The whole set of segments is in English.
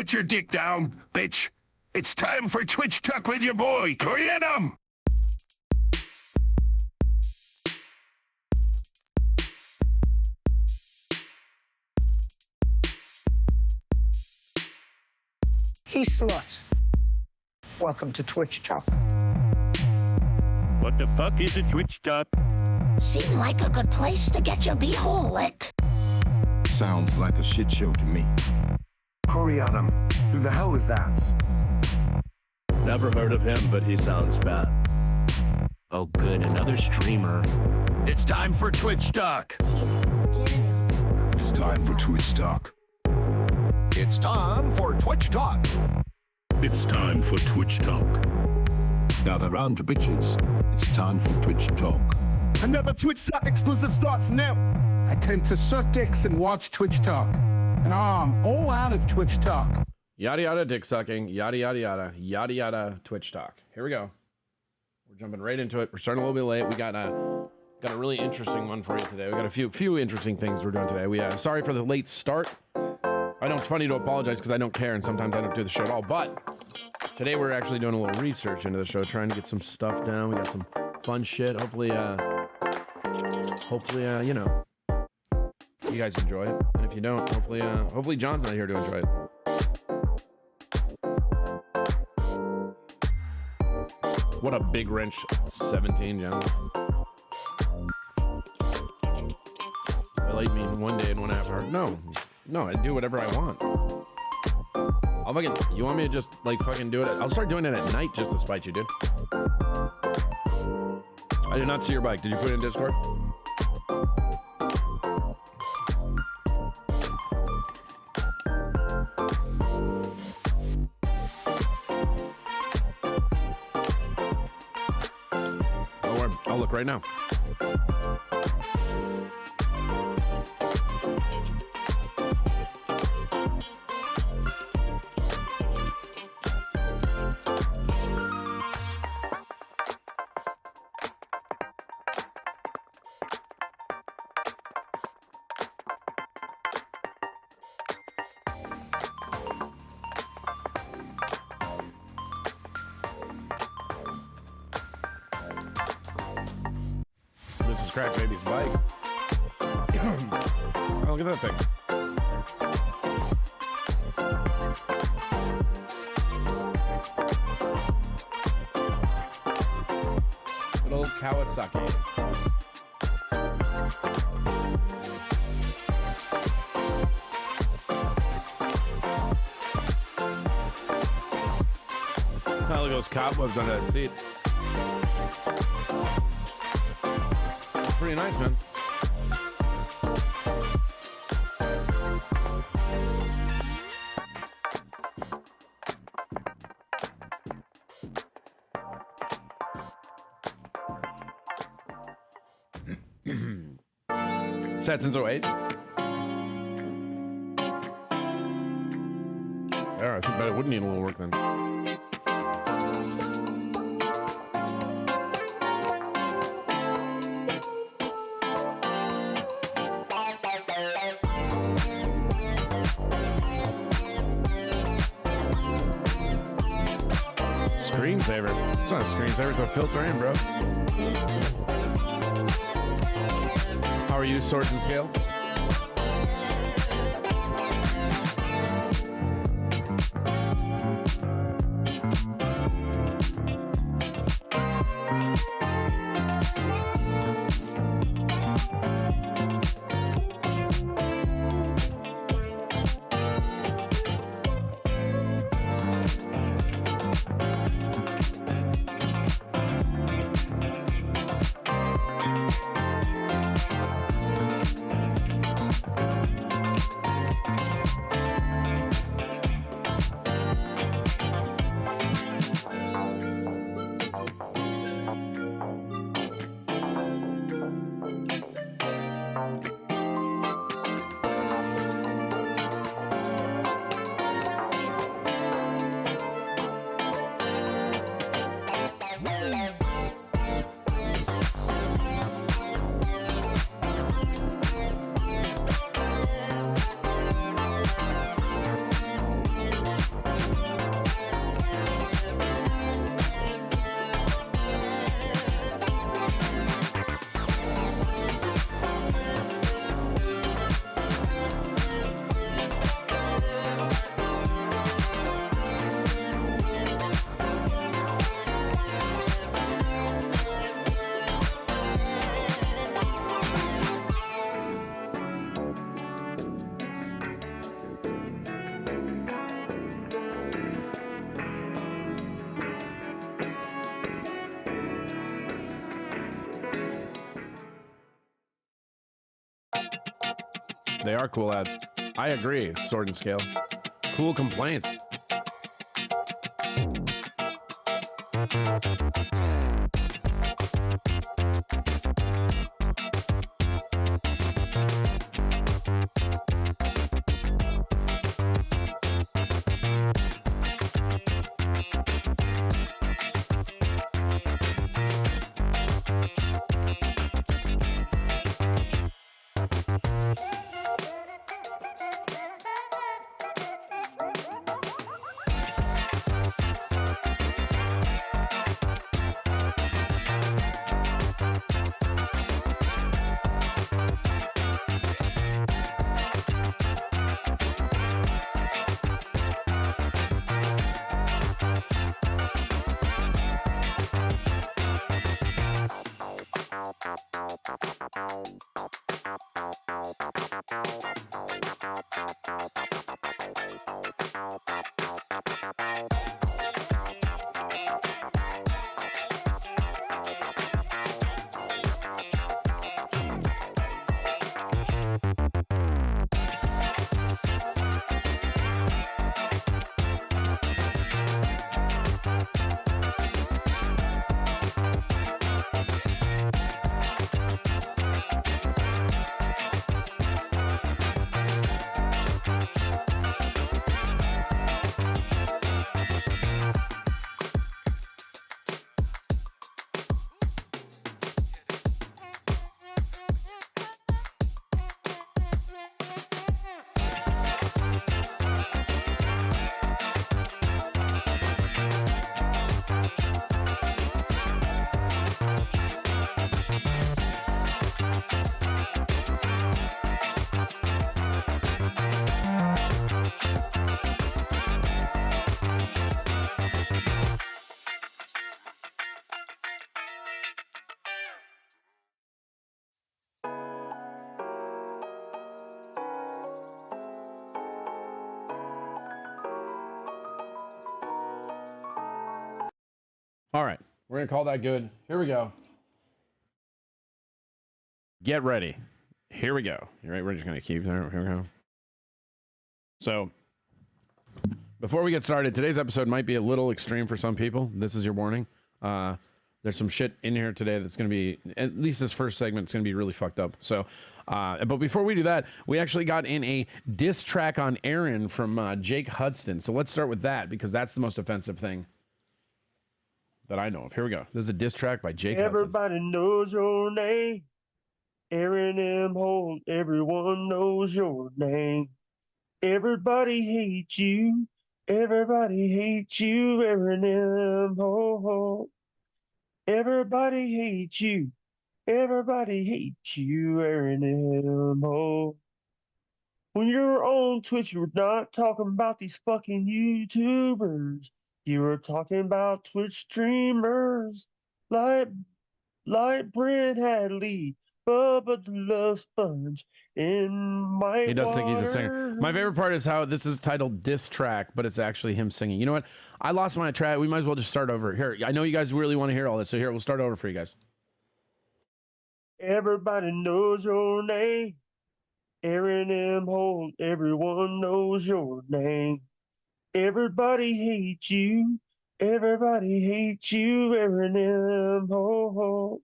Put your dick down, bitch. It's time for Twitchtok with your boy, Koreanum. He sluts. Welcome to Twitchtok. What the fuck is a Twitchtok? Seemed like a good place to get your beehole licked. Sounds like a shit show to me. Koreanum, who the hell is that? Never heard of him, but he sounds fat. Oh good, another streamer. It's time for Twitchtok. It's time for Twitchtok. It's time for Twitchtok. It's time for Twitchtok. Gather round to bitches. It's time for Twitchtok. Another Twitchtok exclusive starts now. I tend to suck dicks and watch Twitchtok. And I'm all out of Twitchtok. Yada yada dick sucking, yada yada yada, yada yada Twitchtok. Here we go. We're jumping right into it. We're starting a little bit late. We got a really interesting one for you today. We got a few interesting things we're doing today. We sorry for the late start. I know it's funny to apologize because I don't care and sometimes I don't do the show at all. But today we're actually doing a little research into the show, trying to get some stuff down. We got some fun shit. Hopefully, you know, you guys enjoy it. And if you don't, hopefully John's not here to enjoy it. What a big wrench 17, John. I like me one day and 1.5 hours. No, I do whatever I want. I'll fucking, you want me to just like fucking do it? I'll start doing it at night just to spite you, dude. I did not see your bike. Did you put it in Discord? I'll look right now. This is Crack Baby's bike. Oh, look at that thing. Good old Kawasaki. Oh, look at those cobwebs on that seat. Pretty nice, man. Set since 08. Yeah, I bet it would need a little work then. Screensaver. It's not a screensaver, it's a filter in, bro. How are you, Swords and Scale? They are cool ads. I agree, Sword and Scale. Cool complaints. All right, we're gonna call that good. Here we go. Get ready. Here we go. You're right. We're just gonna keep there. Here we go. So, before we get started, today's episode might be a little extreme for some people. This is your warning. There's some shit in here today that's gonna be, at least this first segment, it's gonna be really fucked up. So, but before we do that, we actually got in a diss track on Aaron from Jake Hudson. So let's start with that because that's the most offensive thing that I know of. Here we go. This is a diss track by Jake Everybody Hudson. knows your name. Aaron M. Holt, everyone knows your name. Everybody hates you. Everybody hates you, Aaron M. Holt. Everybody hates you. Everybody hates you, Aaron M. Holt. When you're on Twitch, you're not talking about these fucking YouTubers. You were talking about Twitch streamers like Brent Hadley, Bubba the Love Sponge, in my He does think he's a singer. My favorite part is how this is titled diss track, but it's actually him singing. You know what? I lost my track. We might as well just start over. Here, I know you guys really want to hear all this, so here, we'll start over for you guys. Everybody knows your name. Aaron M. Holt, everyone knows your name. Everybody hates you. Everybody hates you, Aaron M. Holt.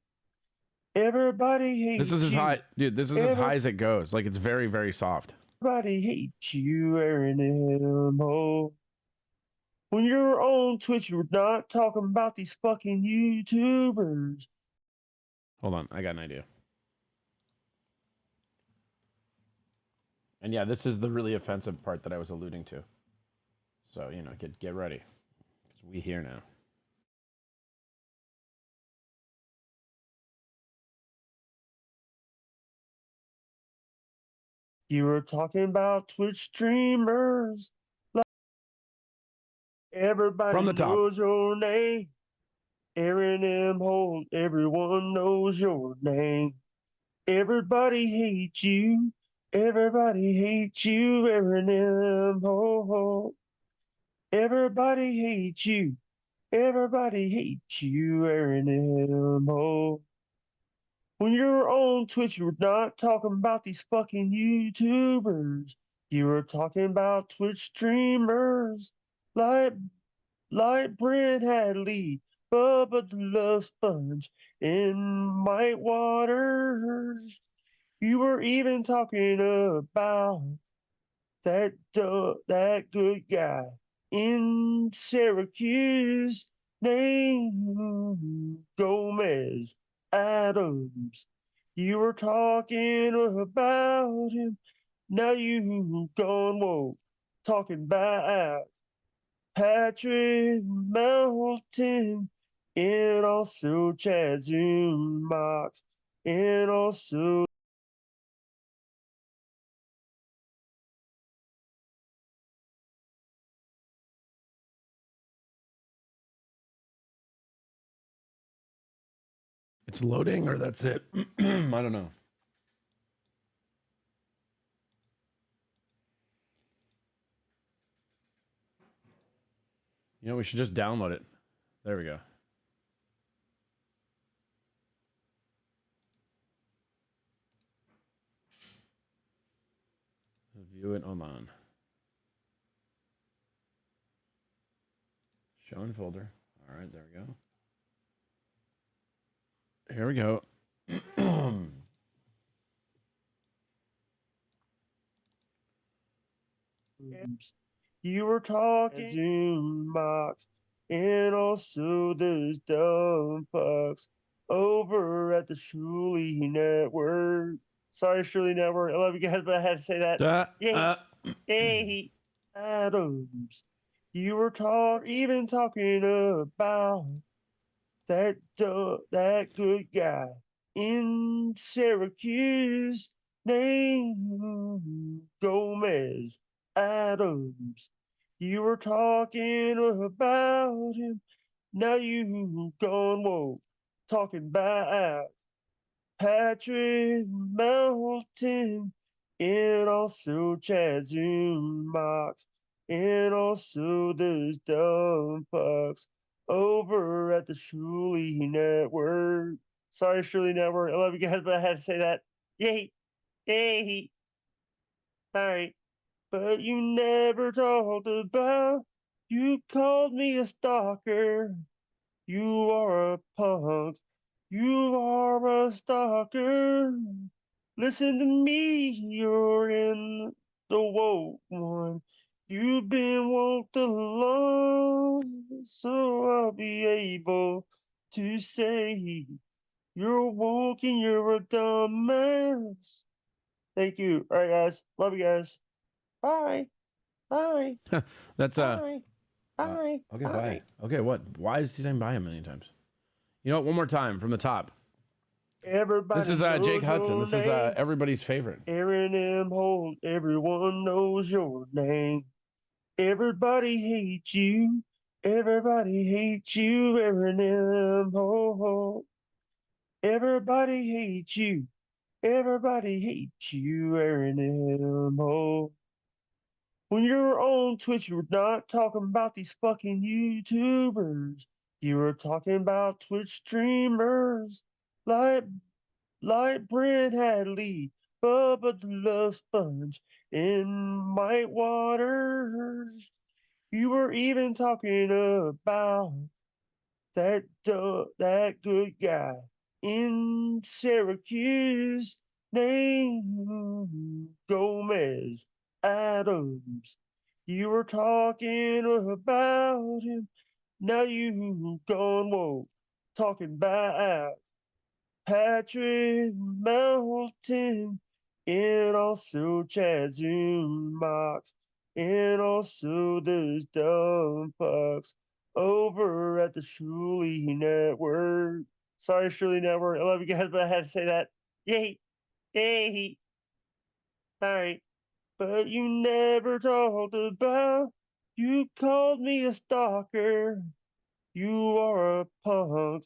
Everybody hates you. This is as high, dude. This is as high as it goes. Like it's very, very soft. Everybody hates you, Aaron M. Holt. When you're on Twitch, you're not talking about these fucking YouTubers. Hold on, I got an idea. And yeah, this is the really offensive part that I was alluding to. So, you know, get ready. Because we here now. You were talking about Twitch streamers. Everybody From the top. knows your name. Aaron M. Holt, everyone knows your name. Everybody hates you. Everybody hates you, Aaron M. Holt. Everybody hates you. Everybody hates you, Aaron M. Holt. When you're on Twitch, you're not talking about these fucking YouTubers. You were talking about Twitch streamers like Brent Hadley, Bubba the Love Sponge, and Mike Waters. You were even talking about that good guy in Syracuse named Gomez Adams. You were talking about him. Now you gone woke, talking about Patrick Melton, and also Chad Zumox, and also It's loading, or that's it. I don't know. You know, we should just download it. There we go. View it online. Show in folder. All right, there we go. Here we go. you were talking Zoom box, and also those dumb fucks over at the Shuley Network. Sorry, Shuley Network. I love you guys, but I had to say that. Hey, Adams. You were even talking about that good guy in Syracuse named Gomez Adams. You were talking about him. Now you gone woke, talking about Patrick Melton, and also Chad Zumox, and also those dumb fucks over at the Shuley Network. Sorry, Shuley Network. I love you guys, but I had to say that. Yay. Hey. Sorry. But you never talked about, you called me a stalker. You are a punk. You are a stalker. Listen to me, you're in the woke one. You've been woke along, so I'll be able to say you're woke and you're a dumbass. Thank you. All right, guys. Love you guys. Bye. Bye. That's Bye. Bye. okay, bye. Okay, what? Why is he saying bye a million times? You know what? One more time from the top. Everybody This is Jake Hudson. This is everybody's favorite. Aaron M. Holt, everyone knows your name. Everybody hates you. Everybody hates you, Aaron M. Holt. Everybody hates you. Everybody hates you, Aaron M. Holt. When you're on Twitch, you're not talking about these fucking YouTubers. You were talking about Twitch streamers like Brent Hadley, Bubba the Love Sponge, and Mike Waters. You were even talking about that good guy in Syracuse named Gomez Adams. You were talking about him. Now you gone woke, talking about Patrick Melton, and also Chad Zumox, and also those dumb fucks over at the Shuley Network. Sorry, Shuley Network. I love you guys, but I had to say that. Yay. Hey. Sorry. But you never talked about, you called me a stalker. You are a punk.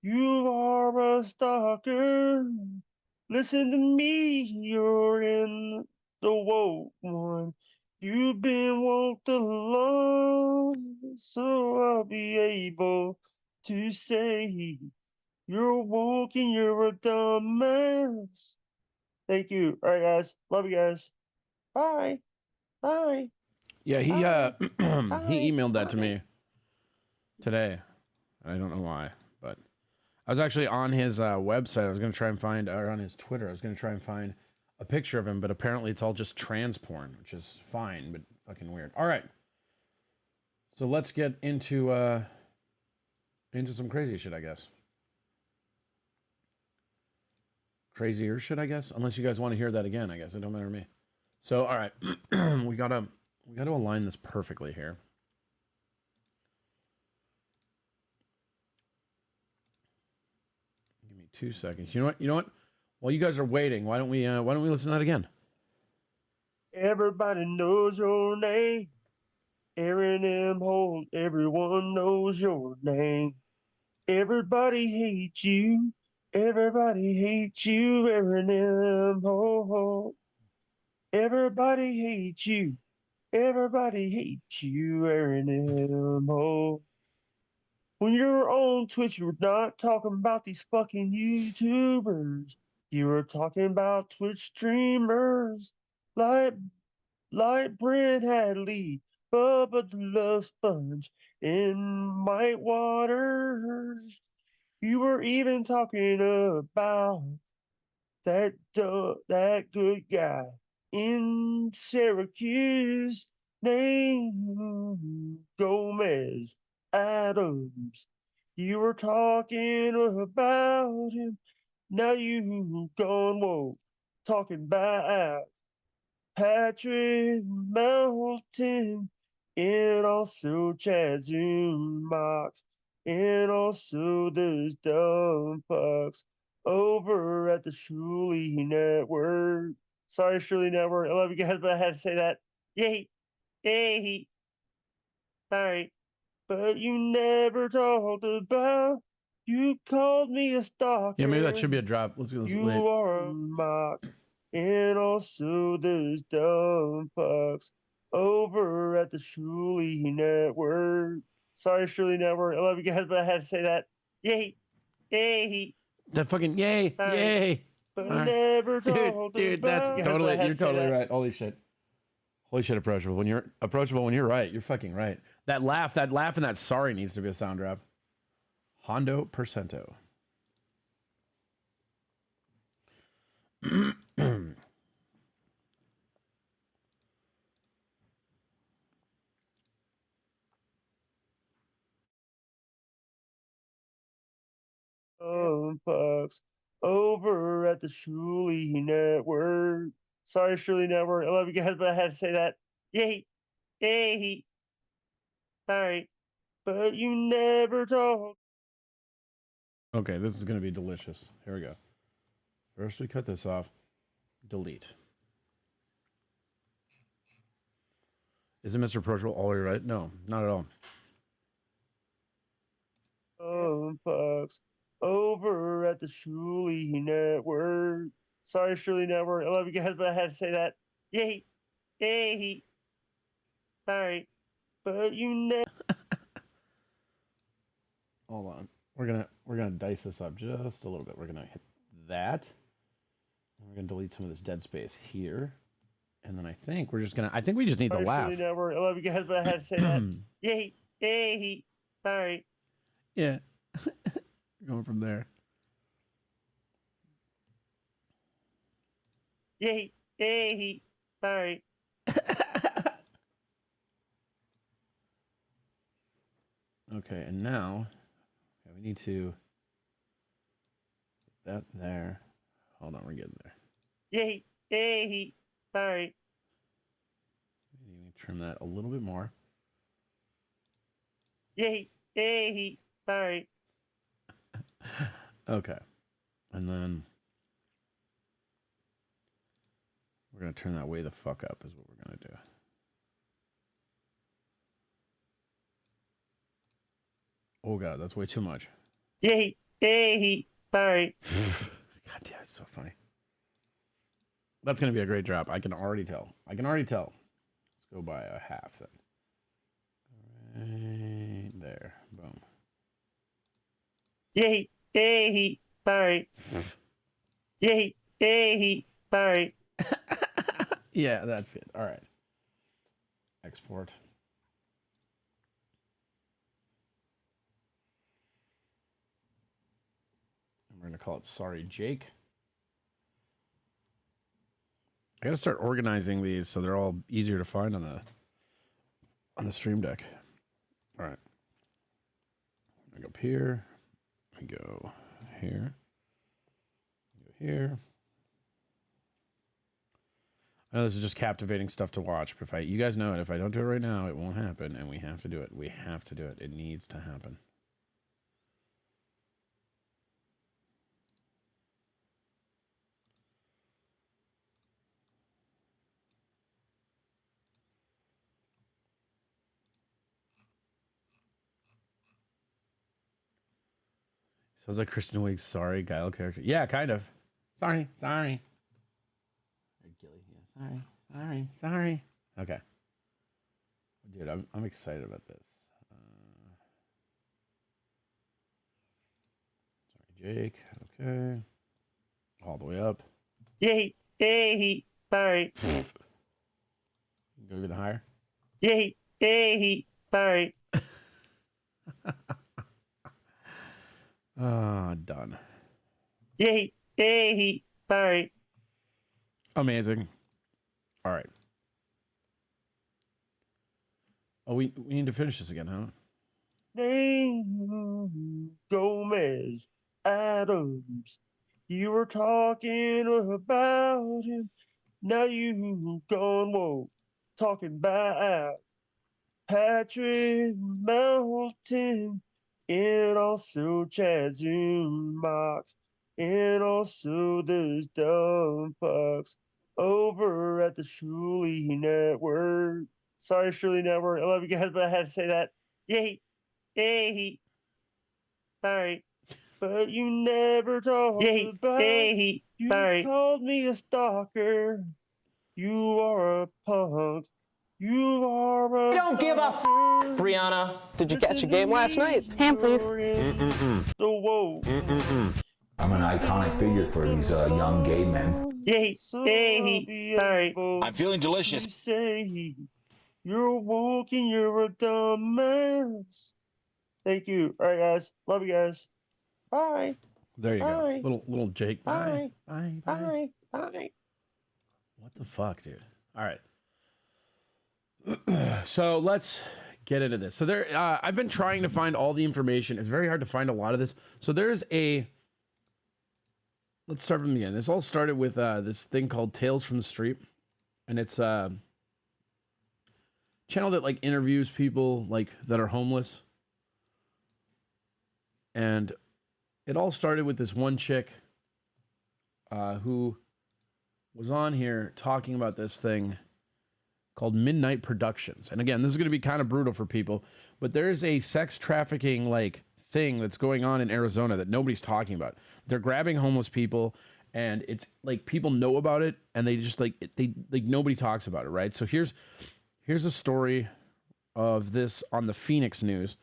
You are a stalker. Listen to me, you're in the woke one. You've been woke along, so I'll be able to say You're woke and you're a dumbass. Thank you. All right, guys. Love you guys. Bye. Bye. Yeah, he he emailed that to Bye. me today. I don't know why, but I was actually on his website. I was gonna try and find, or on his Twitter. I was gonna try and find a picture of him, but apparently it's all just trans porn, which is fine, but fucking weird. All right, so let's get into some crazy shit, I guess. Crazier shit, I guess. Unless you guys want to hear that again, I guess it don't matter to me. So, all right, we gotta align this perfectly here. Give me 2 seconds. You know what? While you guys are waiting, why don't we listen to that again? Everybody knows your name. Aaron M. Holt, everyone knows your name. Everybody hates you. Everybody hates you, Aaron M. Holt. Everybody hates you. Everybody hates you, Aaron M. Holt. When you're on Twitch, you're not talking about these fucking YouTubers. You were talking about Twitch streamers like Brent Hadley, Bubba the Love Sponge, and Mike Waters. You were even talking about that good guy in Syracuse named Gomez Adams. You were talking about him. Now you gone woke, talking about Patrick Melton, and also Chad Zumbox, and also those dumb fucks over at the Shuley Network. Sorry, Shuley Network. I love you guys, but I had to say that. Yay, yay. Sorry, but you never talked about. You called me a stalker. Yeah, maybe that should be a drop. Let's go. You are a mock, and also those dumb fucks over at the Shuley Network. Sorry, Shuley Network. I love you guys, but I had to say that. Yay, yay. That fucking yay, Sorry, yay. but All right. never talked Dude, that's about. totally, I had you're to say totally that. right. Holy shit. Holy shit, approachable. When you're right. You're fucking right. That laugh and that sorry needs to be a sound drop. Hondo Percento. Fucks over at the Shuley Network. Sorry, Shuley Network. I love you guys, but I had to say that. Yay, yay. Sorry, but you never talk. Okay, this is going to be delicious. Here we go. First, we cut this off. Delete. Is it Mr. Approachable all the way right? No, not at all. Fucks over at the Shuley Network. Sorry, Shuley Network. I love you guys, but I had to say that. Yay, yay. Sorry, but you never. Hold on. We're gonna dice this up just a little bit. We're gonna hit that. And we're gonna delete some of this dead space here. And then I think we just need the laugh. Shuley Network. I love you guys, but I had to say that. Yay, yay. Sorry. Yeah. Going from there. Yay, yay. Sorry. Okay, and now we need to get that there. Hold on, we're getting there. Yay, yay. Sorry. We need to trim that a little bit more. Yay, yay. Sorry. Okay. And then we're going to turn that way the fuck up is what we're going to do. Oh, God, that's way too much. Yay, yay. Sorry. God damn, it's so funny. That's going to be a great drop. I can already tell. Let's go by a half then. Right there. Boom. Yay, hey, bye. Yay, hey, bye. Yeah, that's it. All right. Export. We're going to call it Sorry Jake. I got to start organizing these so they're all easier to find on the Stream Deck. All right. I go up here. I go here. I go here. I know this is just captivating stuff to watch, but you guys know it. If I don't do it right now, it won't happen, and we have to do it. We have to do it. It needs to happen. Sounds like Kristen Wiig's Sorry Guile character. Yeah, kind of. Sorry. Sorry. Sorry. Okay. Dude, I'm excited about this. Sorry, Jake. Okay. All the way up. Yay, hey, bye. Go even higher. Yay, hey, bye. Done. Yay, hey, bye. Amazing. All right. Oh, we need to finish this again, huh? Name Gomez Adams. You were talking about him. Now you gone woke. Talking about Patrick Melton. And also Chad Zumbox. And also this dumb fucks over at the Shuley Network. Sorry, Shirley Network. I love you guys, but I had to say that. Yay, hey, sorry. But you never talked about it. You called me a stalker. You are a punk. You are a. I don't give a f, Brianna. Did you catch a game last night? Hand, please. So whoa. I'm an iconic figure for these young gay men. Yay, hey, sorry. I'm feeling delicious. You say you're woke and you're a dumbass. Thank you. All right, guys. Love you guys. Bye. There you Bye. go. Little Jake. Bye. Bye. Bye. Bye. What the fuck, dude? All right. So let's get into this. So there, I've been trying to find all the information. It's very hard to find a lot of this. So there's a. Let's start from the beginning. This all started with this thing called Tales from the Street, and it's a channel that like interviews people like that are homeless. And it all started with this one chick who was on here talking about this thing called Midnight Productions. And again, this is going to be kind of brutal for people, but there's a sex trafficking like thing that's going on in Arizona that nobody's talking about. They're grabbing homeless people, and it's like people know about it, and they just like nobody talks about it, right? So here's a story of this on the Phoenix News.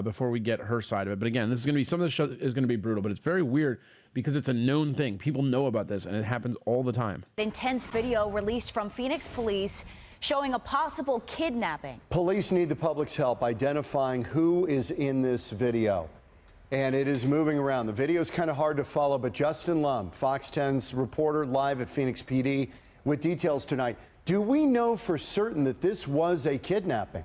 Before we get her side of it. But again, this is going to be, some of the show is going to be brutal, but it's very weird because it's a known thing. People know about this, and it happens all the time. Intense video released from Phoenix police showing a possible kidnapping. Police need the public's help identifying who is in this video. And it is moving around. The video is kind of hard to follow, but Justin Lum, Fox 10's reporter live at Phoenix PD with details tonight. Do we know for certain that this was a kidnapping?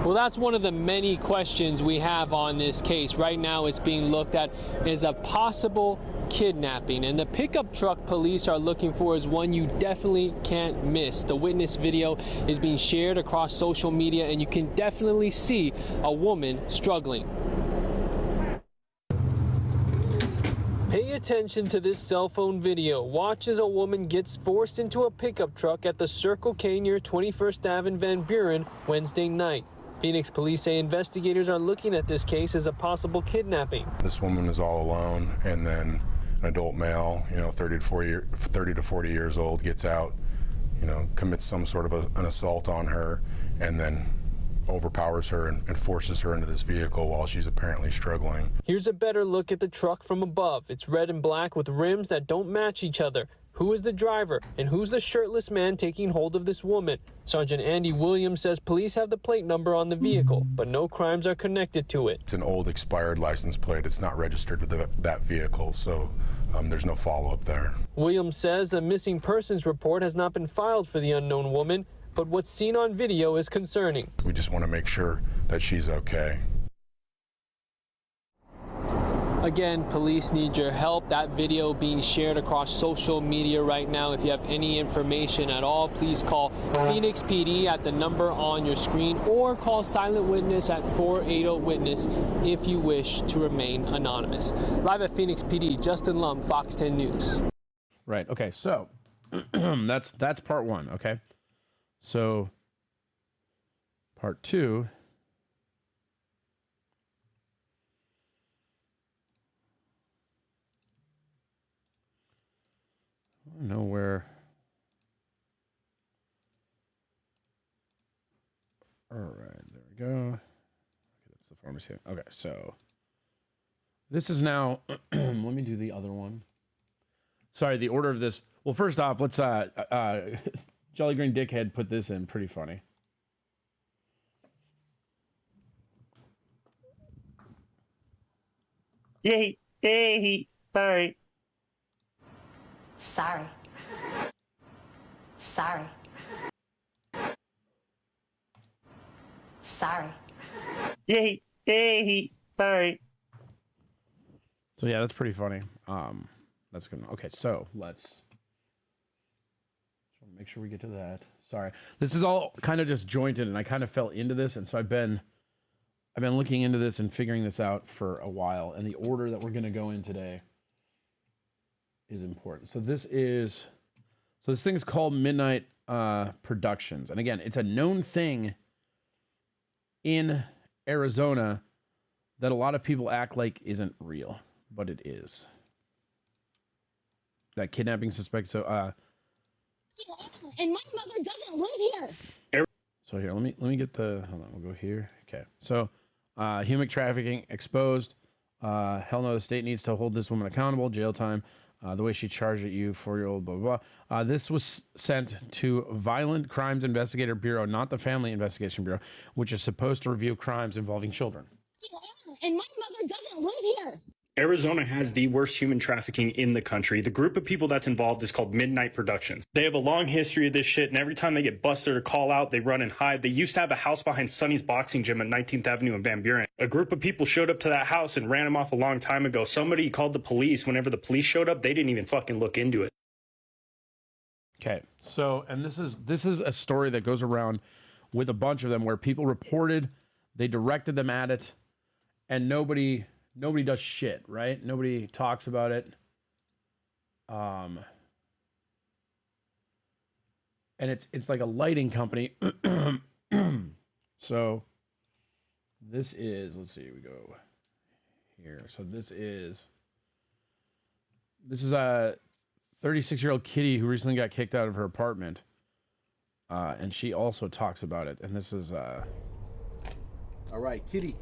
Well, that's one of the many questions we have on this case. Right now, it's being looked at as a possible kidnapping, and the pickup truck police are looking for is one you definitely can't miss. The witness video is being shared across social media, and you can definitely see a woman struggling. Pay attention to this cell phone video. Watch as a woman gets forced into a pickup truck at the Circle K near 21st Ave in Van Buren Wednesday night. Phoenix police say investigators are looking at this case as a possible kidnapping. This woman is all alone, and then an adult male, 30 to 40 years old, gets out, commits some sort of an assault on her, and then overpowers her and forces her into this vehicle while she's apparently struggling. Here's a better look at the truck from above. It's red and black with rims that don't match each other. Who is the driver, and who's the shirtless man taking hold of this woman? Sergeant Andy Williams says police have the plate number on the vehicle, but no crimes are connected to it. It's an old expired license plate. It's not registered to that vehicle, so there's no follow-up there. Williams says a missing persons report has not been filed for the unknown woman, but what's seen on video is concerning. We just want to make sure that she's okay. Again, police need your help. That video being shared across social media right now. If you have any information at all, please call Phoenix PD at the number on your screen or call Silent Witness at 480-WITNESS if you wish to remain anonymous. Live at Phoenix PD, Justin Lum, Fox 10 News. Right. Okay. So that's part one. Okay. So part two. I don't know where. All right, there we go. Okay, that's the pharmacy. Okay, so this is now. Let me do the other one. Sorry, the order of this. Well, first off, let's Jolly Green Dickhead put this in. Pretty funny. Yay! Hey! Sorry. Sorry. Sorry. Sorry. Yay! Hey! Sorry. So yeah, that's pretty funny. That's good. Okay, so let's make sure we get to that. Sorry, this is all kind of just jointed, and I kind of fell into this, and so I've been looking into this and figuring this out for a while, and the order that we're going to go in today is important. So this thing is called Midnight Productions, and again, it's a known thing in Arizona that a lot of people act like isn't real, but it is. That kidnapping suspect. So and my mother doesn't live here. So here, let me get the. Hold on, we'll go here. Okay, so human trafficking exposed. Hell no, the state needs to hold this woman accountable. Jail time. The way she charged at you, 4-year-old, blah, blah, blah. This was sent to Violent Crimes Investigator Bureau, not the Family Investigation Bureau, which is supposed to review crimes involving children. And my mother doesn't live here. Arizona has the worst human trafficking in the country. The group of people that's involved is called Midnight Productions. They have a long history of this shit, and every time they get busted or call out, they run and hide. They used to have a house behind Sonny's boxing gym at 19th Avenue in Van Buren. A group of people showed up to that house and ran him off a long time ago. Somebody called the police. Whenever the police showed up, they didn't even fucking look into it. Okay, so, and this is a story that goes around with a bunch of them where people reported, they directed them at it, and nobody does shit, right? Nobody talks about it. And it's like a lighting company. So this is, let's see, we go here. So this is a 36-year-old Kitty who recently got kicked out of her apartment. And she also talks about it. And this is all right, Kitty.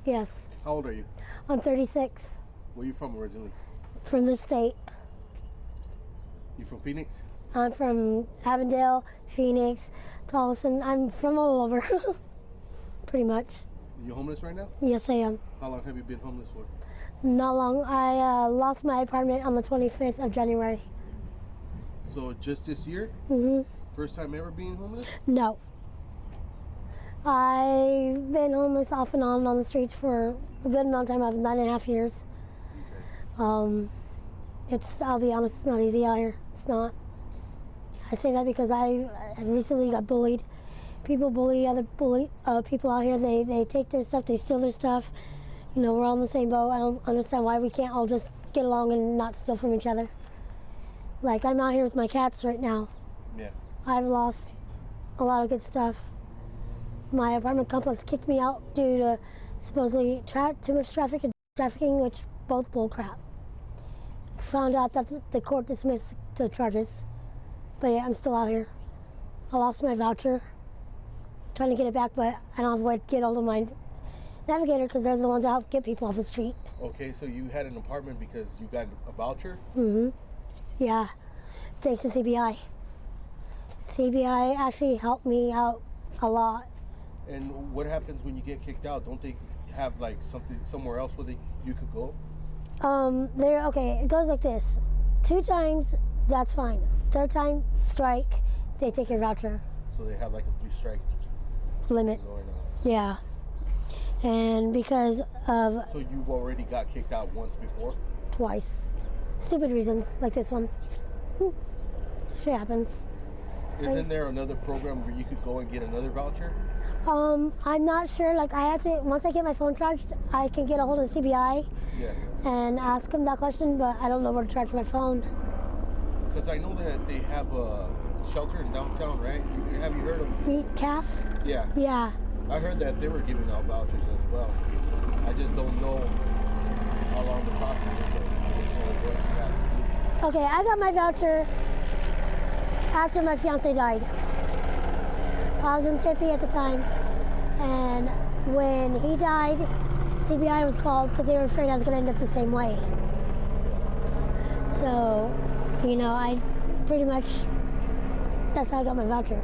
Yes. How old are you? I'm 36. Where are you from originally? From the state. You from Phoenix? I'm from Avondale, Phoenix, Tolleson. I'm from all over, pretty much. Are you homeless right now? Yes, I am. How long have you been homeless for? Not long. I lost my apartment on the 25th of January. So just this year? Mm-hmm. First time ever being homeless? No. I've been homeless off and on the streets for a good amount of time. I've 9.5 years. Okay. I'll be honest, it's not easy out here. It's not. I say that because I recently got bullied. People bully other people out here. They take their stuff, they steal their stuff. You know, we're all in the same boat. I don't understand why we can't all just get along and not steal from each other. Like, I'm out here with my cats right now. Yeah. I've lost a lot of good stuff. My apartment complex kicked me out due to supposedly too much trafficking, which both bull crap. Found out that the court dismissed the charges, but yeah, I'm still out here. I lost my voucher. trying to get it back, but I don't have a way to get hold of my navigator because they're the ones that help get people off the street. Okay, so you had an apartment because you got a voucher? Mm-hmm. Yeah, thanks to CBI. CBI actually helped me out a lot. And what happens when you get kicked out? Don't they have like something somewhere else where you could go? Okay, it goes like this. 2 times, that's fine. 3rd time, strike, they take your voucher. So they have like a 3-strike limit. Yeah. And because of... So you've already got kicked out once before? Twice. Stupid reasons, like this one. Shit happens. Isn't there another program where you could go and get another voucher? I'm not sure. Like, I have to, once I get my phone charged, I can get a hold of CBI and ask them that question, but I don't know where to charge my phone. Because I know that they have a shelter in downtown, right? Have you heard of Cass? Yeah. Yeah. I heard that they were giving out vouchers as well. I just don't know how long the process is or what you have to do. Okay, I got my voucher after my fiance died. I was in Tempe at the time, and when he died, CBI was called because they were afraid I was going to end up the same way. So, you know, I pretty much, that's how I got my voucher.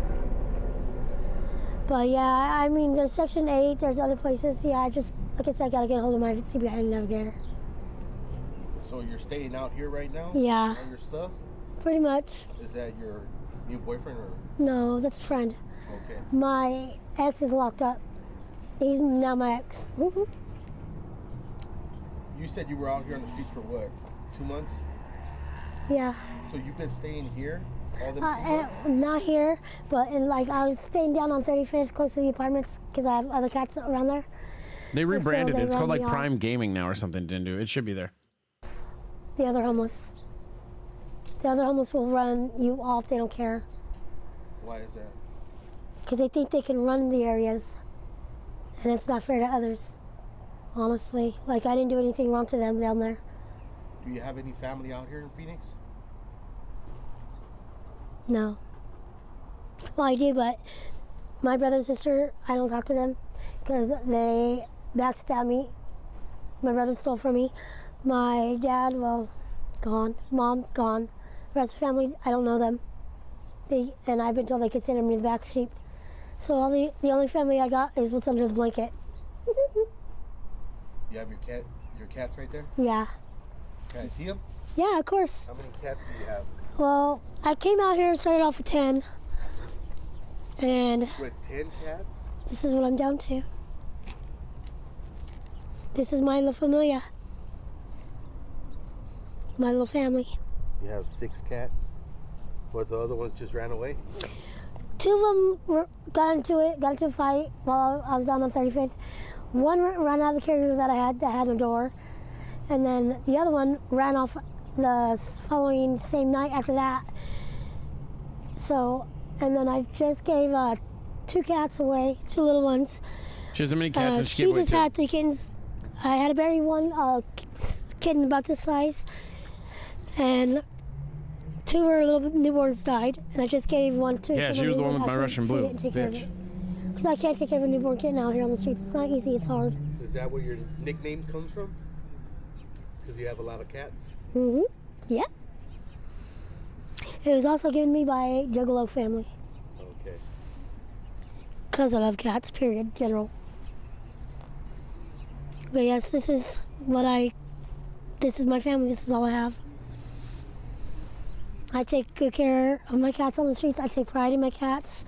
But yeah, I mean, there's Section 8, there's other places. Yeah, I just, like I said, I got to get a hold of my CBI navigator. So you're staying out here right now? Yeah. On your stuff? Pretty much. Is that your new boyfriend or? No, that's a friend. Okay. My ex is locked up. He's now my ex. Mm-hmm. You said you were out here on the streets for what? 2 months? Yeah. So you've been staying here all the 2 months? Not here, but I was staying down on 35th close to the apartments because I have other cats around there. They rebranded it. It's called like run me Prime Gaming now or something, didn't do? It should be there. The other homeless. The other homeless will run you off. They don't care. Why is that? Because they think they can run the areas. And it's not fair to others. Honestly. Like, I didn't do anything wrong to them down there. Do you have any family out here in Phoenix? No. Well, I do, but my brother and sister, I don't talk to them because they backstabbed me. My brother stole from me. My dad, well, gone. Mom, gone. The rest of the family, I don't know them. And I've been told they consider me the black sheep. So the only family I got is what's under the blanket. You have your cats right there? Yeah. Can I see them? Yeah, of course. How many cats do you have? Well, I came out here and started off with 10. And with 10 cats? This is what I'm down to. This is my La Familia. My little family. You have 6 cats? But the other ones just ran away? 2 of them got into a fight while I was down on 35th. One ran out of the carrier that had a door. And then the other one ran off the following same night after that. So, and then I just gave 2 cats away, 2 little ones. She has how many cats and she gave She away just 2? had 3 kittens. I had to bury one kitten about this size. And 2 were little newborns died, and I just gave one to. Yeah, she was the one with my Russian blue, bitch. Because I can't take care of a newborn kitten out here on the streets. It's not easy. It's hard. Is that where your nickname comes from? Because you have a lot of cats? Mm-hmm. Yeah. It was also given me by a Juggalo family. Okay. Because I love cats, period, general. But yes, this is my family. This is all I have. I take good care of my cats on the streets. I take pride in my cats.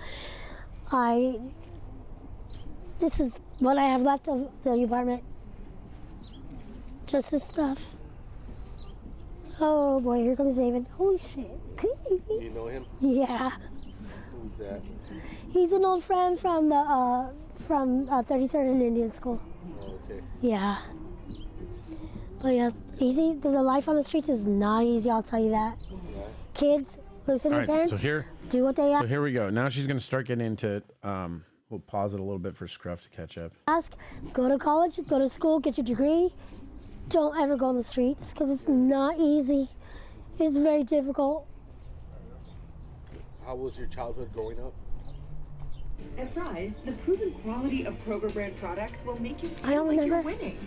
This is what I have left of the apartment. Just this stuff. Oh boy, here comes David. Holy shit. You know him? Yeah. Who's that? He's an old friend from the 33rd and Indian School. Oh, okay. Yeah. But yeah, the life on the streets is not easy, I'll tell you that. Yeah. Kids, listen to All your right, parents. so here, do what they ask. So here we go. Now she's going to start getting into it. We'll pause it a little bit for Scruff to catch up. Go to college, go to school, get your degree. Don't ever go on the streets because it's not easy. It's very difficult. How was your childhood growing up? At Fry's, the proven quality of Kroger brand products will make you I don't feel like you're remember. winning.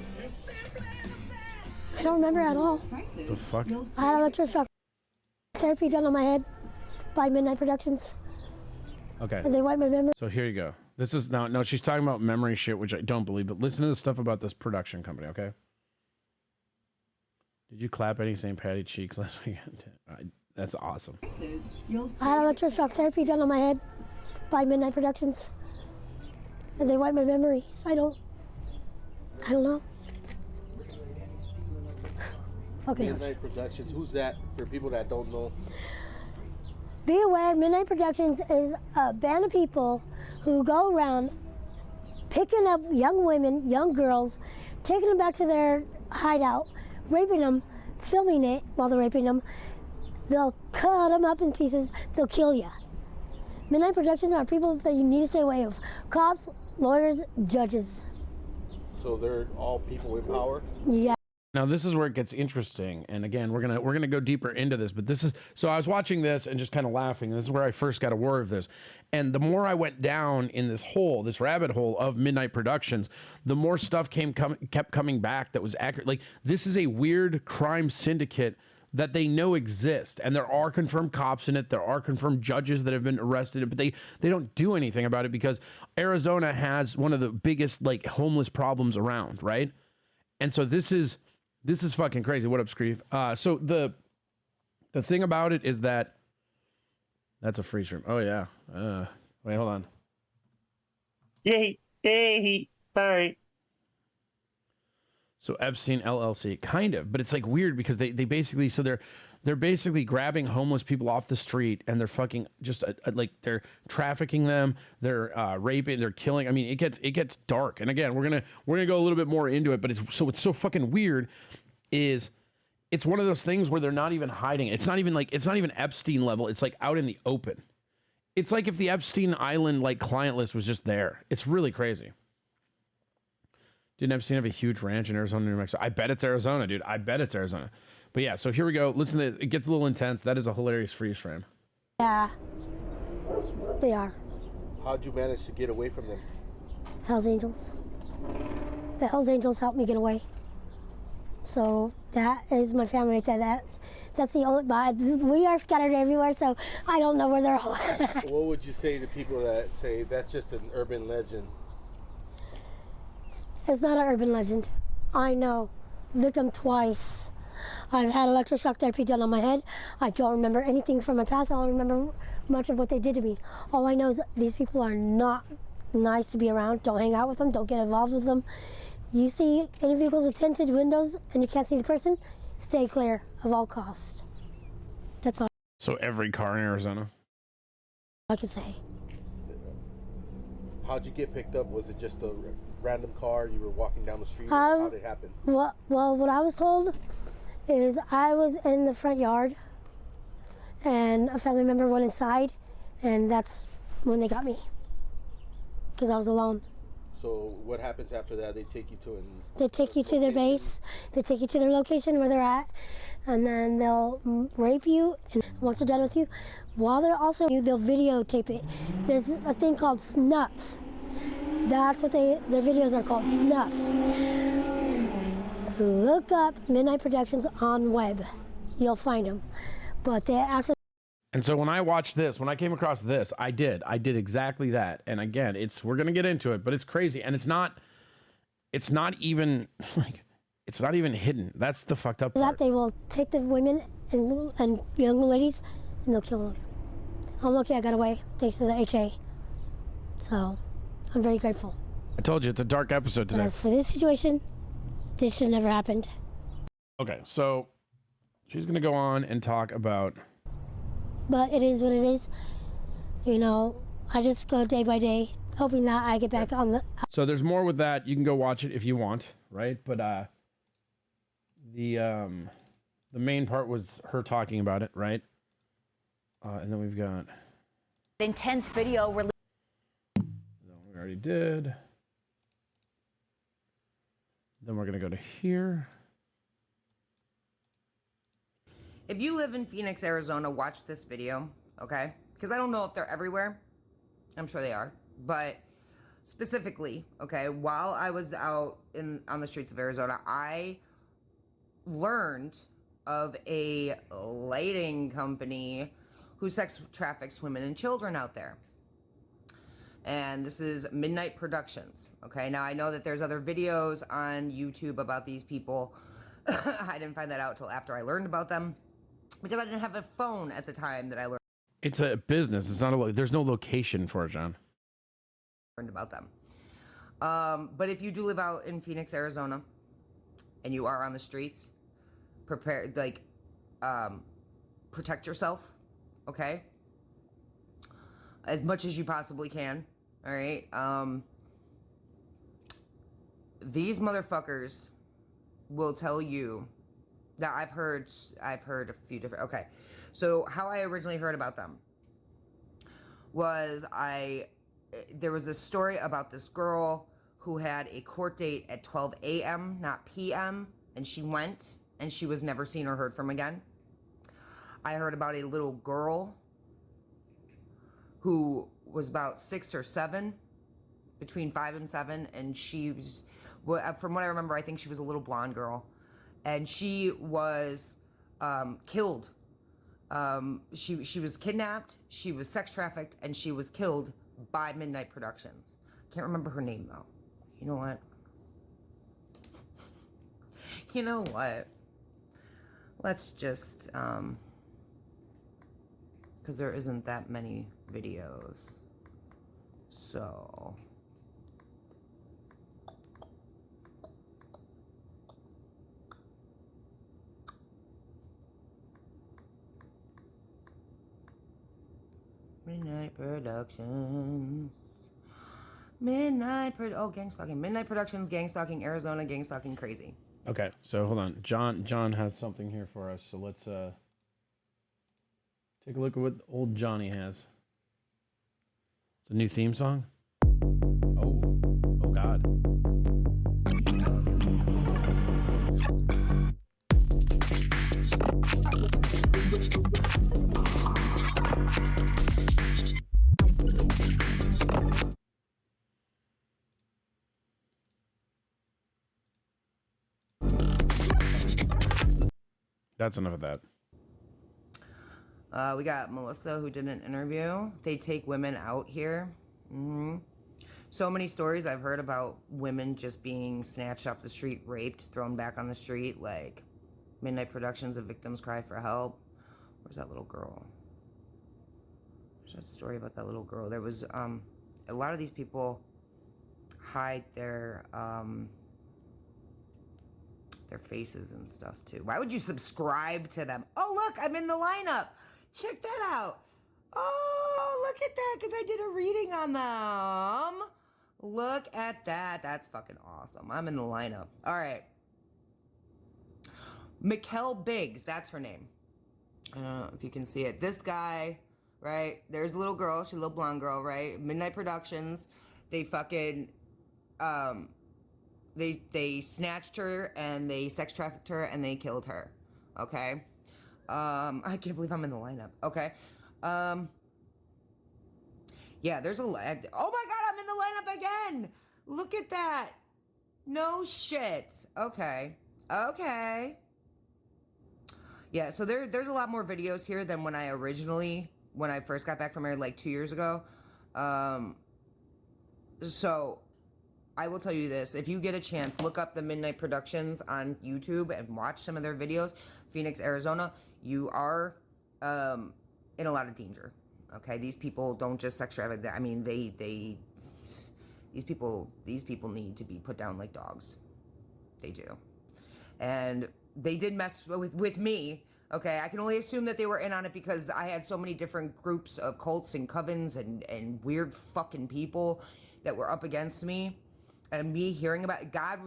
I don't remember at all. The fuck? I had electroshock therapy done on my head by Midnight Productions. Okay. And they wiped my memory. So here you go. This is now. No, she's talking about memory shit, which I don't believe. But listen to the stuff about this production company. Okay. Did you clap any St. Patty cheeks last weekend? That's awesome. I had electroshock therapy done on my head by Midnight Productions. And they wiped my memory, so I don't know. Fucking Midnight Productions. Who's that? For people that don't know. Be aware, Midnight Productions is a band of people who go around picking up young women, young girls, taking them back to their hideout, raping them, filming it while they're raping them. They'll cut them up in pieces. They'll kill you. Midnight Productions are people that you need to stay away of. Cops, lawyers, judges. So they're all people in power? Yeah. Now this is where it gets interesting, and again, we're gonna go deeper into this. But this is so I was watching this and just kind of laughing. This is where I first got aware of this, and the more I went down in this hole, this rabbit hole of Midnight Productions, the more stuff kept coming back that was accurate. Like this is a weird crime syndicate that they know exist, and there are confirmed cops in it. There are confirmed judges that have been arrested, but they don't do anything about it because Arizona has one of the biggest like homeless problems around, right? And so this is fucking crazy. What up, Screeve? So the thing about it is that that's a free stream. Oh yeah. Wait, hold on. Yay! Sorry. So Epstein LLC, kind of, but it's like weird because they basically they're basically grabbing homeless people off the street and they're fucking just like they're trafficking them, they're raping, they're killing. I mean, it gets dark. And again, we're gonna go a little bit more into it, but it's so fucking weird. Is it's one of those things where they're not even hiding. It's not even Epstein level. It's like out in the open. It's like if the Epstein Island like client list was just there. It's really crazy. Didn't Epstein have a huge ranch in Arizona, New Mexico? I bet it's Arizona, dude. I bet it's Arizona. But yeah, so here we go. Listen, it gets a little intense. That is a hilarious freeze frame. Yeah, they are. How'd you manage to get away from them? Hells Angels. The Hells Angels helped me get away. So that is my family right there. That's the only, but we are scattered everywhere, so I don't know where they're all at. What would you say to people that say that's just an urban legend? It's not an urban legend. I know. Victim twice. I've had electroshock therapy done on my head. I don't remember anything from my past. I don't remember much of what they did to me. All I know is these people are not nice to be around. Don't hang out with them. Don't get involved with them. You see any vehicles with tinted windows and you can't see the person, stay clear of all costs. That's all So every car in Arizona? I can say. How'd you get picked up? Was it just a random car? You were walking down the street? How did it happen? Well, what I was told is I was in the front yard and a family member went inside, and that's when they got me because I was alone. So what happens after that? They take you to They take you to their base. They take you to their location where they're at, and then they'll rape you. And once they're done with you, while they're also they'll videotape it. There's a thing called snuff. That's what their videos are called, snuff. Look up Midnight Productions on web. You'll find them. But after. And so when I watched this, when I came across this, I did exactly that. And again, we're going to get into it, but it's crazy. And it's not even hidden. That's the fucked up part. That they will take the women and young ladies and they'll kill them. I'm lucky I got away thanks to the HA. So I'm very grateful. I told you it's a dark episode today. But as for this situation, this should never happened. Okay, so she's going to go on and talk about. But it is what it is. You know, I just go day by day, hoping that I get back on the. So there's more with that. You can go watch it if you want, right? But the main part was her talking about it, right? And then we've got intense video release. We already did. Then we're gonna go to here. If you live in Phoenix, Arizona, watch this video, okay? Because I don't know if they're everywhere. I'm sure they are. But specifically, okay, while I was out on the streets of Arizona, I learned of a lighting company who sex traffics women and children out there. And this is Midnight Productions. Okay, now I know that there's other videos on YouTube about these people. I didn't find that out till after I learned about them because I didn't have a phone at the time that I learned It's a business. It's not a. There's no location for it, John. about them. But if you do live out in Phoenix, Arizona, and you are on the streets, prepare, like, protect yourself, okay? As much as you possibly can, all right? These motherfuckers will tell you that I've heard a few different, okay. So how I originally heard about them was there was this story about this girl who had a court date at 12 a.m., not p.m., and she went, and she was never seen or heard from again. I heard about a little girl who was about 6 or 7, between 5 and 7, and she was, from what I remember, I think she was a little blonde girl, and she was killed. She was kidnapped, she was sex trafficked, and she was killed by Midnight Productions. Can't remember her name though. You know what? You know what? Let's just, because there isn't that many videos. So. Midnight Productions. Oh, gang stalking. Midnight Productions, gang stalking Arizona, gang stalking crazy. Okay, so hold on. John has something here for us. So let's take a look at what old Johnny has. It's a new theme song. Oh God. That's enough of that. We got Melissa who did an interview. They take women out here. So many stories I've heard about women just being snatched off the street, raped, thrown back on the street. Like Midnight Productions, a victim's cry for help. Where's that little girl? There's a story about that little girl. There was a lot of these people hide their faces and stuff too. Why would you subscribe to them? Oh look, I'm in the lineup. Check that out. Oh, look at that, because I did a reading on them. Look at that. That's fucking awesome. I'm in the lineup. All right. Mikkel Biggs, that's her name. I don't know if you can see it. This guy, right? There's a little girl. She's a little blonde girl, right? Midnight Productions. They fucking, they snatched her and they sex trafficked her and they killed her. Okay? I can't believe I'm in the lineup. Okay. Yeah, there's oh my God, I'm in the lineup again. Look at that. No shit. Okay. Okay. Yeah, so there's a lot more videos here than when I first got back from here like 2 years ago. So I will tell you this. If you get a chance, look up the Midnight Productions on YouTube and watch some of their videos. Phoenix, Arizona, you are in a lot of danger. Okay, these people don't just sex traffic. I mean, these people need to be put down like dogs. They do, and they did mess with me. Okay, I can only assume that they were in on it because I had so many different groups of cults and covens and weird fucking people that were up against me. And me hearing about God,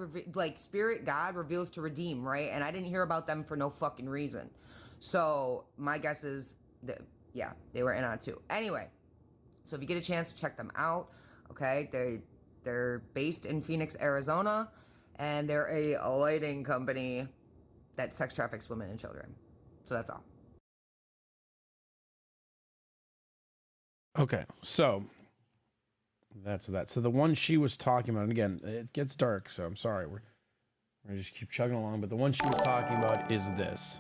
Spirit God reveals to redeem, right? And I didn't hear about them for no fucking reason. So my guess is that, yeah, they were in on it too. Anyway, so if you get a chance, check them out. Okay, they're based in Phoenix, Arizona, and they're a lighting company that sex traffics women and children. So that's all. Okay, so That's that. So the one she was talking about, and again, it gets dark, so I'm sorry. We're gonna just keep chugging along, but the one she was talking about is this.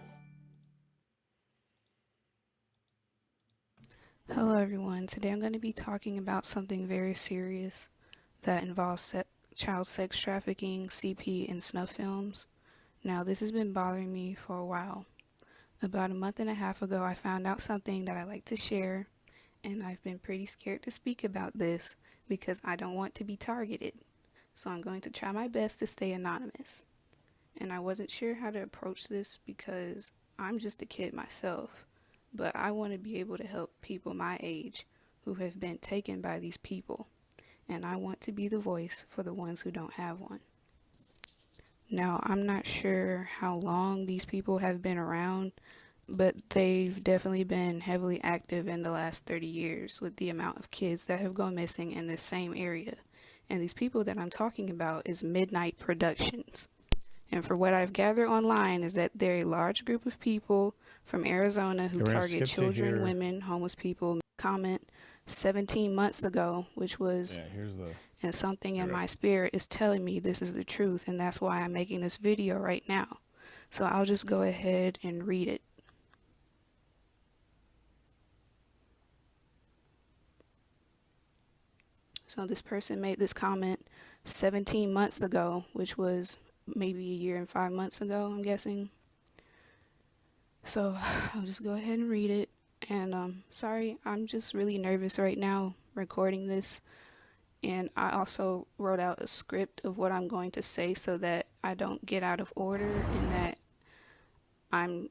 Hello everyone. Today I'm going to be talking about something very serious that involves child sex trafficking, CP, and snuff films. Now this has been bothering me for a while. About a month and a half ago I found out something that I like to share, and I've been pretty scared to speak about this because I don't want to be targeted. So I'm going to try my best to stay anonymous. And I wasn't sure how to approach this because I'm just a kid myself. But I want to be able to help people my age who have been taken by these people, and I want to be the voice for the ones who don't have one. Now, I'm not sure how long these people have been around, but they've definitely been heavily active in the last 30 years with the amount of kids that have gone missing in this same area. And these people that I'm talking about is Midnight Productions. And for what I've gathered online is that they're a large group of people from Arizona who target children, women, homeless people. Comment 17 months ago, which was, and something in my spirit is telling me this is the truth, and that's why I'm making this video right now. So I'll just go ahead and read it. So this person made this comment 17 months ago, which was maybe a year and 5 months ago, I'm guessing. So I'll just go ahead and read it. And sorry, I'm just really nervous right now recording this. And I also wrote out a script of what I'm going to say so that I don't get out of order and that I'm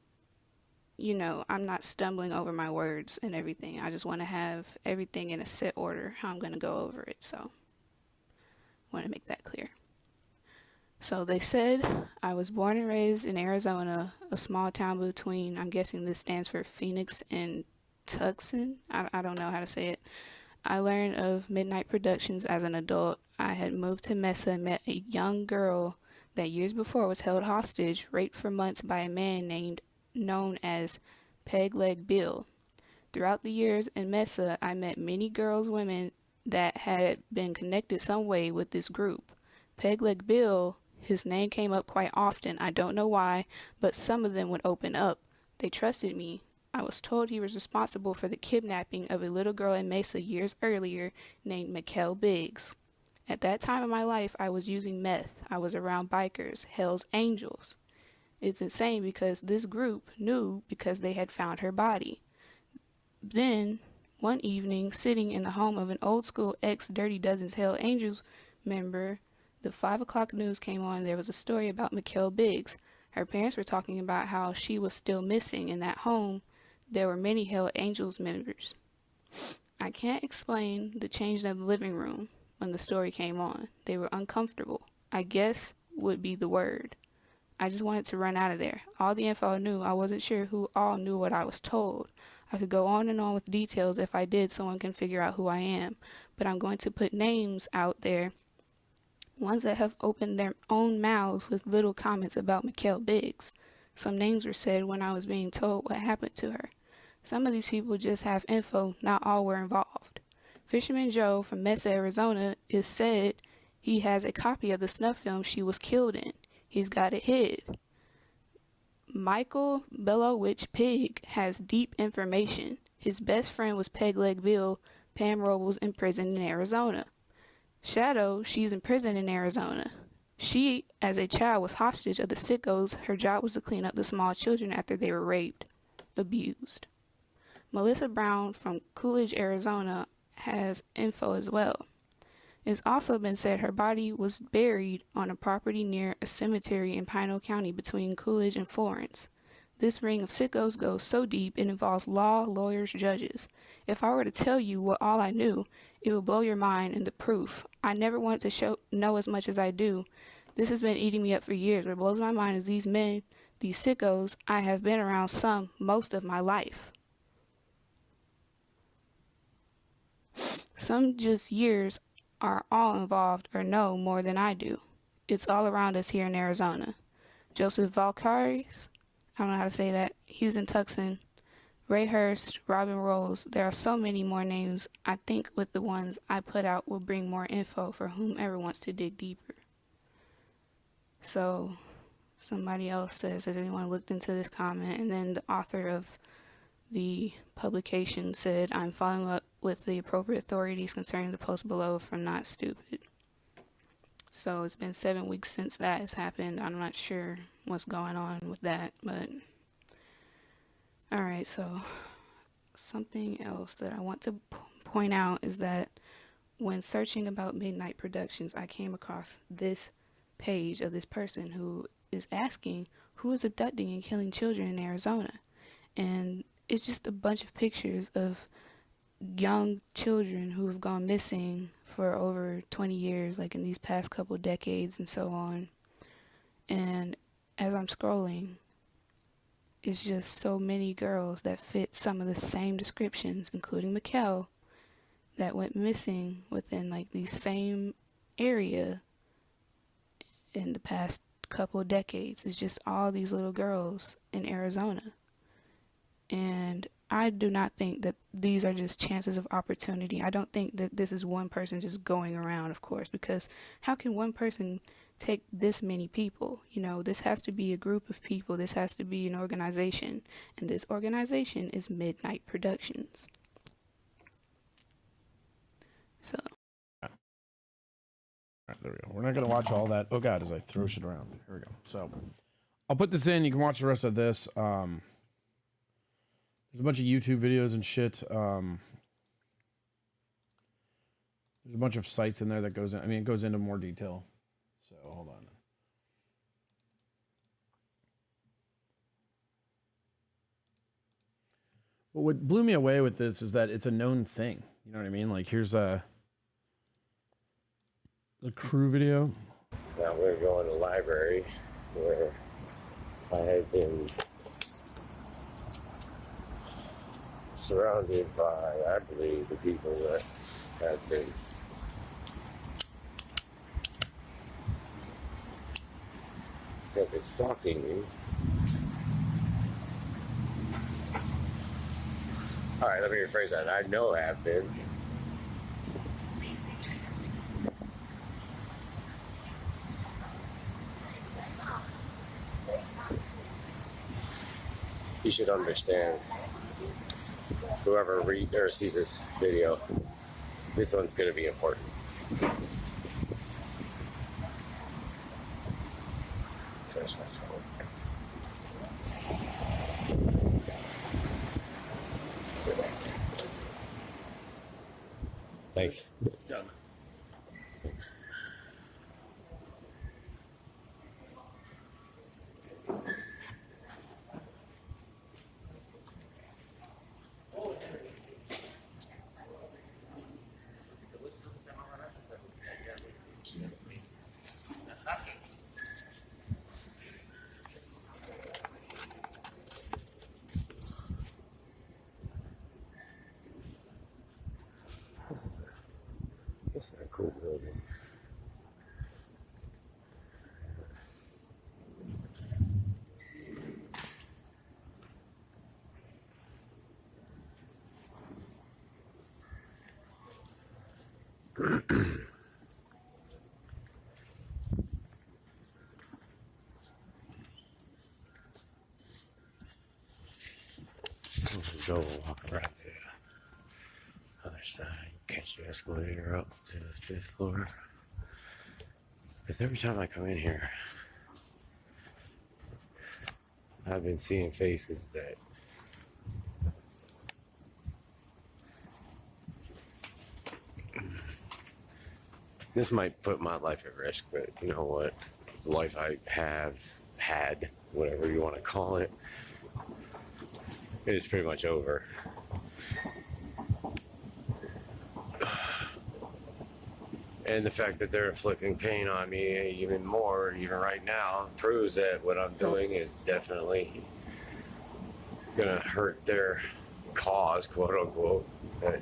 not stumbling over my words and everything. I just want to have everything in a set order, how I'm going to go over it. So I want to make that clear. So they said, I was born and raised in Arizona, a small town between, I'm guessing this stands for Phoenix and Tucson. I don't know how to say it. I learned of Midnight Productions as an adult. I had moved to Mesa and met a young girl that years before was held hostage, raped for months by a man known as Peg Leg Bill. Throughout the years in Mesa, I met many girls, women that had been connected some way with this group. Peg Leg Bill, his name came up quite often. I don't know why, but some of them would open up. They trusted me. I was told he was responsible for the kidnapping of a little girl in Mesa years earlier named Mikkel Biggs. At that time in my life, I was using meth. I was around bikers, Hell's Angels. It's insane because this group knew because they had found her body. Then, one evening, sitting in the home of an old school ex-Dirty Dozen's Hell's Angels member, the 5 o'clock news came on. There was a story about Mikkel Biggs. Her parents were talking about how she was still missing. In that home, there were many Hell's Angels members. I can't explain the change in the living room when the story came on. They were uncomfortable, I guess would be the word. I just wanted to run out of there. All the info I knew, I wasn't sure who all knew what I was told. I could go on and on with details. If I did, someone can figure out who I am. But I'm going to put names out there, ones that have opened their own mouths with little comments about Mikkel Biggs. Some names were said when I was being told what happened to her. Some of these people just have info, not all were involved. Fisherman Joe from Mesa, Arizona, is said he has a copy of the snuff film she was killed in. He's got it hid. Michael Belowich Pig has deep information. His best friend was Peg Leg Bill. Pam Robles in prison in Arizona. Shadow, she's in prison in Arizona. She, as a child, was hostage of the sickos. Her job was to clean up the small children after they were raped, abused. Melissa Brown from Coolidge, Arizona, has info as well. It's also been said her body was buried on a property near a cemetery in Pinal County between Coolidge and Florence. This ring of sickos goes so deep it involves law, lawyers, judges. If I were to tell you what all I knew, it would blow your mind, and the proof. I never wanted to know as much as I do. This has been eating me up for years. What blows my mind is these men, these sickos, I have been around most of my life. Some just years are all involved or know more than I do. It's all around us here in Arizona. Joseph Valcaris, I don't know how to say that. He's in Tucson, Ray Hurst, Robin Rose. There are so many more names. I think with the ones I put out will bring more info for whomever wants to dig deeper. So somebody else says, has anyone looked into this comment? And then the author of the publication said, I'm following up with the appropriate authorities concerning the post below from Not Stupid. So it's been 7 weeks since that has happened. I'm not sure what's going on with that, but alright, so something else that I want to point out is that when searching about Midnight Productions, I came across this page of this person who is asking who is abducting and killing children in Arizona. And it's just a bunch of pictures of young children who have gone missing for over 20 years, like in these past couple decades and so on. And as I'm scrolling, it's just so many girls that fit some of the same descriptions, including Mikkel, that went missing within like the same area in the past couple of decades. It's just all these little girls in Arizona. And I do not think that these are just chances of opportunity. I don't think that this is one person just going around, of course, because how can one person take this many people? You know, this has to be a group of people. This has to be an organization. And this organization is Midnight Productions. So. All right, there we go. We're not going to watch all that. Oh, God, as I throw shit around. Here we go. So I'll put this in. You can watch the rest of this. There's a bunch of YouTube videos and shit. There's a bunch of sites in there that goes in. I mean, it goes into more detail. So hold on. But what blew me away with this is that it's a known thing. You know what I mean? Like, here's the crew video. Now we're going to the library where I have been surrounded by, I believe, the people that have been stalking me. All right, let me rephrase that. I know have been. You should understand, whoever reads or sees this video, this one's going to be important. Finish my phone. Thanks. Done. This is a cool building. Go walk around to the other side, catch the escalator up to the 5th floor. Because every time I come in here, I've been seeing faces that this might put my life at risk, but you know what? The life I have had, whatever you want to call it, it is pretty much over. And the fact that they're inflicting pain on me even more, even right now, proves that what I'm doing is definitely gonna hurt their cause, quote unquote. That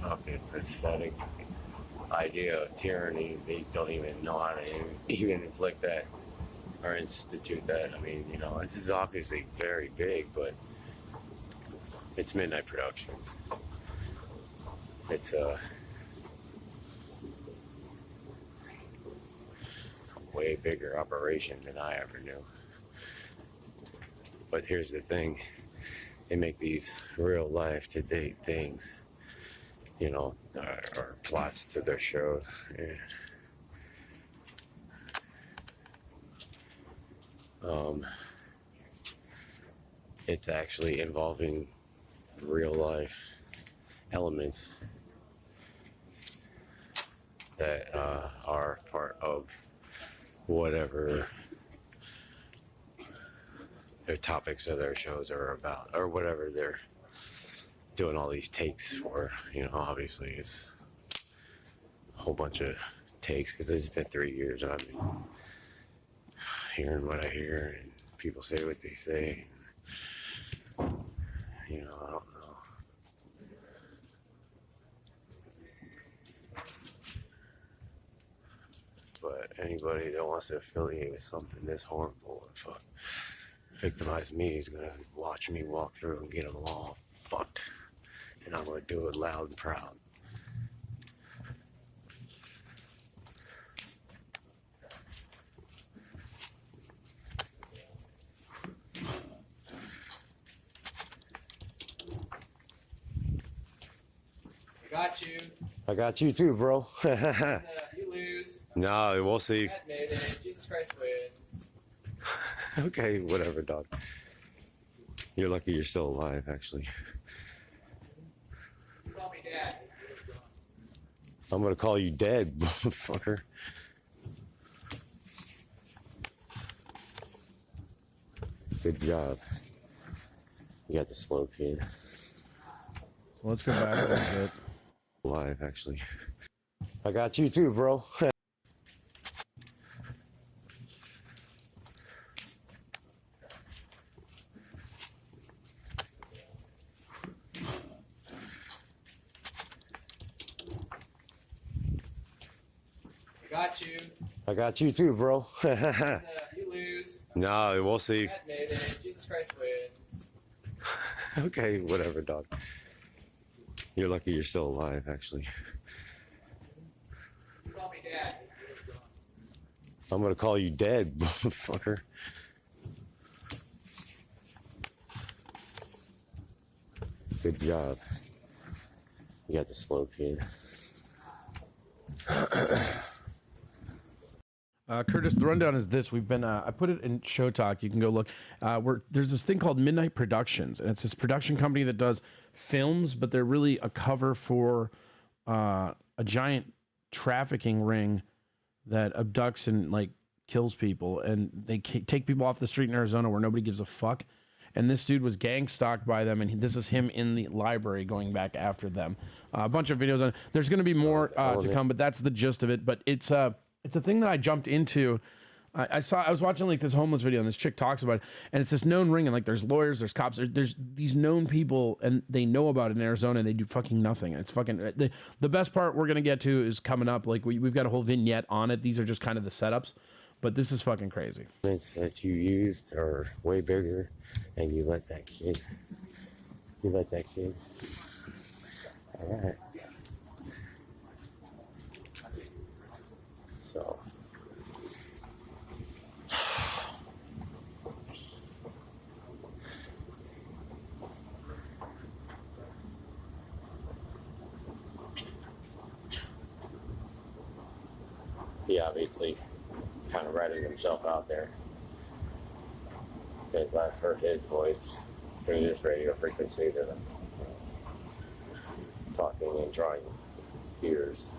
fucking pathetic idea of tyranny. They don't even know how to even inflict that or institute that. I mean, you know, this is obviously very big, but It's Midnight Productions. It's way bigger operation than I ever knew. But here's the thing, they make these real life to date things, you know, or plots to their shows. And, it's actually involving real life elements that are part of whatever their topics of their shows are about, or whatever they're doing all these takes for. You know, obviously it's a whole bunch of takes because this has been 3 years and I've been hearing what I hear and people say what they say. You know, I don't know. But anybody that wants to affiliate with something this horrible and fuck victimize me is gonna watch me walk through and get them all fucked. And I'm gonna do it loud and proud. Got you. I got you too, bro. You lose. No, we'll see. Admit it. Jesus Christ wins. Okay, whatever, dog. You're lucky you're still alive, actually. You call me dad. I'm gonna call you dead, motherfucker. Good job. You got the slow kid. Let's go back a little bit. Alive, actually. I got you too, bro. Got you. I got you too, bro. You lose. No, we'll see. Admit it. Jesus Christ wins. Okay, whatever, dog. You're lucky you're still alive, actually. You call me dad. I'm gonna call you dead, motherfucker. Good job. You got the slow kid. Curtis, the rundown is this. We've been, I put it in Show Talk. You can go look. There's this thing called Midnight Productions, and it's this production company that does films, but they're really a cover for a giant trafficking ring that abducts and like kills people, and they take people off the street in Arizona where nobody gives a fuck. And this dude was gang stalked by them, and this is him in the library going back after them. A bunch of videos on it. There's going to be more to come, but that's the gist of it. But it's a thing that I jumped into. I was watching like this homeless video, and this chick talks about it, and it's this known ring, and like there's lawyers, there's cops, there's these known people, and they know about it in Arizona, and they do fucking nothing. And it's fucking the best part we're gonna get to is coming up. Like we've got a whole vignette on it. These are just kind of the setups, but this is fucking crazy. That you used are way bigger, and you let that kid. All right. So. He obviously kind of ratted himself out there, because I've heard his voice through this radio frequency that I'm talking and drawing ears.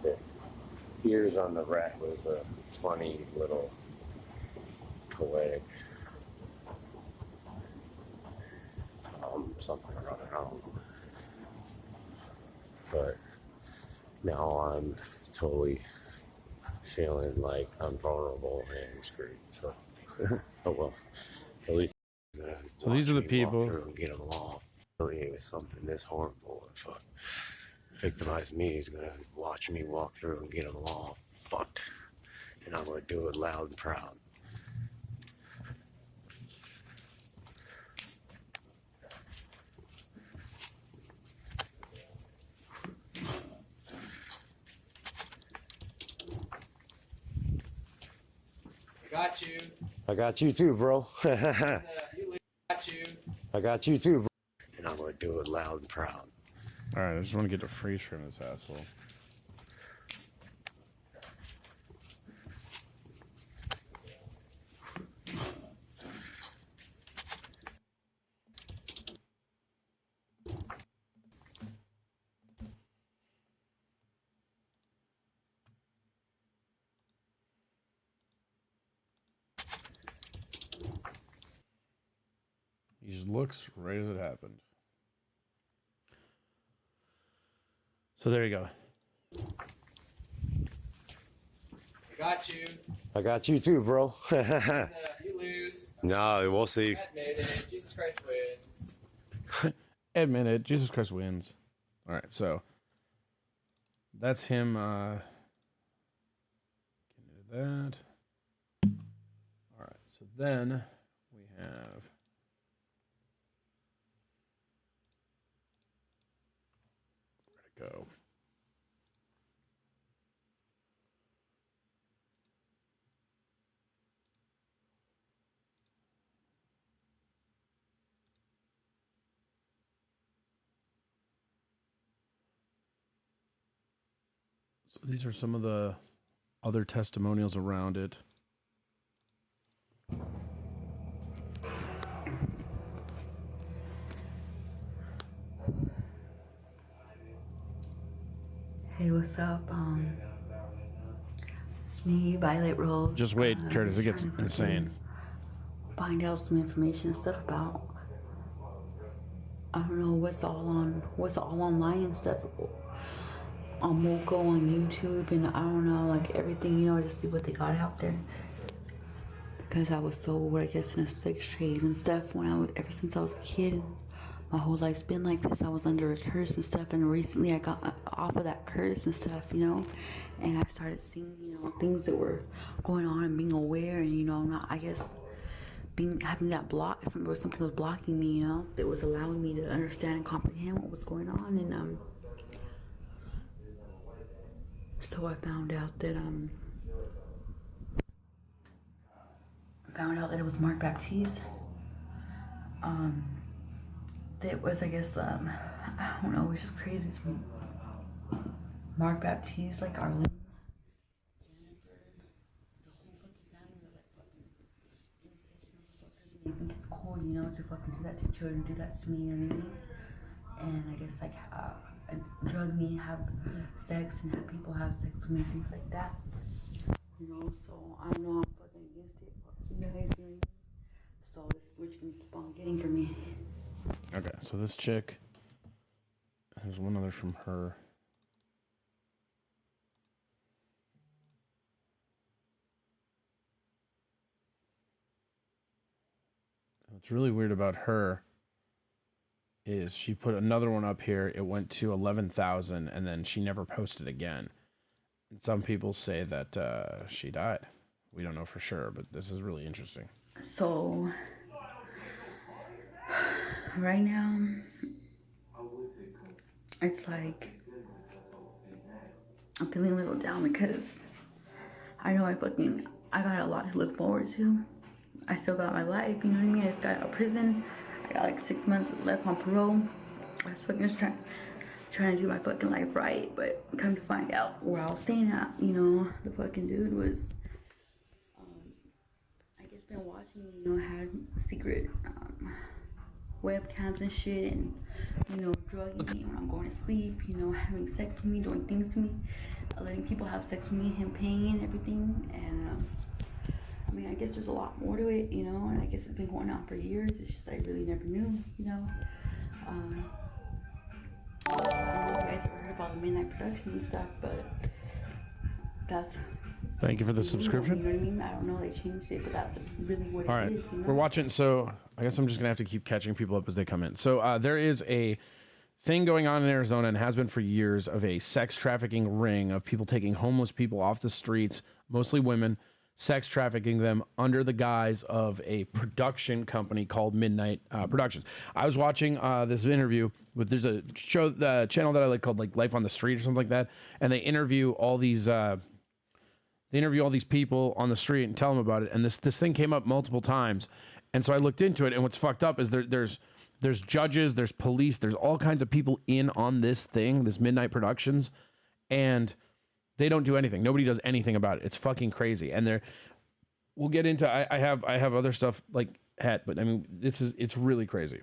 The ears on the rat was a funny little poetic something or other, I don't know. But now I'm totally feeling like I'm vulnerable and screwed. So, oh well. At least. So these are the people. And get them all affiliated with something this horrible and fuck. Victimize me is gonna watch me walk through and get them all fucked, and I'm gonna do it loud and proud. Got you. I got you too, bro. You lose. Got you. I got you too, bro. And I'm gonna do it loud and proud. All right, I just want to get to freeze from this asshole. He just looks right as it happened. So there you go. I got you. I got you too, bro. You lose. No, we'll see. Admit it. Jesus Christ wins. Admit it. Jesus Christ wins. All right, so that's him. Get into that. All right, so then we have. Where'd it go? So these are some of the other testimonials around it. Hey, what's up? It's me, Violet Rose. Just wait, Curtis, it gets insane. Find out some information and stuff about, I don't know, what's all online and stuff. On Moco, on YouTube, and I don't know, like everything, you know, just see what they got out there. Because I was so, I guess, in a sex trade and stuff ever since I was a kid. My whole life's been like this. I was under a curse and stuff, and recently I got off of that curse and stuff, you know, and I started seeing, you know, things that were going on and being aware, and, you know, not, I guess, having that block, something was blocking me, you know, that was allowing me to understand and comprehend what was going on, and, so I found out that it was Mark Baptiste. That was, I guess, I don't know, it was just crazy. It's Mark Baptiste, like Arlene. I think it's cool, you know, to fucking do that to children, do that to me, you know what I mean? And I guess, like, drug me, have sex, and have people have sex with me, things like that. You know, so I don't know, I'm fucking against it. Fuck you guys, you know what I mean? So this is what you're gonna keep on getting from me. Okay, so this chick, there's one other from her. What's really weird about her is she put another one up here. It went to 11,000, and then she never posted again. And some people say that she died. We don't know for sure, but this is really interesting. So right now, it's like I'm feeling a little down because I know I got a lot to look forward to. I still got my life, you know what I mean? I just got out of prison. I got like 6 months left on parole. I was fucking just trying to do my fucking life right, but come to find out where I was staying at, you know, the fucking dude was, I guess, been watching me, you know, had secret webcams and shit, and, you know, drugging me when I'm going to sleep, you know, having sex with me, doing things to me, letting people have sex with me, him paying and everything, and, I mean, I guess there's a lot more to it, you know, and I guess it's been going on for years. It's just I really never knew, you know. I don't know if you guys ever heard about the Midnight Production and stuff, but that's... Thank you for the subscription. You know what I mean? I don't know, they changed it, but that's really what All it right, is, you know? we're watching, so I guess I'm just going to have to keep catching people up as they come in. So there is a thing going on in Arizona, and has been for years, of a sex trafficking ring of people taking homeless people off the streets, mostly women, sex trafficking them under the guise of a production company called Midnight Productions. I was watching this interview with, there's a show, the channel that I like called like Life on the Street or something like that, and they interview all these They interview all these people on the street and tell them about it. And this thing came up multiple times. And so I looked into it, and what's fucked up is there's judges, there's police, there's all kinds of people in on this thing, this Midnight Productions, and they don't do anything. Nobody does anything about it. It's fucking crazy. And we'll get into, I have other stuff like Het, but I mean, it's really crazy.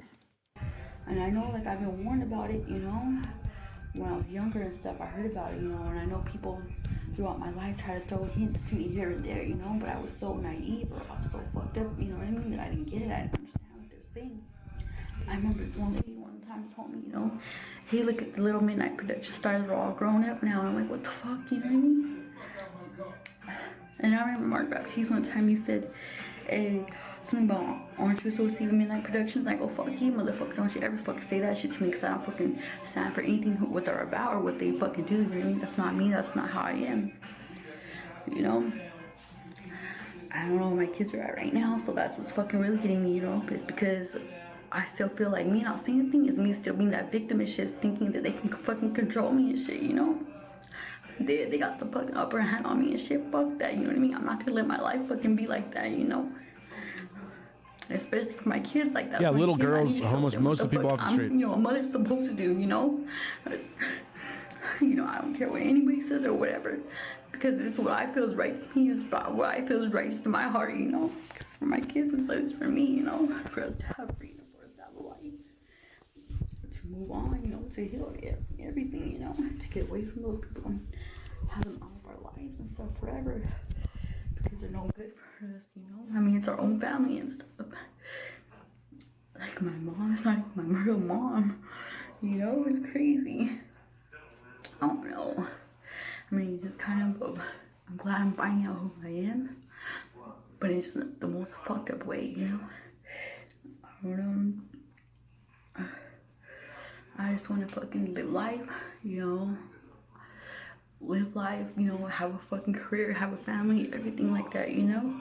And I know, like, I've been warned about it, you know, when I was younger and stuff. I heard about it, you know, and I know people throughout my life try to throw hints to me here and there, you know, but I was so naive, or I was so fucked up, you know what I mean, that I didn't get it. I didn't understand what they were saying. I remember this one lady one time told me, you know, hey, look at the little Midnight Production stars, are all grown up now. And I'm like, what the fuck, you know what I mean? And I remember Mark Baptiste one time, he said, hey, something about, aren't you associated with Midnight Productions? And I go, fuck you, motherfucker, don't you ever fucking say that shit to me, because I don't fucking stand for anything what they're about or what they fucking do, you know what I mean? That's not me, that's not how I am, you know? I don't know where my kids are at right now, so that's what's fucking really getting me, you know? It's because I still feel like me not saying anything is me still being that victim and shit, thinking that they can fucking control me and shit, you know? They got the fucking upper hand on me and shit, fuck that, you know what I mean? I'm not gonna let my life fucking be like that, you know? Especially for my kids, like that. Yeah, my little kids, girls, homeless, most of the people off the street. You know, a mother's supposed to do, you know? You know, I don't care what anybody says or whatever, because this is what I feel is right to me, is what I feel is right to my heart, you know? Because for my kids and stuff, it's for me, you know? For us to have freedom, for us to have a life, to move on, you know, to heal everything, you know? To get away from those people and have them all of our lives and stuff forever, because they're no good for us, you know? I mean, it's our own family and stuff. Like my mom, it's not even my real mom, you know? It's crazy. I don't know. I mean, just kind of, I'm glad I'm finding out who I am, but it's the most fucked up way, you know? I don't know. I just want to fucking live life, you know? Live life, you know, have a fucking career, have a family, everything like that, you know?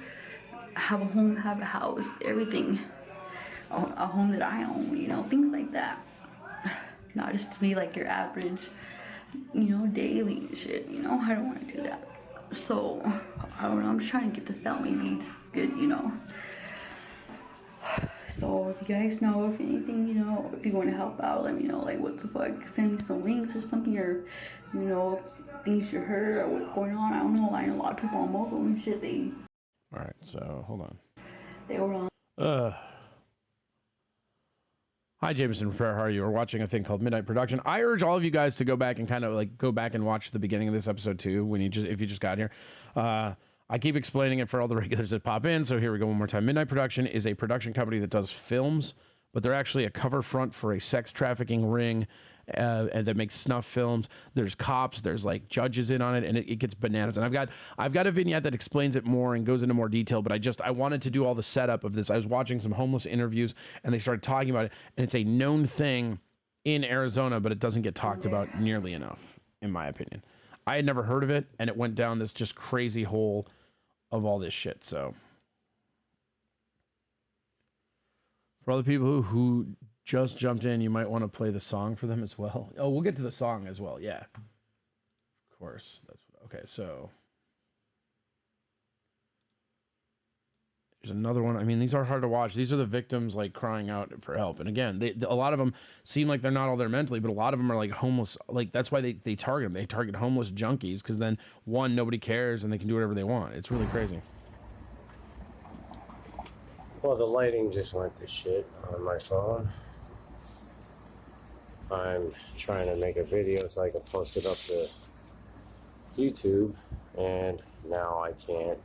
Have a home, have a house, everything. A home that I own, you know, things like that. Not just to be like your average, you know, daily shit, you know? I don't want to do that. So, I don't know, I'm just trying to get this out. Maybe this is good, you know? So, if you guys know of anything, you know, if you want to help out, let me know, like, what the fuck, send me some links or something, or, you know, things you heard or what's going on. I don't know, I know a lot of people on mobile and shit, All right, so, hold on. They were on. Hi, Jameson Fair. How are you? We're watching a thing called Midnight Production. I urge all of you guys to go back and kind of like go back and watch the beginning of this episode too, when if you just got here. I keep explaining it for all the regulars that pop in, so here we go one more time. Midnight Production is a production company that does films, but they're actually a cover front for a sex trafficking ring and that makes snuff films. There's cops, there's like judges in on it, and it gets bananas. And I've got a vignette that explains it more and goes into more detail, but I wanted to do all the setup of this. I was watching some homeless interviews and they started talking about it, and it's a known thing in Arizona, but it doesn't get talked about nearly enough, in my opinion. I had never heard of it, and it went down this just crazy hole of all this shit. So for all the people who just jumped in, you might want to play the song for them as well. Oh, we'll get to the song as well. Yeah, of course. That's okay. So there's another one. I mean, these are hard to watch. These are the victims like crying out for help. And again, a lot of them seem like they're not all there mentally, but a lot of them are like homeless. Like that's why they target them. They target homeless junkies because then one, nobody cares and they can do whatever they want. It's really crazy. Well, the lighting just went to shit on my phone. I'm trying to make a video so I can post it up to YouTube, and now I can't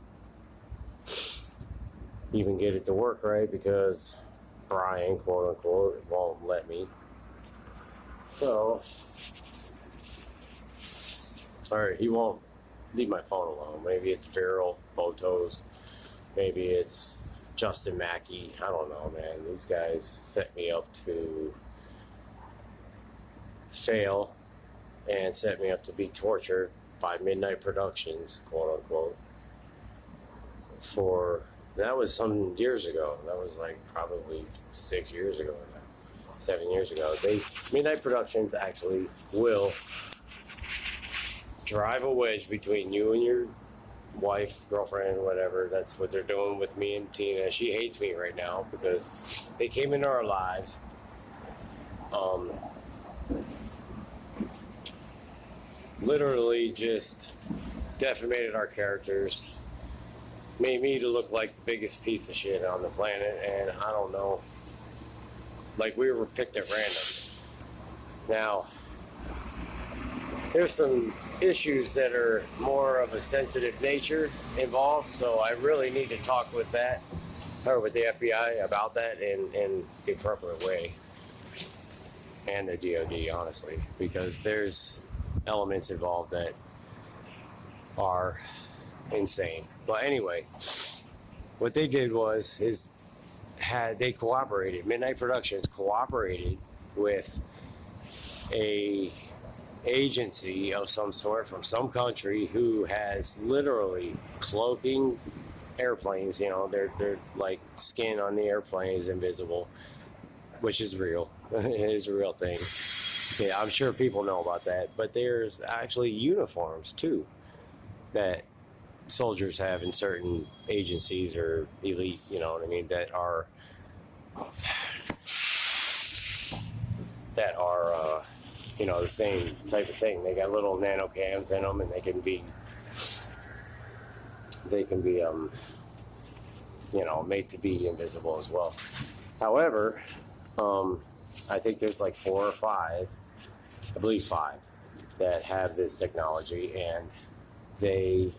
even get it to work right because Brian, quote unquote, won't let me. So, or he won't leave my phone alone. Maybe it's Feral Photos, maybe it's Justin Mackey. I don't know, man. These guys set me up to fail and set me up to be tortured by Midnight Productions, quote unquote. That was some years ago. That was like probably 6 years ago now, 7 years ago. Midnight Productions actually will drive a wedge between you and your wife, girlfriend, whatever. That's what they're doing with me and Tina. She hates me right now because they came into our lives. Literally just defamated our characters, made me to look like the biggest piece of shit on the planet, and I don't know, like we were picked at random. Now, there's some issues that are more of a sensitive nature involved, so I really need to talk with that, or with the FBI about that in the appropriate way, and the DOD, honestly, because there's elements involved that are insane. But anyway, what they did was they cooperated. Midnight Productions cooperated with a agency of some sort from some country who has literally cloaking airplanes. You know, they're like skin on the airplane is invisible, which is real. It is a real thing. Yeah, I'm sure people know about that, but there's actually uniforms too that soldiers have in certain agencies or elite, you know what I mean, that are you know, the same type of thing. They got little nano cams in them, and they can be you know, made to be invisible as well. However, I think there's like 4 or 5, I believe 5, that have this technology, and they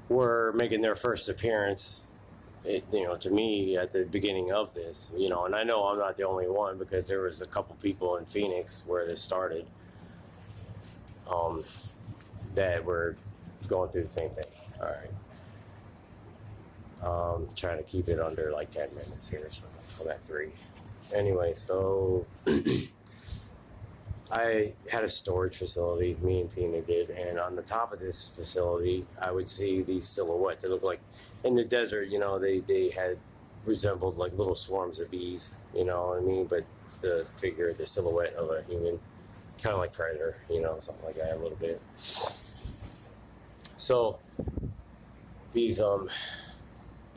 were making their first appearance, you know, to me at the beginning of this, you know, and I know I'm not the only one because there was a couple people in Phoenix where this started that were going through the same thing. All right. Trying to keep it under like 10 minutes here, so I'm at 3. Anyway, so I had a storage facility, me and Tina did, and on the top of this facility, I would see these silhouettes. It looked like in the desert, you know, they had resembled like little swarms of bees, you know what I mean? But the silhouette of a human, kind of like Predator, you know, something like that a little bit. So these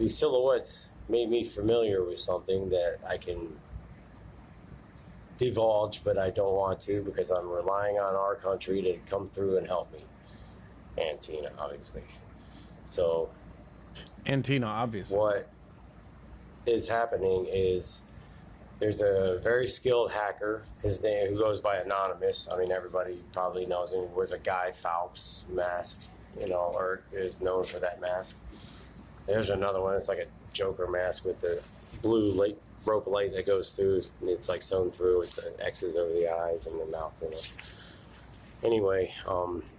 silhouettes made me familiar with something that I can divulge, but I don't want to because I'm relying on our country to come through and help me. And Tina, obviously. So, and Tina, obviously. What is happening is there's a very skilled hacker, his name, who goes by Anonymous. I mean, everybody probably knows him. He wears a Guy Fawkes mask, you know, or is known for that mask. There's another one. It's like a Joker mask with the blue rope light that goes through. It's like sewn through with the X's over the eyes and the mouth, you know. Anyway,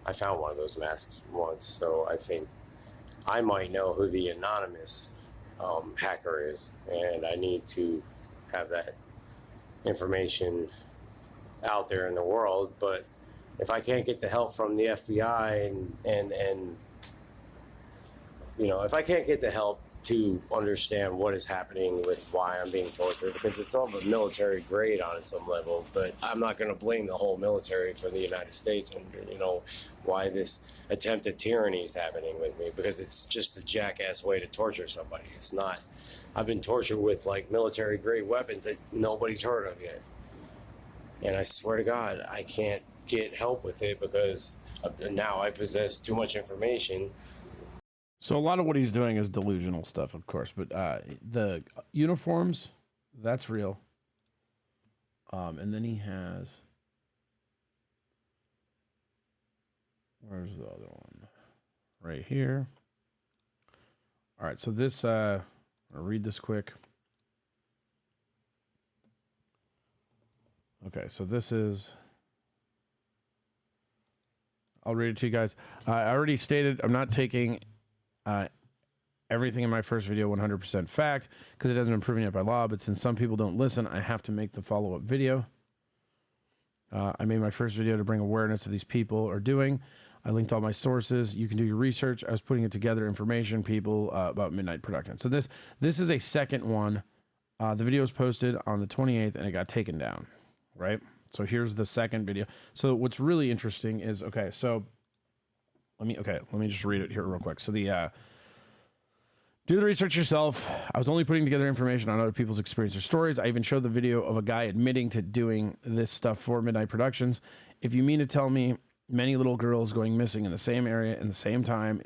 I found one of those masks once, so I think I might know who the Anonymous hacker is, and I need to have that information out there in the world. But if I can't get the help from the FBI and you know, if I can't get the help to understand what is happening with why I'm being tortured, because it's of a military grade on some level, but I'm not going to blame the whole military for the United States and, you know, why this attempt at tyranny is happening with me, because it's just a jackass way to torture somebody. It's not. I've been tortured with like military grade weapons that nobody's heard of yet. And I swear to God, I can't get help with it because now I possess too much information. So a lot of what he's doing is delusional stuff, of course, but the uniforms, that's real. And then he has, where's the other one? Right here. All right, so this, I'll read this quick. Okay, so this is, I'll read it to you guys. I already stated I'm not taking everything in my first video 100% fact because it hasn't been proven yet by law, but since some people don't listen, I have to make the follow-up video. I made my first video to bring awareness to these people are doing. I linked all my sources. You can do your research. I was putting it together, information, people about Midnight Production. So this is a second one. The video was posted on the 28th and it got taken down, right? So here's the second video. So what's really interesting is, okay, so let me just read it here real quick. So the do the research yourself. I was only putting together information on other people's experience or stories. I even showed the video of a guy admitting to doing this stuff for Midnight Productions. If you mean to tell me many little girls going missing in the same area in the same time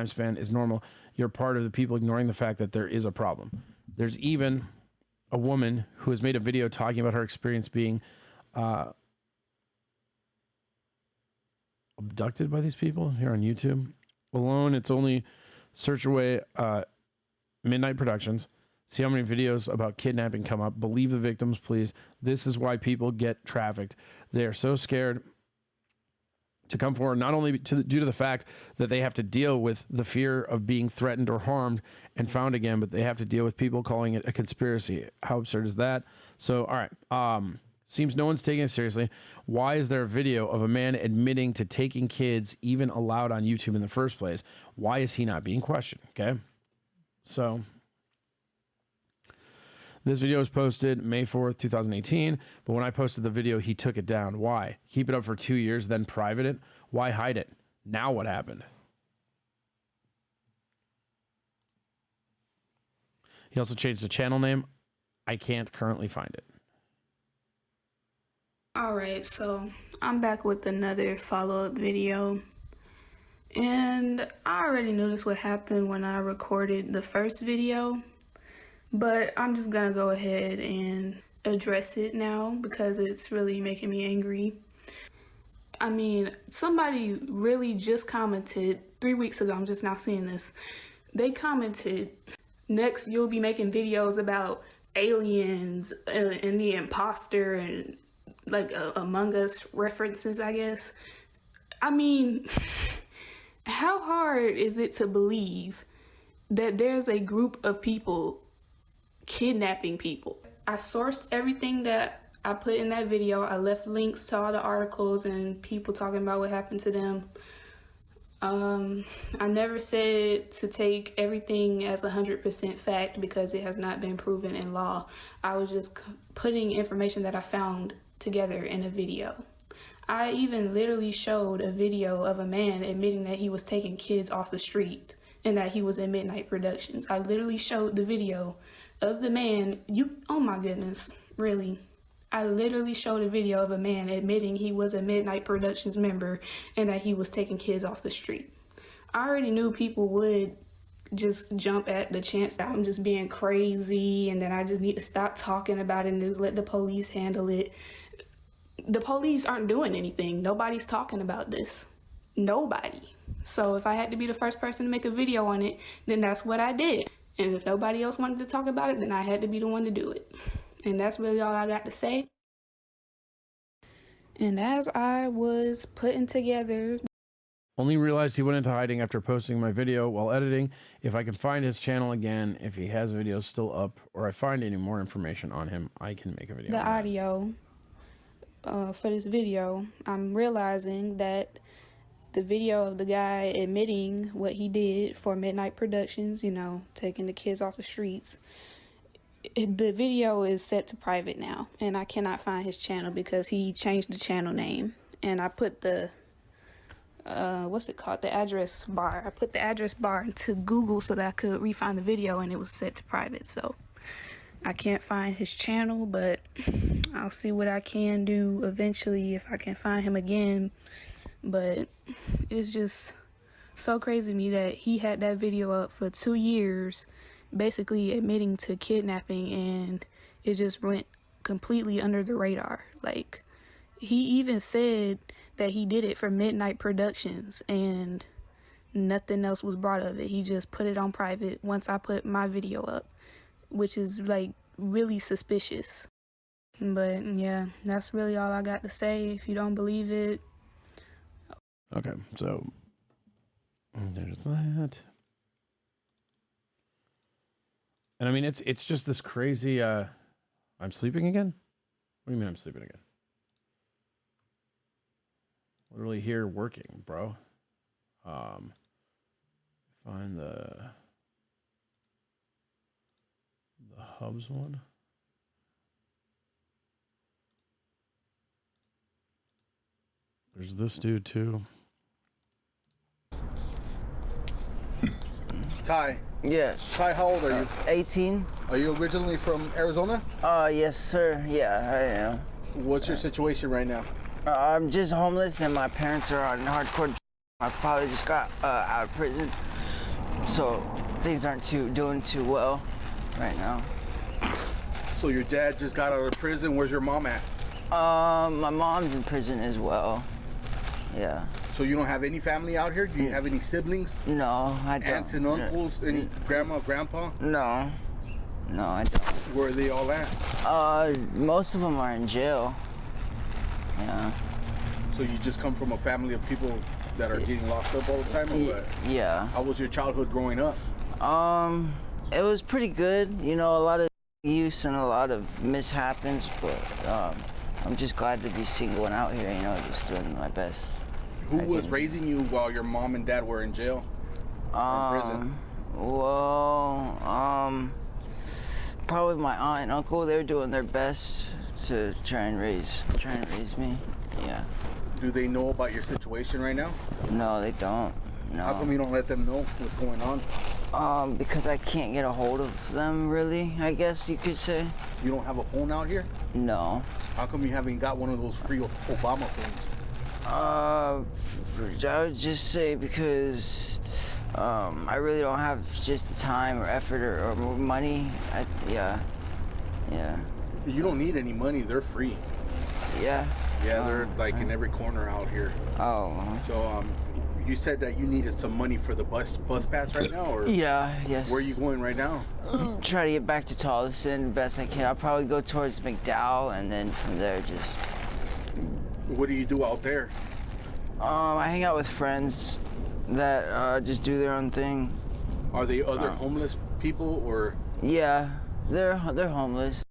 span is normal, you're part of the people ignoring the fact that there is a problem. There's even a woman who has made a video talking about her experience being abducted by these people here on YouTube. Alone, it's only search away Midnight Productions. See how many videos about kidnapping come up. Believe the victims, please. This is why people get trafficked. They are so scared to come forward, not only due to the fact that they have to deal with the fear of being threatened or harmed and found again, but they have to deal with people calling it a conspiracy. How absurd is that? So, all right. Seems no one's taking it seriously. Why is there a video of a man admitting to taking kids even allowed on YouTube in the first place? Why is he not being questioned? Okay. So this video was posted May 4th, 2018. But when I posted the video, he took it down. Why? Keep it up for 2 years, then private it? Why hide it? Now what happened? He also changed the channel name. I can't currently find it. Alright, so I'm back with another follow-up video. And I already knew this would happen when I recorded the first video. But I'm just gonna go ahead and address it now because it's really making me angry. I mean, somebody really just commented 3 weeks ago, I'm just now seeing this. They commented, next you'll be making videos about aliens and the imposter and like Among Us references, I guess. I mean, how hard is it to believe that there's a group of people kidnapping people? I sourced everything that I put in that video. I left links to all the articles and people talking about what happened to them. I never said to take everything as 100% fact because it has not been proven in law. I was just putting information that I found together in a video. I even literally showed a video of a man admitting that he was taking kids off the street and that he was in Midnight Productions. I literally showed the video of the man. Oh my goodness, really? I literally showed a video of a man admitting he was a Midnight Productions member and that he was taking kids off the street. I already knew people would just jump at the chance that I'm just being crazy and that I just need to stop talking about it and just let the police handle it. The police aren't doing anything. Nobody's talking about this. Nobody. So if I had to be the first person to make a video on it, then that's what I did. And if nobody else wanted to talk about it, then I had to be the one to do it. And that's really all I got to say. And as I was putting together... Only realized he went into hiding after posting my video while editing. If I can find his channel again, if he has videos still up, or I find any more information on him, I can make a video. The audio for this video, I'm realizing that the video of the guy admitting what he did for Midnight Productions, you know, taking the kids off the streets, the video is set to private now, and I cannot find his channel because he changed the channel name. And I put the what's it called, the address bar. I put the address bar into Google so that I could re-find the video, and it was set to private. So I can't find his channel, but I'll see what I can do eventually if I can find him again. But it's just so crazy to me that he had that video up for 2 years, basically admitting to kidnapping, and it just went completely under the radar. Like, he even said that he did it for Midnight Productions and nothing else was brought of it. He just put it on private once I put my video up, which is like really suspicious. But yeah, that's really all I got to say. If you don't believe it. Okay, so there's that. And I mean, it's just this crazy, I'm sleeping again? What do you mean I'm sleeping again? Literally here working, bro. Find the Hubs one. There's this dude too. Ty. Yes. Ty, how old are you? 18. Are you originally from Arizona? Yes, sir. Yeah, I am. What's your situation right now? I'm just homeless, and my parents are on hardcore. My father just got out of prison, so things aren't doing too well right now. So your dad just got out of prison. Where's your mom at? My mom's in prison as well. Yeah. So you don't have any family out here? Do you have any siblings? No, I don't. Aunts and uncles? Any grandma, grandpa? No. No, I don't. Where are they all at? Most of them are in jail. Yeah. So you just come from a family of people that are getting locked up all the time, or what? Yeah. How was your childhood growing up? It was pretty good. You know, a lot of use and a lot of mishaps, but I'm just glad to be single and out here, you know, just doing my best. Who was raising you while your mom and dad were in jail? Or in prison? Well, probably my aunt and uncle. They're doing their best to try and raise me. Yeah. Do they know about your situation right now? No, they don't. No. How come you don't let them know what's going on? Because I can't get a hold of them, really, I guess you could say. You don't have a phone out here? No. How come you haven't got one of those free Obama phones? I would just say because I really don't have just the time or effort or money. Yeah. You don't need any money. They're free. Yeah? Yeah, they're like in every corner out here. Oh. So, you said that you needed some money for the bus pass right now, or? Yeah, yes. Where are you going right now? Try to get back to Tolleson best I can. I'll probably go towards McDowell, and then from there just... What do you do out there? I hang out with friends that just do their own thing. Are they other homeless people, or? Yeah, they're homeless,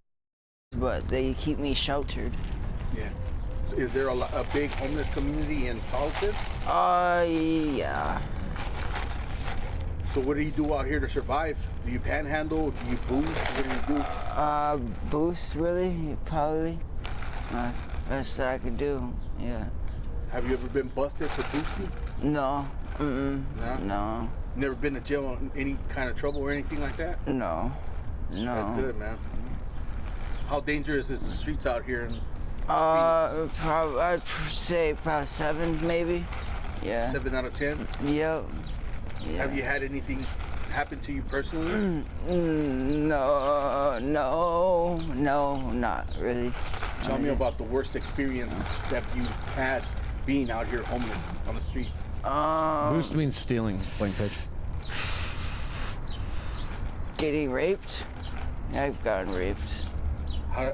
but they keep me sheltered. Yeah. Is there a big homeless community in Tolleson? Yeah. So what do you do out here to survive? Do you panhandle? Do you boost? What do you do? Boost, really? Probably. Best that I could do, yeah. Have you ever been busted for boosting? No. No? No. Never been to jail on any kind of trouble or anything like that? No. That's good, man. How dangerous is the streets out here? Probably, I'd say probably 7, maybe. Yeah. 7 out of 10? Yep. Yeah. Have you had anything happen to you personally? No, not really. Tell me about the worst experience that you've had being out here homeless on the streets. Boost means stealing, blank page. Getting raped? I've gotten raped. How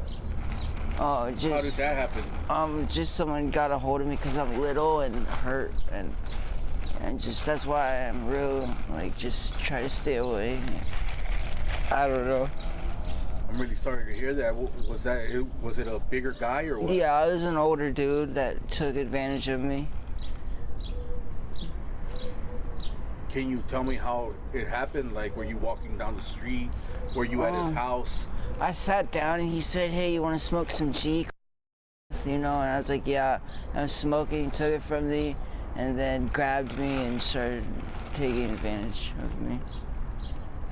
did that happen? Just someone got a hold of me because I'm little and hurt, and just that's why I'm real, like, just try to stay away. I don't know. I'm really sorry to hear that. Was it a bigger guy or what? Yeah, it was an older dude that took advantage of me. Can you tell me how it happened? Like, were you walking down the street? Were you at his house? I sat down and he said, "Hey, you want to smoke some G?" You know, and I was like, "Yeah." I was smoking, took it from me, and then grabbed me and started taking advantage of me.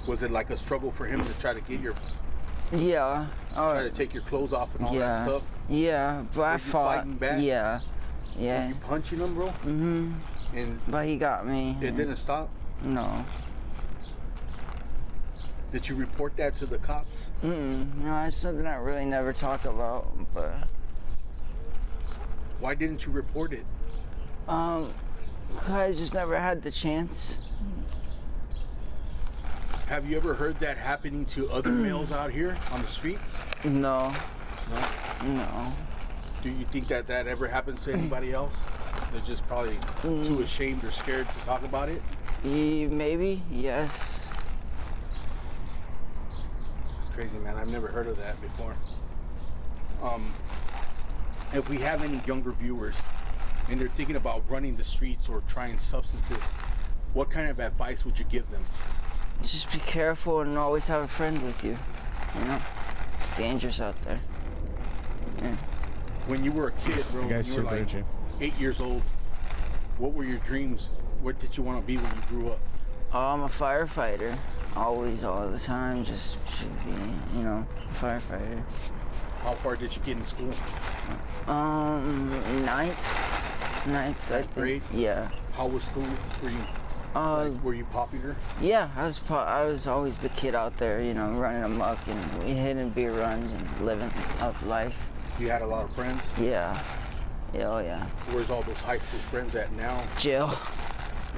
Was it like a struggle for him to try to get your... Yeah. Try to take your clothes off and all that stuff? Yeah, but I fought. Fighting back? Yeah. Were you punching him, bro? Mm-hmm. But he got me. It didn't stop? No. Did you report that to the cops? No, that's something I really never talk about, but... Why didn't you report it? I just never had the chance. Have you ever heard that happening to other males out here on the streets? No. No? Do you think that ever happens to anybody else? They're just probably too ashamed or scared to talk about it? Maybe, yes. It's crazy, man. I've never heard of that before. If we have any younger viewers and they're thinking about running the streets or trying substances, what kind of advice would you give them? Just be careful and always have a friend with you. You know, it's dangerous out there. Yeah. When you were a kid, bro, when you were like 8 years old, what were your dreams? What did you want to be when you grew up? Oh, I'm a firefighter. Always, all the time, just should be, you know, a firefighter. How far did you get in school? Ninth, I think. Grade? Yeah. How was school for you? Were you popular? Yeah, I was always the kid out there, you know, running amok and hitting beer runs and living up life. You had a lot of friends? Yeah. Yeah, oh yeah. Where's all those high school friends at now? Jail.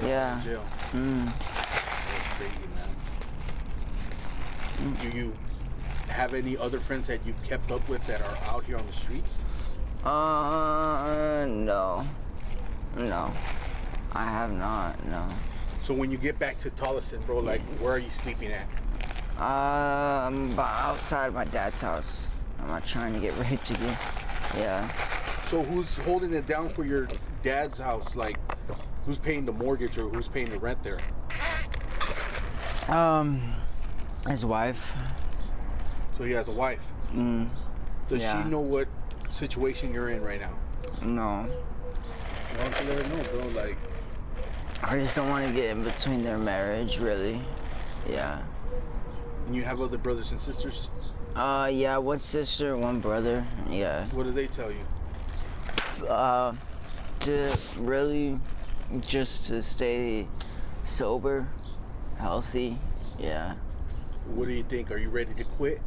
Yeah. Jail. That's crazy, man. Do you have any other friends that you kept up with that are out here on the streets? No. No. I have not, no. So when you get back to Tolleson, bro, like, where are you sleeping at? I'm outside my dad's house. I'm not trying to get raped again. Yeah. So who's holding it down for your dad's house? Like, who's paying the mortgage or who's paying the rent there? His wife. So he has a wife? Does she know what situation you're in right now? No. Why don't you let her know, bro? Like, I just don't want to get in between their marriage, really. Yeah. And you have other brothers and sisters? Yeah, one sister, one brother. Yeah. What do they tell you? To really just to stay sober, healthy. Yeah. What do you think? Are you ready to quit?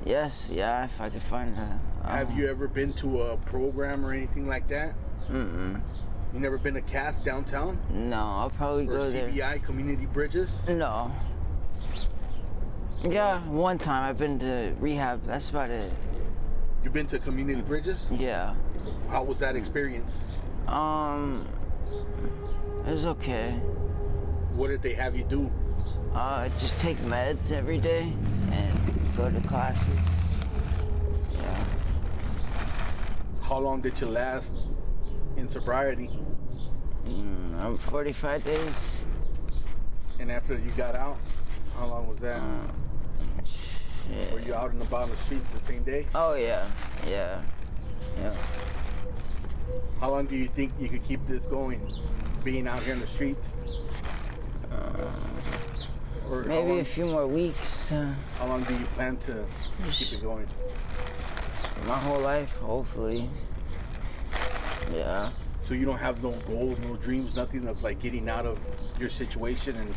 Yes, yeah, if I could find a... Have you ever been to a program or anything like that? You never been to CAST downtown? No, I'll probably go there. Or CBI, Community Bridges? No. Yeah, one time I've been to rehab. That's about it. You've been to Community Bridges? Yeah. How was that experience? It was okay. What did they have you do? Just take meds every day and go to classes. Yeah. How long did you last in sobriety? 45 days. And after you got out, how long was that? Were you out and about on the streets the same day? Oh yeah, yeah, yeah. How long do you think you could keep this going, being out here in the streets? Or maybe a few more weeks. How long do you plan to keep it going? My whole life, hopefully. Yeah. So you don't have no goals, no dreams, nothing of like getting out of your situation and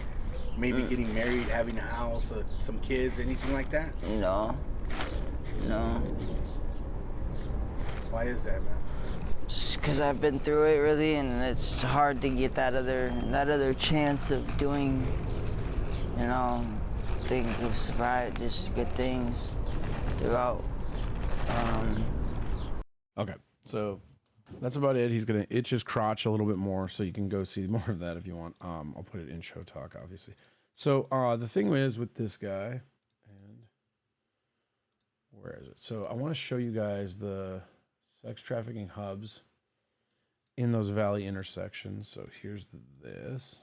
maybe getting married, having a house, some kids, anything like that? No. No. Why is that, man? Just because I've been through it, really, and it's hard to get that other chance of doing, you know, things of sobriety, just good things throughout. Okay, so that's about it. He's gonna itch his crotch a little bit more, so you can go see more of that if you want. I'll put it in show talk, obviously. So the thing is with this guy, and where is it? So I want to show you guys the sex trafficking hubs in those valley intersections. So here's this.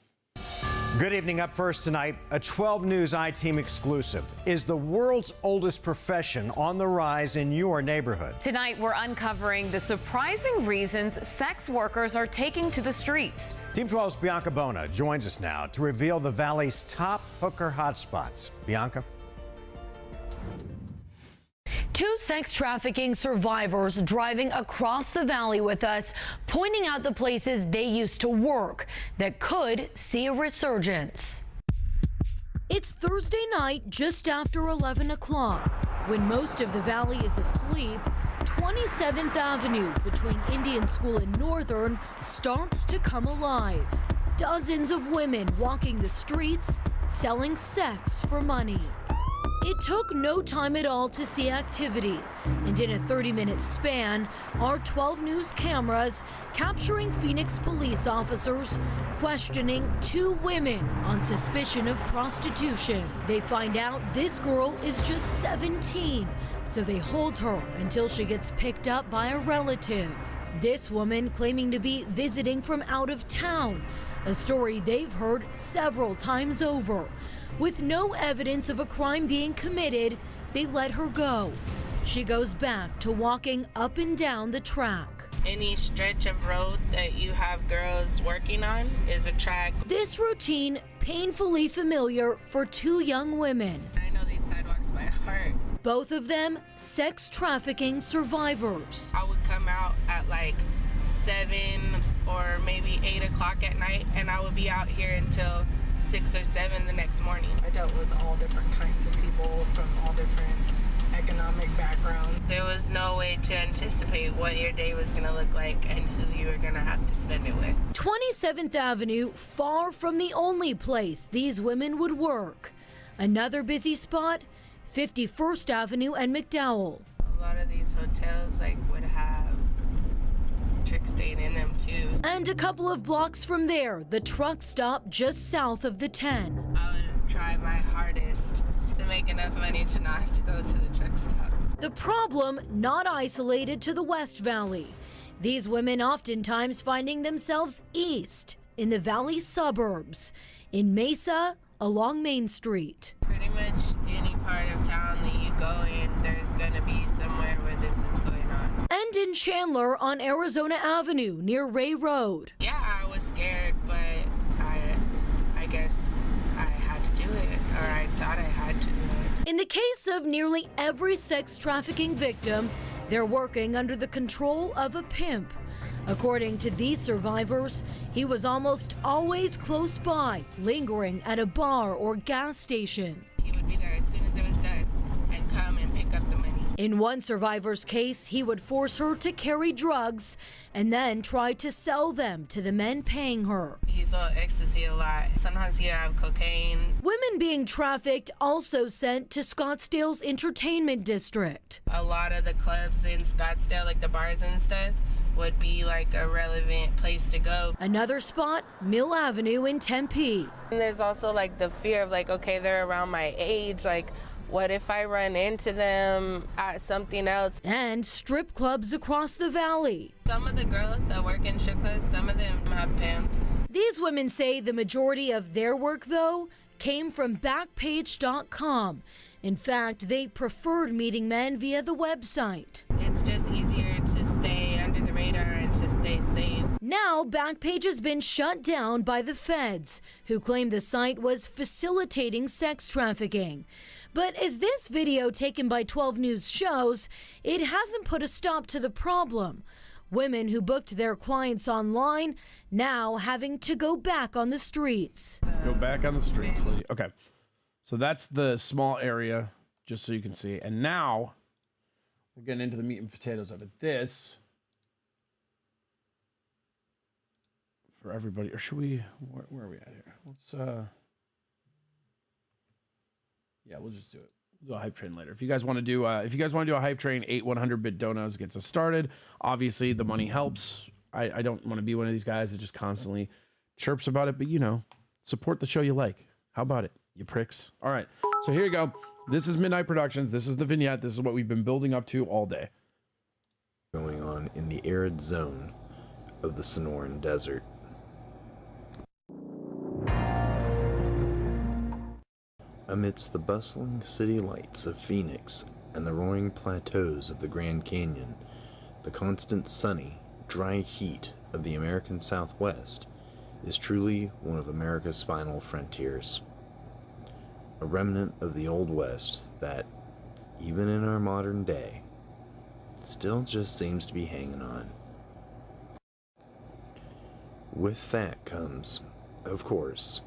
Good evening. Up first tonight, a 12 News I-Team exclusive. Is the world's oldest profession on the rise in your neighborhood? Tonight, we're uncovering the surprising reasons sex workers are taking to the streets. Team 12's Bianca Bona joins us now to reveal the valley's top hooker hotspots. Bianca? Two sex trafficking survivors driving across the valley with us, pointing out the places they used to work that could see a resurgence. It's Thursday night, just after 11 o'clock. When most of the valley is asleep, 27th Avenue between Indian School and Northern starts to come alive. Dozens of women walking the streets, selling sex for money. It took no time at all to see activity, and in a 30-minute span, our 12 News cameras capturing Phoenix police officers questioning two women on suspicion of prostitution. They find out this girl is just 17, so they hold her until she gets picked up by a relative. This woman claiming to be visiting from out of town, a story they've heard several times over. With no evidence of a crime being committed, they let her go. She goes back to walking up and down the track. any stretch of road that you have girls working on is a track. This routine painfully familiar for two young women. I know these sidewalks by heart. Both of them sex trafficking survivors. I would come out at like 7 or maybe 8 o'clock at night, and I would be out here until 6 or 7 the next morning. I dealt with all different kinds of people from all different economic backgrounds. There was no way to anticipate what your day was going to look like and who you were going to have to spend it with. 27th Avenue, far from the only place these women would work. Another busy spot, 51st Avenue and McDowell. A lot of these hotels would have trick stain in them too. And a couple of blocks from there, the truck stop just south of the 10. I would try my hardest to make enough money to not have to go to the truck stop. The problem not isolated to the West Valley. These women oftentimes finding themselves east in the valley suburbs, in Mesa, along Main Street. Pretty much any part of town that you go in, there's gonna be somewhere where this is going on. And in Chandler on Arizona Avenue near Ray Road. Yeah, I was scared, but I guess I had to do it, or I thought I had to do it. In the case of nearly every sex trafficking victim, they're working under the control of a pimp. According to these survivors, he was almost always close by, lingering at a bar or gas station. He would be there as soon as it was done and come and pick up the money. In one survivor's case, he would force her to carry drugs and then try to sell them to the men paying her. He sold ecstasy a lot. Sometimes he'd have cocaine. Women being trafficked also sent to Scottsdale's entertainment district. A lot of the clubs in Scottsdale, like the bars and stuff, would be like a relevant place to go. Another spot, Mill Avenue in Tempe. And there's also like the fear of like, okay, they're around my age, like what if I run into them at something else? And strip clubs across the valley. Some of the girls that work in strip clubs, some of them have pimps. These women say the majority of their work, though, came from Backpage.com. In fact, they preferred meeting men via the website. It's just easier to stay under the radar and to stay safe. Now, Backpage has been shut down by the feds, who claim the site was facilitating sex trafficking. But as this video taken by 12 News shows, it hasn't put a stop to the problem. Women who booked their clients online now having to go back on the streets. Go back on the streets, lady. Okay. So that's the small area, just so you can see. And now we're getting into the meat and potatoes of it. This, for everybody, or should we, where are we at here? Let's, yeah, we'll just do it. We'll do a hype train later. If you guys want to do, a hype train, 100-bit donuts gets us started. Obviously, the money helps. I don't want to be one of these guys that just constantly chirps about it, but you know, support the show you like. How about it, you pricks? All right, so here you go. This is Midnight Productions. This is the vignette. This is what we've been building up to all day. Going on in the arid zone of the Sonoran Desert. Amidst the bustling city lights of Phoenix and the roaring plateaus of the Grand Canyon, the constant sunny, dry heat of the American Southwest is truly one of America's final frontiers. A remnant of the Old West that, even in our modern day, still just seems to be hanging on. With that comes, of course,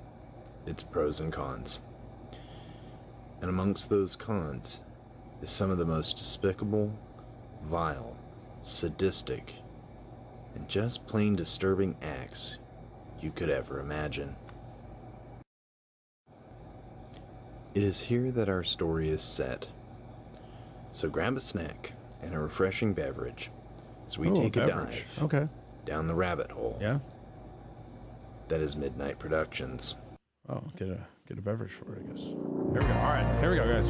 its pros and cons. And amongst those cons is some of the most despicable, vile, sadistic, and just plain disturbing acts you could ever imagine. It is here that our story is set. So grab a snack and a refreshing beverage as we take a dive down the rabbit hole. Yeah. That is Midnight Productions. Oh, get a beverage for it, I guess. Here we go. All right, here we go, guys.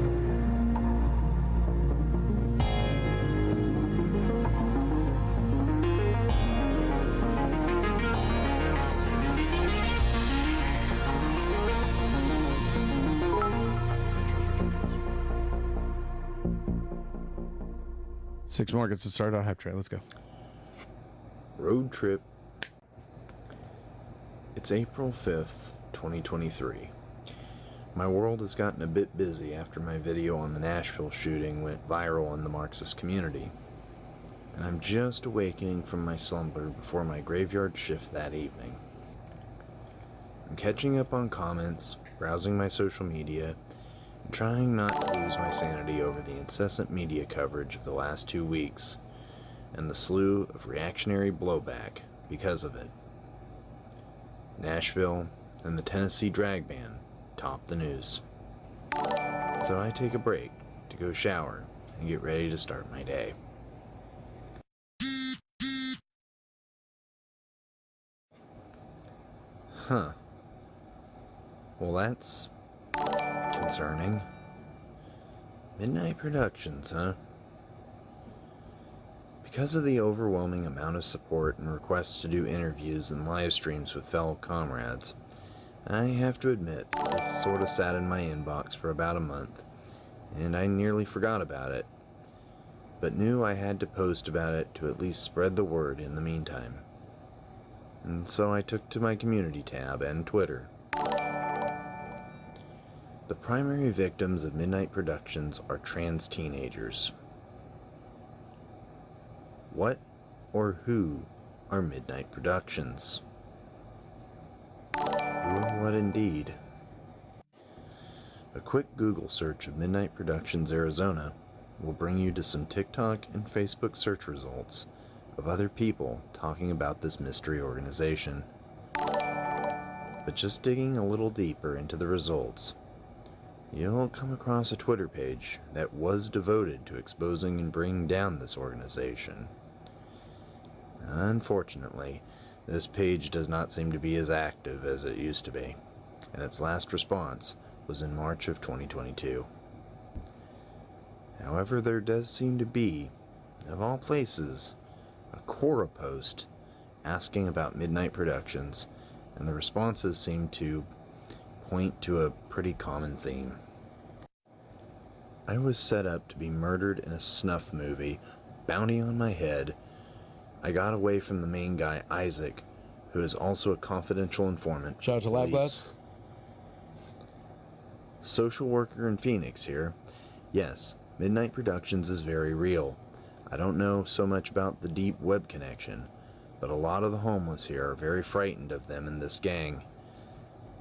Six more gets to start on hype train. Let's go. Road trip. It's April 5th, 2023. My world has gotten a bit busy after my video on the Nashville shooting went viral in the Marxist community, and I'm just awakening from my slumber before my graveyard shift that evening. I'm catching up on comments, browsing my social media, and trying not to lose my sanity over the incessant media coverage of the last 2 weeks and the slew of reactionary blowback because of it. Nashville and the Tennessee drag ban top the news. So I take a break to go shower and get ready to start my day. Huh. Well, that's concerning. Midnight Productions, huh? Because of the overwhelming amount of support and requests to do interviews and live streams with fellow comrades, I have to admit, this sort of sat in my inbox for about a month, and I nearly forgot about it, but knew I had to post about it to at least spread the word in the meantime. And so I took to my community tab and Twitter. The primary victims of Midnight Productions are trans teenagers. What or who are Midnight Productions? Who or what indeed? A quick Google search of Midnight Productions Arizona will bring you to some TikTok and Facebook search results of other people talking about this mystery organization. But just digging a little deeper into the results, you'll come across a Twitter page that was devoted to exposing and bringing down this organization. Unfortunately, this page does not seem to be as active as it used to be, and its last response was in March of 2022. However, there does seem to be, of all places, a Quora post asking about Midnight Productions, and the responses seem to point to a pretty common theme. I was set up to be murdered in a snuff movie, bounty on my head. I got away from the main guy, Isaac, who is also a confidential informant. Shout out to LabGlass. Social worker in Phoenix here. Yes, Midnight Productions is very real. I don't know so much about the deep web connection, but a lot of the homeless here are very frightened of them in this gang.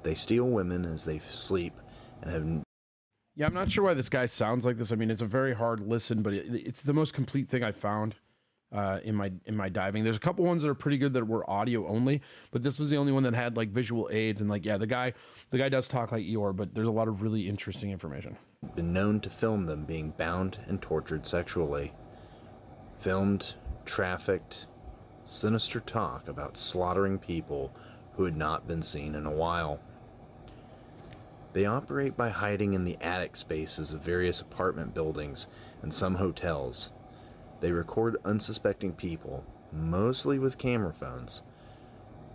They steal women as they sleep and have... Yeah, I'm not sure why this guy sounds like this. I mean, it's a very hard listen, but it's the most complete thing I found in my diving. There's a couple ones that are pretty good that were audio only, but this was the only one that had like visual aids, and like, yeah, the guy does talk like Eeyore, but there's a lot of really interesting information. Been known to film them being bound and tortured sexually. Filmed, trafficked, sinister talk about slaughtering people who had not been seen in a while. They operate by hiding in the attic spaces of various apartment buildings and some hotels. They record unsuspecting people, mostly with camera phones.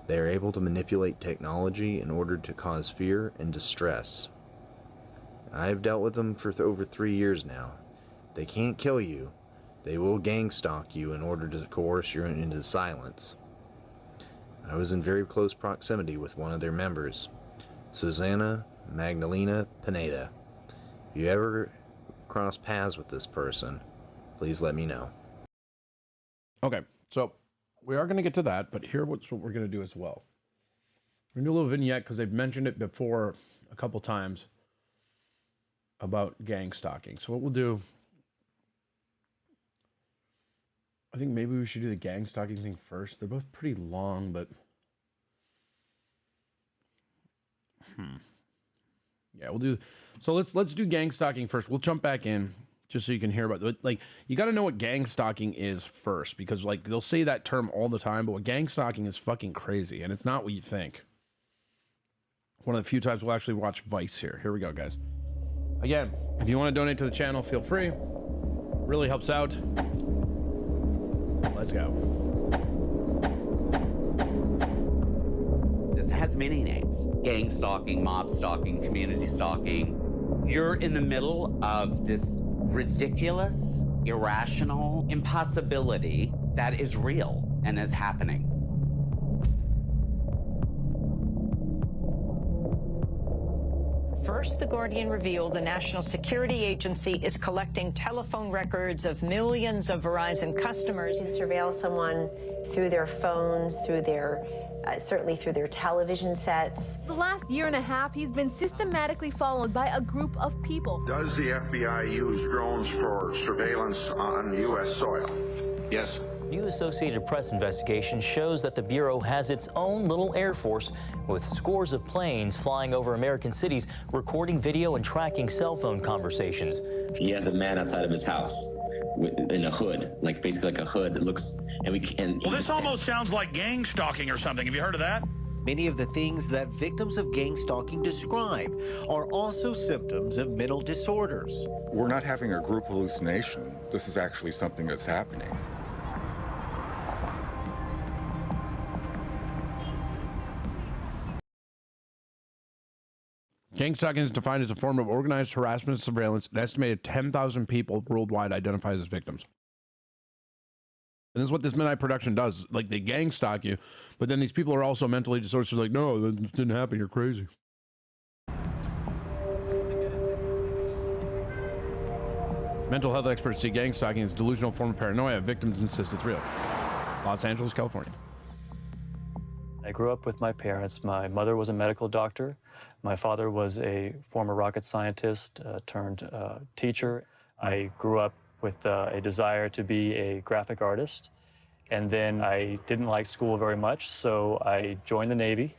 They are able to manipulate technology in order to cause fear and distress. I've dealt with them for over 3 years now. They can't kill you. They will gang stalk you in order to coerce you into silence. I was in very close proximity with one of their members, Susanna Magdalena Pineda. If you ever cross paths with this person, please let me know. Okay, so we are going to get to that, but here's what we're going to do as well. We're going to do a little vignette because they've mentioned it before a couple times about gang stalking. So what we'll do, I think maybe we should do the gang stalking thing first. They're both pretty long, but yeah, we'll do. So let's do gang stalking first. We'll jump back in just so you can hear about it. Like, you got to know what gang stalking is first, because like they'll say that term all the time, but what gang stalking is fucking crazy, and it's not what you think. One of the few times we'll actually watch Vice here. Here we go, guys. Again, if you want to donate to the channel, feel free. Really helps out. Let's go. This has many names: gang stalking, mob stalking, community stalking. You're in the middle of this ridiculous, irrational impossibility that is real. and is happening. First, The Guardian revealed the National Security Agency is collecting telephone records of millions of Verizon customers. You can surveil someone through their phones, through their, certainly through their television sets. The last year and a half, he's been systematically followed by a group of people. Does the FBI use drones for surveillance on U.S. soil? Yes. New Associated Press investigation shows that the Bureau has its own little Air Force with scores of planes flying over American cities, recording video and tracking cell phone conversations. He has a man outside of his house in a hood, like basically like a hood that looks, Well, this almost sounds like gang stalking or something. Have you heard of that? Many of the things that victims of gang stalking describe are also symptoms of mental disorders. We're not having a group hallucination. This is actually something that's happening. Gang stalking is defined as a form of organized harassment and surveillance. An estimated 10,000 people worldwide identified as victims. And this is what this midnight production does. Like, they gang stalk you, but then these people are also mentally disordered. So like, no, that didn't happen. You're crazy. Mental health experts see gang stalking as a delusional form of paranoia. Victims insist it's real. Los Angeles, California. I grew up with my parents. My mother was a medical doctor. My father was a former rocket scientist turned teacher. I grew up with a desire to be a graphic artist. And then I didn't like school very much, so I joined the Navy,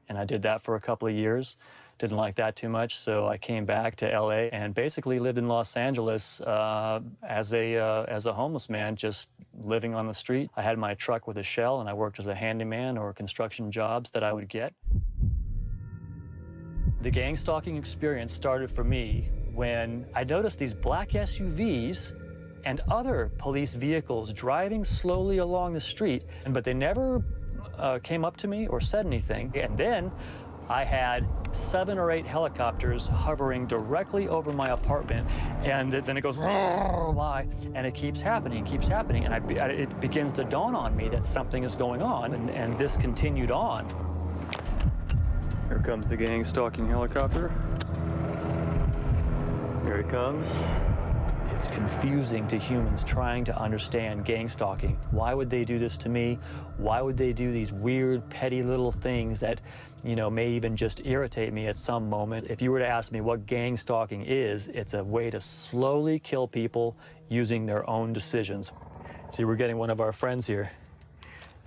and I did that for a couple of years. Didn't like that too much, so I came back to LA and basically lived in Los Angeles as a homeless man, just living on the street. I had my truck with a shell, and I worked as a handyman or construction jobs that I would get. The gang stalking experience started for me when I noticed these black SUVs and other police vehicles driving slowly along the street, but they never came up to me or said anything. And then I had 7 or 8 helicopters hovering directly over my apartment, and then it goes, and it keeps happening, and it begins to dawn on me that something is going on, and this continued on. Here comes the gang stalking helicopter. Here it comes. It's confusing to humans trying to understand gang stalking. Why would they do this to me? Why would they do these weird, petty little things that, you know, may even just irritate me at some moment? If you were to ask me what gang stalking is, it's a way to slowly kill people using their own decisions. See, we're getting one of our friends here.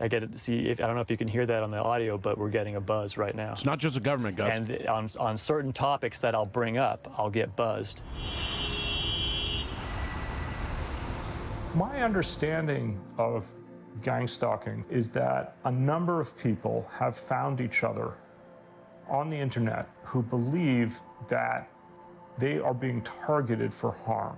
I don't know if you can hear that on the audio, but we're getting a buzz right now. It's not just a government, Gus. And on certain topics that I'll bring up, I'll get buzzed. My understanding of gang stalking is that a number of people have found each other on the internet who believe that they are being targeted for harm.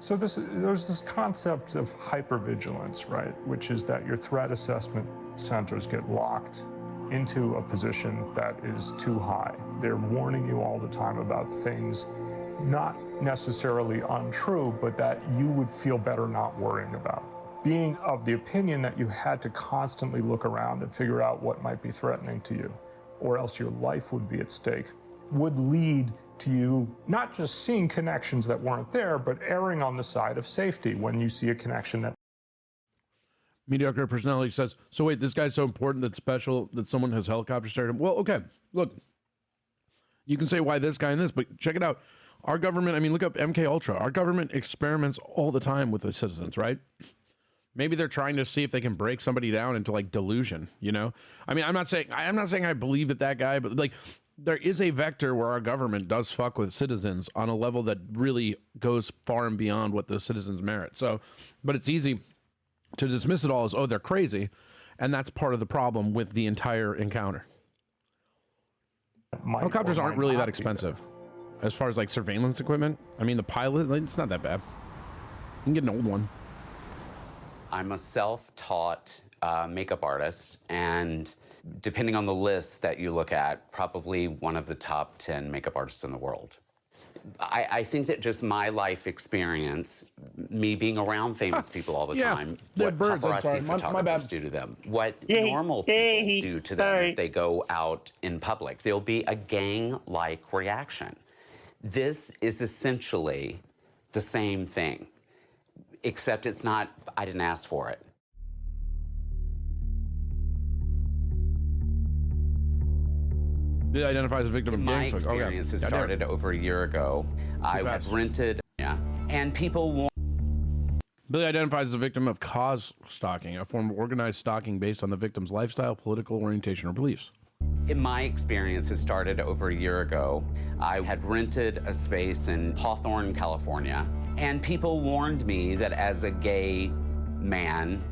So there's this concept of hypervigilance, right? Which is that your threat assessment centers get locked into a position that is too high. They're warning you all the time about things not necessarily untrue, but that you would feel better not worrying about. Being of the opinion that you had to constantly look around and figure out what might be threatening to you, or else your life would be at stake, would lead to you not just seeing connections that weren't there, but erring on the side of safety when you see a connection that... Mediocre personality says, so wait, this guy's so important that special that someone has helicopter started him. Well, okay, look, you can say why this guy and this, but check it out. Our government, I mean, look up MK Ultra. Our government experiments all the time with the citizens, right? Maybe they're trying to see if they can break somebody down into like delusion, you know? I mean, I'm not saying I believe that guy, but like there is a vector where our government does fuck with citizens on a level that really goes far and beyond what the citizens merit. So, but it's easy to dismiss it all as, oh, they're crazy. And that's part of the problem with the entire encounter. Helicopters aren't really that expensive. As far as like surveillance equipment, I mean, the pilot, it's not that bad. You can get an old one. I'm a self-taught makeup artist, and depending on the list that you look at, probably one of the top 10 makeup artists in the world. I think that just my life experience, me being around famous people all the time, they're what birds, I'm sorry. paparazzi My photographers bad. do to them, what normal people do to them if they go out in public. There'll be a gang-like reaction. This is essentially the same thing, except it's not, I didn't ask for it. He identifies as a victim of My gang experience has started over a year ago. I had rented, and people want. Billy identifies as a victim of cause stalking, a form of organized stalking based on the victim's lifestyle, political orientation, or beliefs. In my experience has started over a year ago. I had rented a space in Hawthorne, California, and people warned me that as a gay man,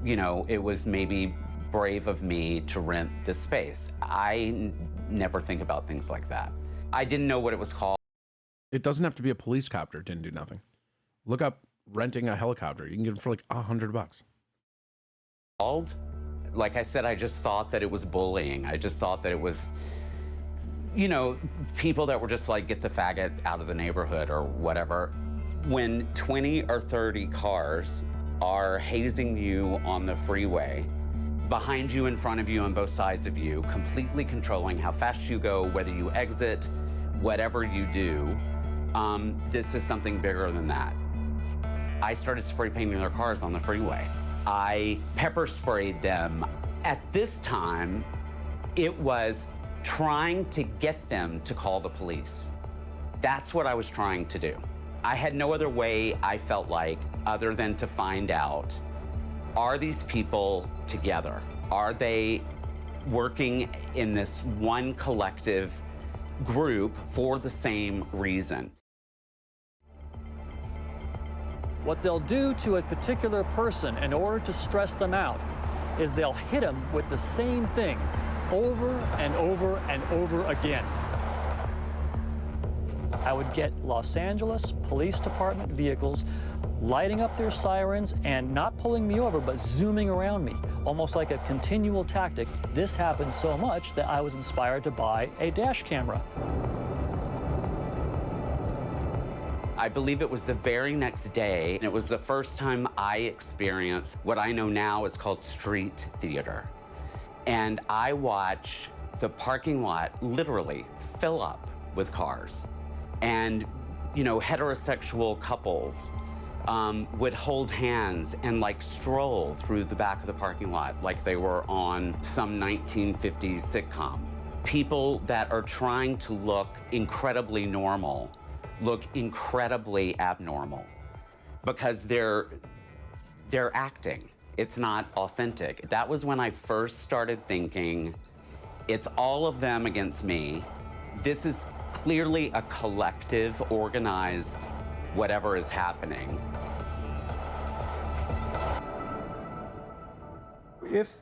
you know, it was maybe brave of me to rent this space. I never think about things like that. I didn't know what it was called. It doesn't have to be a police copter. Didn't do nothing. Look up renting a helicopter. You can get it for like $100. Like I said, I just thought that it was bullying. I just thought that it was, you know, people that were just like, get the faggot out of the neighborhood or whatever. When 20 or 30 cars are hazing you on the freeway, behind you, in front of you, on both sides of you, completely controlling how fast you go, whether you exit, whatever you do, this is something bigger than that. I started spray painting their cars on the freeway. I pepper sprayed them. At this time, it was trying to get them to call the police. That's what I was trying to do. I had no other way, I felt like, other than to find out, are these people together? Are they working in this one collective group for the same reason? What they'll do to a particular person in order to stress them out is they'll hit them with the same thing over and over and over again. I would get Los Angeles Police Department vehicles lighting up their sirens and not pulling me over, but zooming around me, almost like a continual tactic. This happened so much that I was inspired to buy a dash camera. I believe it was the very next day, and it was the first time I experienced what I know now is called street theater. And I watched the parking lot literally fill up with cars. And, you know, heterosexual couples would hold hands and like stroll through the back of the parking lot like they were on some 1950s sitcom. People that are trying to look incredibly normal look incredibly abnormal because they're acting. It's not authentic. That was when I first started thinking, it's all of them against me. This is clearly a collective, organized, whatever is happening. If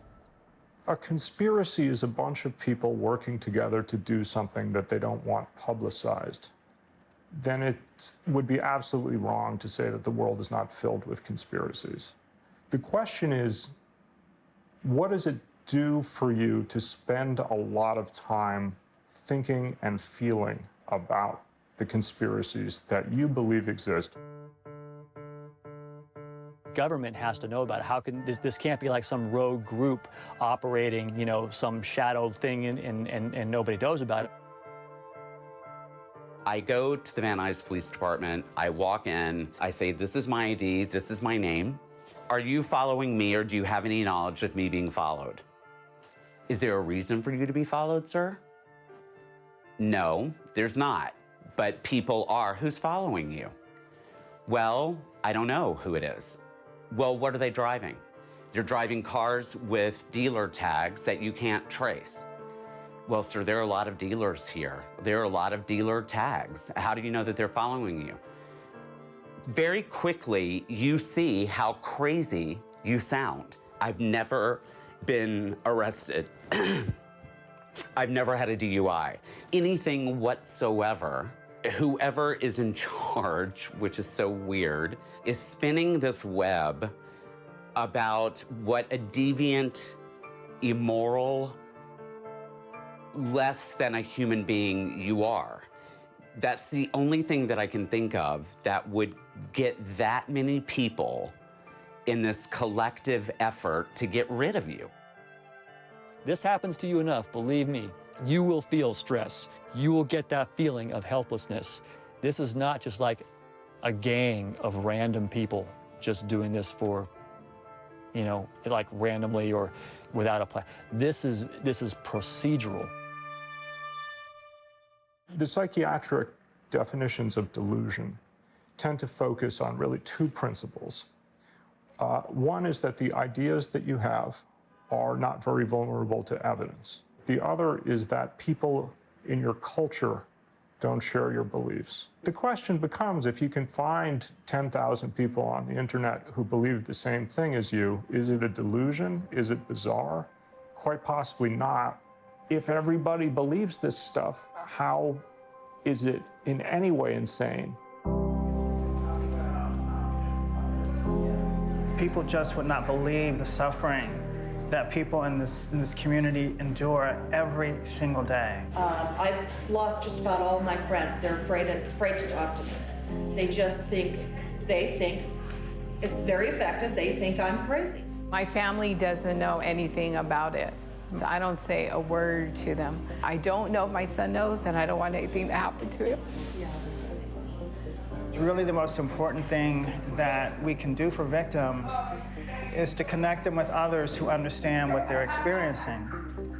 a conspiracy is a bunch of people working together to do something that they don't want publicized, then it would be absolutely wrong to say that the world is not filled with conspiracies. The question is, what does it do for you to spend a lot of time thinking and feeling about the conspiracies that you believe exist? Government has to know about it. How can this can't be like some rogue group operating, you know, some shadow thing and nobody knows about it. I go to the Van Nuys Police Department, I walk in, I say, this is my ID, this is my name. Are you following me or do you have any knowledge of me being followed? Is there a reason for you to be followed, sir? No, there's not, but people are. Who's following you? Well, I don't know who it is. Well, what are they driving? They're driving cars with dealer tags that you can't trace. Well, sir, there are a lot of dealers here. There are a lot of dealer tags. How do you know that they're following you? Very quickly, you see how crazy you sound. I've never been arrested. I've never had a DUI. Anything whatsoever. Whoever is in charge, which is so weird, is spinning this web about what a deviant, immoral, less than a human being you are. That's the only thing that I can think of that would get that many people in this collective effort to get rid of you. This happens to you enough, believe me, you will feel stress. You will get that feeling of helplessness. This is not just like a gang of random people just doing this for, you know, like randomly or without a plan. This is procedural. The psychiatric definitions of delusion tend to focus on really two principles. One is that the ideas that you have are not very vulnerable to evidence. The other is that people in your culture don't share your beliefs. The question becomes, if you can find 10,000 people on the internet who believe the same thing as you, is it a delusion? Is it bizarre? Quite possibly not. If everybody believes this stuff, how is it in any way insane? People just would not believe the suffering that people in this community endure every single day. I've lost just about all my friends. They're afraid to talk to me. They think it's very effective. They think I'm crazy. My family doesn't know anything about it. I don't say a word to them. I don't know if my son knows, and I don't want anything to happen to him. Really, the most important thing that we can do for victims is to connect them with others who understand what they're experiencing,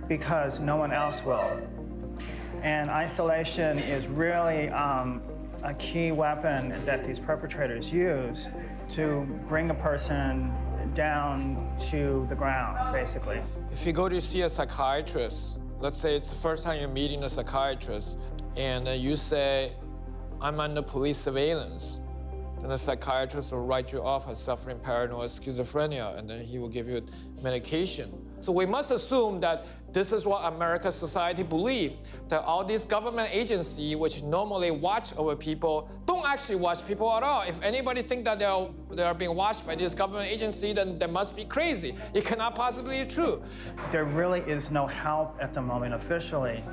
because no one else will. And isolation is really a key weapon that these perpetrators use to bring a person down to the ground, basically. If you go to see a psychiatrist, let's say it's the first time you're meeting a psychiatrist, and you say, I'm under police surveillance, then the psychiatrist will write you off as suffering paranoid schizophrenia, and then he will give you medication. So we must assume that this is what American society believes, that all these government agencies, which normally watch over people, don't actually watch people at all. If anybody thinks that they are being watched by this government agency, then they must be crazy. It cannot possibly be true. There really is no help at the moment officially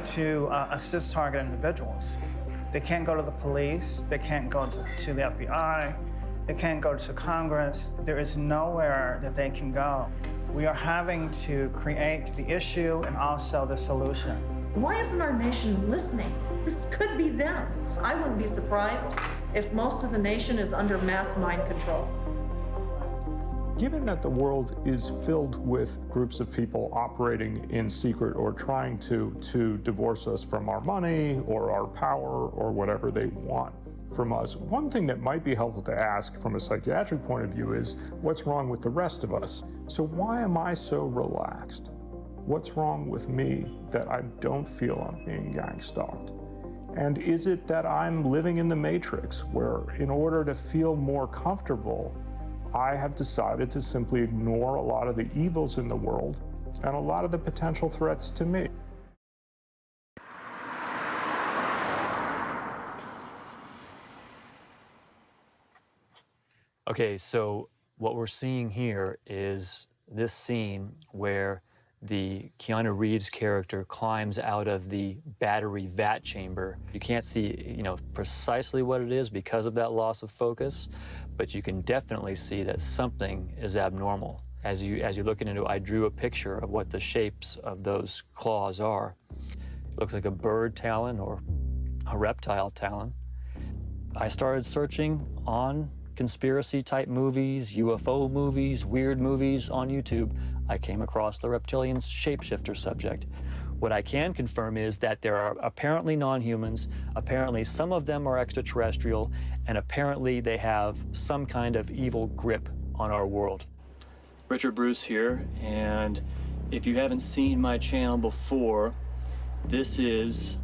to assist target individuals. They can't go to the police, they can't go to the FBI, they can't go to Congress. There is nowhere that they can go. We are having to create the issue and also the solution. Why isn't our nation listening? This could be them. I wouldn't be surprised if most of the nation is under mass mind control. Given that the world is filled with groups of people operating in secret or trying to divorce us from our money or our power or whatever they want from us, one thing that might be helpful to ask from a psychiatric point of view is, what's wrong with the rest of us? So why am I so relaxed? What's wrong with me that I don't feel I'm being gang stalked? And is it that I'm living in the matrix where, in order to feel more comfortable, I have decided to simply ignore a lot of the evils in the world and a lot of the potential threats to me? Okay, so what we're seeing here is this scene where the Keanu Reeves character climbs out of the battery vat chamber. You can't see, precisely what it is because of that loss of focus, but you can definitely see that something is abnormal. As you look into it, I drew a picture of what the shapes of those claws are. It looks like a bird talon or a reptile talon. I started searching on conspiracy-type movies, UFO movies, weird movies on YouTube. I came across the reptilian shapeshifter subject. What I can confirm is that there are apparently non-humans, apparently some of them are extraterrestrial, and apparently they have some kind of evil grip on our world. Richard Bruce here, and if you haven't seen my channel before, this is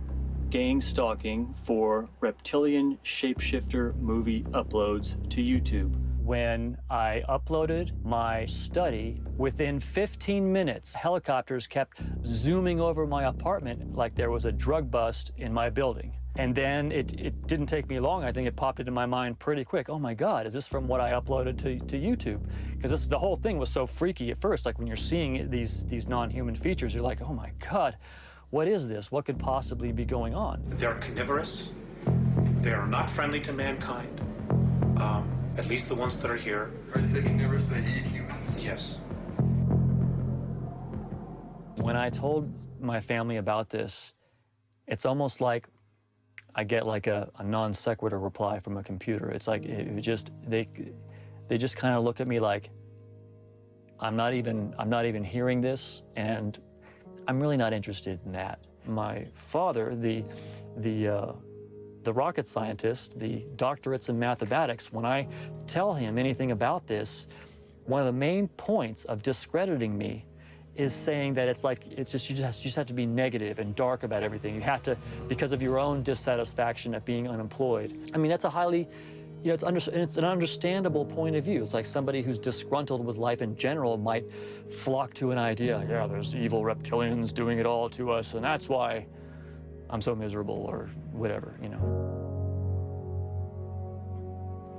gang stalking for reptilian shapeshifter movie uploads to YouTube. When I uploaded my study, within 15 minutes, helicopters kept zooming over my apartment like there was a drug bust in my building. And then it didn't take me long. I think it popped into my mind pretty quick. Oh my God, is this from what I uploaded to YouTube? Because the whole thing was so freaky at first. Like when you're seeing these non-human features, you're like, oh my God, what is this? What could possibly be going on? They're carnivorous. They are not friendly to mankind. At least the ones that are here. Are they carnivorous? They eat humans? Yes. When I told my family about this, it's almost like I get like a non sequitur reply from a computer. It's like they just kind of look at me like I'm not even hearing this, and I'm really not interested in that. My father, the rocket scientist, the doctorates in mathematics, when I tell him anything about this, one of the main points of discrediting me is saying that you just have to be negative and dark about everything. You have to, because of your own dissatisfaction at being unemployed. I mean, that's a highly, it's an understandable point of view. It's like somebody who's disgruntled with life in general might flock to an idea. Yeah, there's evil reptilians doing it all to us, and that's why I'm so miserable, or whatever,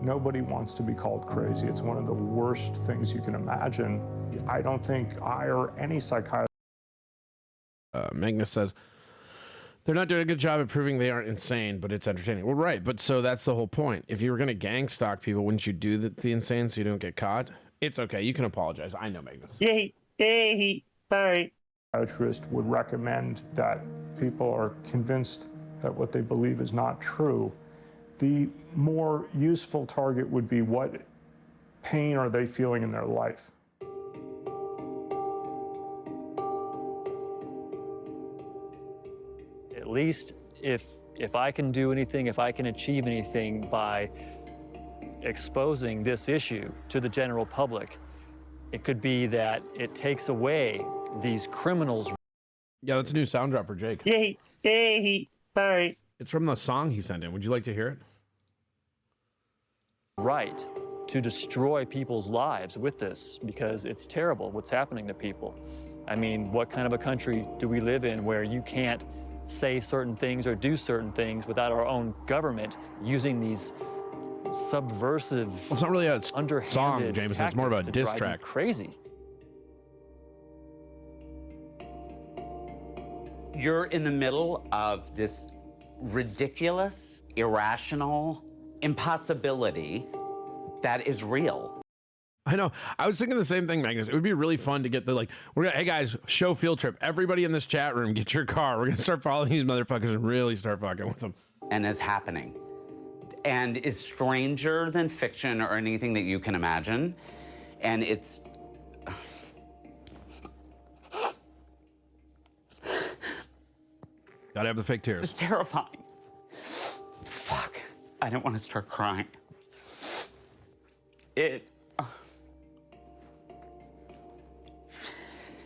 Nobody wants to be called crazy. It's one of the worst things you can imagine. I don't think I or any psychiatrist. Magnus says, they're not doing a good job of proving they aren't insane, but it's entertaining. Well, right, but so that's the whole point. If you were going to gang stalk people, wouldn't you do the insane so you don't get caught? It's okay. You can apologize. I know, Magnus. Sorry. Psychiatrist would recommend that people are convinced that what they believe is not true. The more useful target would be, what pain are they feeling in their life? At least if I can do anything, if I can achieve anything by exposing this issue to the general public, it could be that it takes away these criminals. Yeah, that's a new sound drop for Jake. Sorry. It's from the song he sent in. Would you like to hear it? Right to destroy people's lives with this, because it's terrible what's happening to people. I mean, what kind of a country do we live in where you can't say certain things or do certain things without our own government using these subversive, well, it's not really a song, Jameson. It's more of a diss track. Crazy. You're in the middle of this ridiculous, irrational impossibility that is real. I know. I was thinking the same thing, Magnus. It would be really fun to get hey guys, show field trip. Everybody in this chat room, get your car. We're going to start following these motherfuckers and really start fucking with them. And is happening. And is stranger than fiction or anything that you can imagine. And it's... Gotta have the fake tears. It's terrifying. Fuck. I don't want to start crying.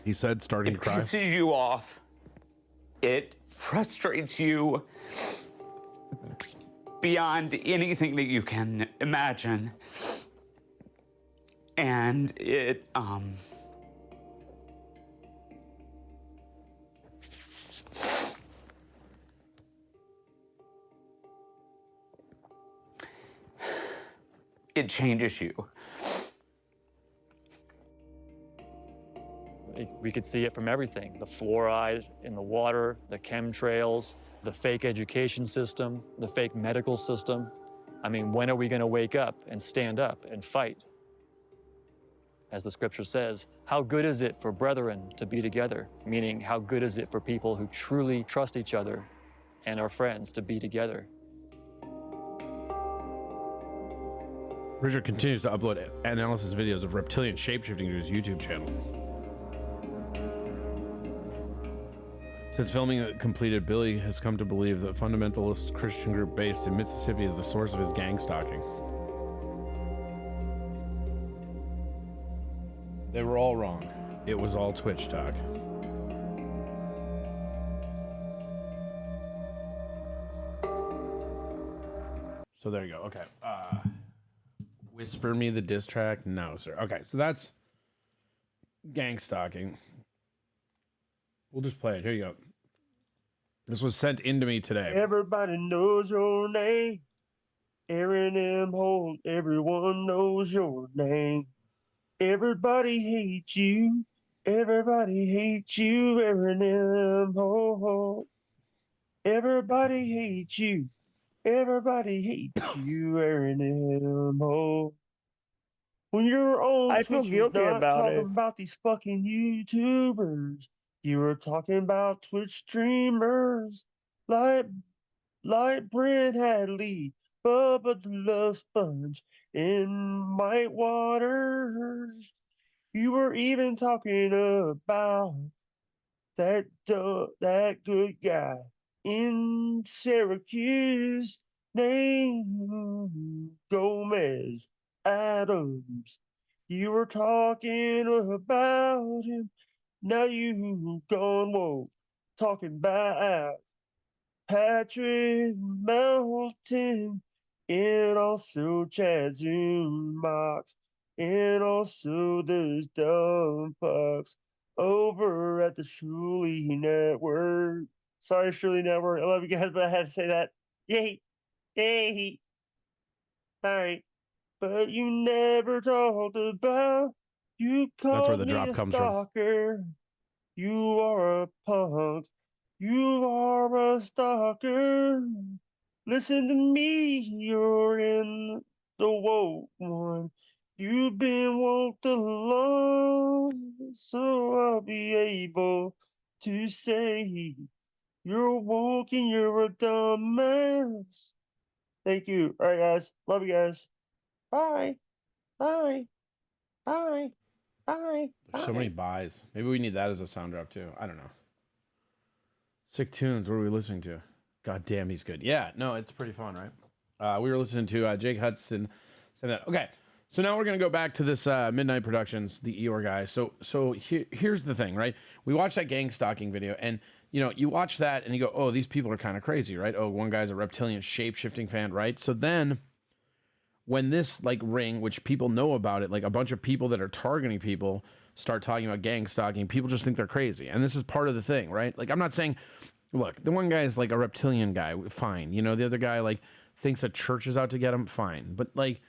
He said starting to cry. It pisses you off. It frustrates you beyond anything that you can imagine. And it changes you. We could see it from everything: the fluoride in the water, the chemtrails, the fake education system, the fake medical system. I mean, when are we going to wake up and stand up and fight? As the scripture says, how good is it for brethren to be together? Meaning, how good is it for people who truly trust each other and are friends to be together? Richard continues to upload analysis videos of reptilian shapeshifting to his YouTube channel. Since filming it completed, Billy has come to believe that fundamentalist Christian group based in Mississippi is the source of his gang stalking. They were all wrong. It was all Twitchtok. So there you go. Okay. Whisper me the diss track? No, sir. Okay, so that's gang stalking. We'll just play it. Here you go. This was sent into me today. Everybody knows your name. Aaron M. Holt, everyone knows your name. Everybody hates you. Everybody hates you, Eminem, ho ho. Everybody hates you. Everybody hates you, Eminem, ho. When you're on I feel Twitch, you're guilty not about talking it. about these fucking YouTubers. You were talking about Twitch streamers like Brent Hadley, Bubba the Love Sponge, and Mike Waters. You were even talking about that good guy in Syracuse named Gomez Adams. You were talking about him. Now you gone woke, talking about Patrick Melton, and also Chad Zumach, and also those dumb fucks over at the Shuley Network. Sorry, Shuley Network. I love you guys, but I had to say that. Yay! Yay! Sorry. But you never talked about, you That's where called the me drop a comes from. stalker. You are a punk. You are a stalker. Listen to me, you're in the woke one. You've been woke along, so I'll be able to say you're woke and you're a dumbass. Thank you. All right, guys. Love you guys. Bye. Bye. Bye. Bye. There's so many buys. Maybe we need that as a sound drop too. I don't know. Sick tunes. What are we listening to? God damn, he's good. Yeah, no, it's pretty fun, right? We were listening to Jake Hudson say that. Okay, so now we're gonna go back to this Midnight Productions, the Eeyore guy. So here's the thing, right? We watched that gang stalking video, and you know, you watch that and you go, oh, these people are kind of crazy, right? Oh, one guy's a reptilian shape-shifting fan, right? So then when this like ring, which people know about it, like a bunch of people that are targeting people start talking about gang stalking, people just think they're crazy. And this is part of the thing, right? Like, I'm not saying, look, the one guy is like a reptilian guy, fine. You know, the other guy like thinks a church is out to get him, fine. But like,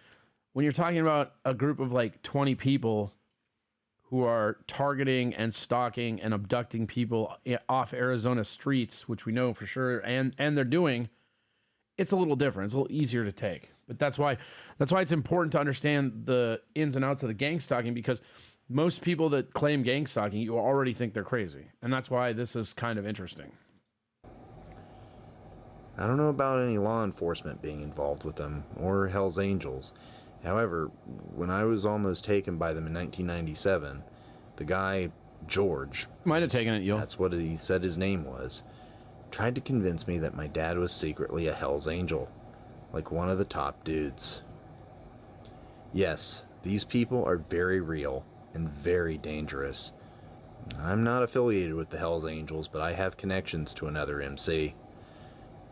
when you're talking about a group of like 20 people who are targeting and stalking and abducting people off Arizona streets, which we know for sure, and they're doing, it's a little different. It's a little easier to take. But that's why it's important to understand the ins and outs of the gang stalking, because most people that claim gang stalking, you already think they're crazy. And that's why this is kind of interesting. I don't know about any law enforcement being involved with them, or Hell's Angels. However, when I was almost taken by them in 1997, the guy, George... Might have taken it, yo. That's what he said his name was. Tried to convince me that my dad was secretly a Hell's Angel. Like one of the top dudes. Yes, these people are very real and very dangerous. I'm not affiliated with the Hells Angels, but I have connections to another MC.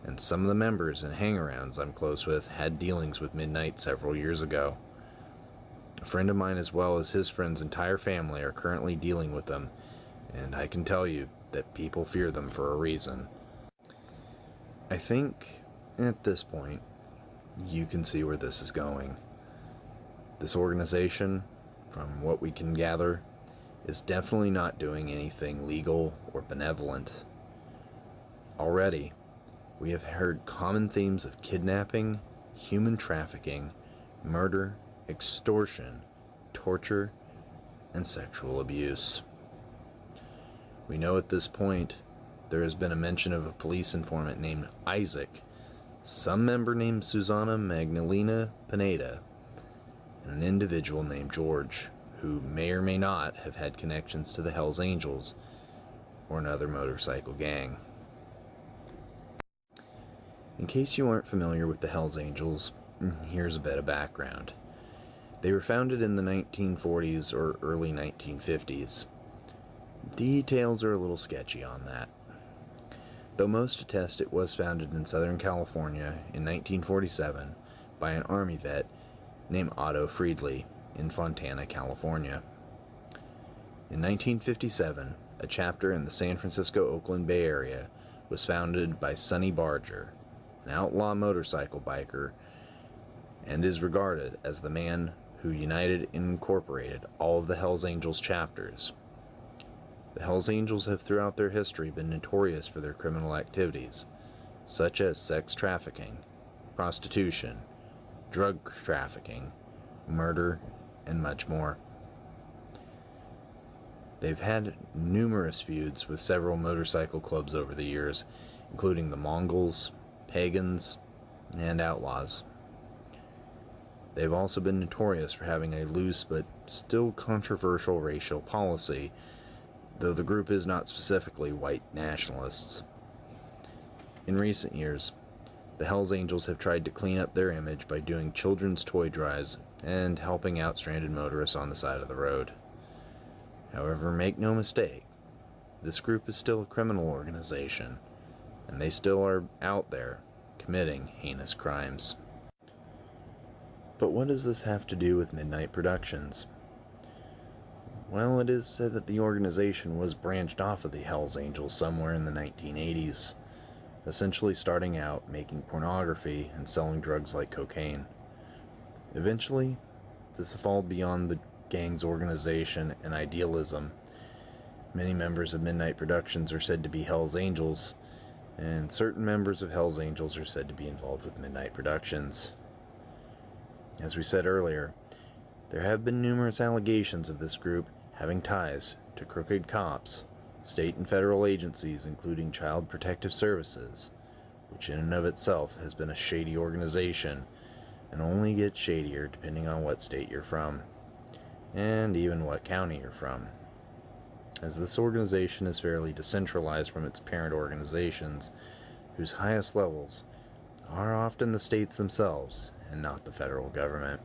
And some of the members and hangarounds I'm close with had dealings with Midnight several years ago. A friend of mine, as well as his friend's entire family, are currently dealing with them, and I can tell you that people fear them for a reason. I think, at this point, you can see where this is going. This organization, from what we can gather, is definitely not doing anything legal or benevolent. Already, we have heard common themes of kidnapping, human trafficking, murder, extortion, torture, and sexual abuse. We know at this point there has been a mention of a police informant named Isaac, some member named Susana Magdalena Pineda, and an individual named George, who may or may not have had connections to the Hells Angels or another motorcycle gang. In case you aren't familiar with the Hells Angels, here's a bit of background. They were founded in the 1940s or early 1950s. Details are a little sketchy on that. Though most attest it was founded in Southern California in 1947 by an Army vet named Otto Friedli in Fontana, California. In 1957, a chapter in the San Francisco-Oakland Bay Area was founded by Sonny Barger, an outlaw motorcycle biker, and is regarded as the man who united and incorporated all of the Hells Angels chapters. The Hells Angels have throughout their history been notorious for their criminal activities, such as sex trafficking, prostitution, drug trafficking, murder, and much more. They've had numerous feuds with several motorcycle clubs over the years, including the Mongols, Pagans, and Outlaws. They've also been notorious for having a loose but still controversial racial policy, though the group is not specifically white nationalists. In recent years, the Hells Angels have tried to clean up their image by doing children's toy drives and helping out stranded motorists on the side of the road. However, make no mistake, this group is still a criminal organization, and they still are out there committing heinous crimes. But what does this have to do with Midnight Productions? Well, it is said that the organization was branched off of the Hells Angels somewhere in the 1980s, essentially starting out making pornography and selling drugs like cocaine. Eventually, this evolved beyond the gang's organization and idealism. Many members of Midnight Productions are said to be Hells Angels, and certain members of Hells Angels are said to be involved with Midnight Productions. As we said earlier, there have been numerous allegations of this group having ties to crooked cops, state and federal agencies including Child Protective Services, which in and of itself has been a shady organization and only gets shadier depending on what state you're from, and even what county you're from, as this organization is fairly decentralized from its parent organizations, whose highest levels are often the states themselves and not the federal government.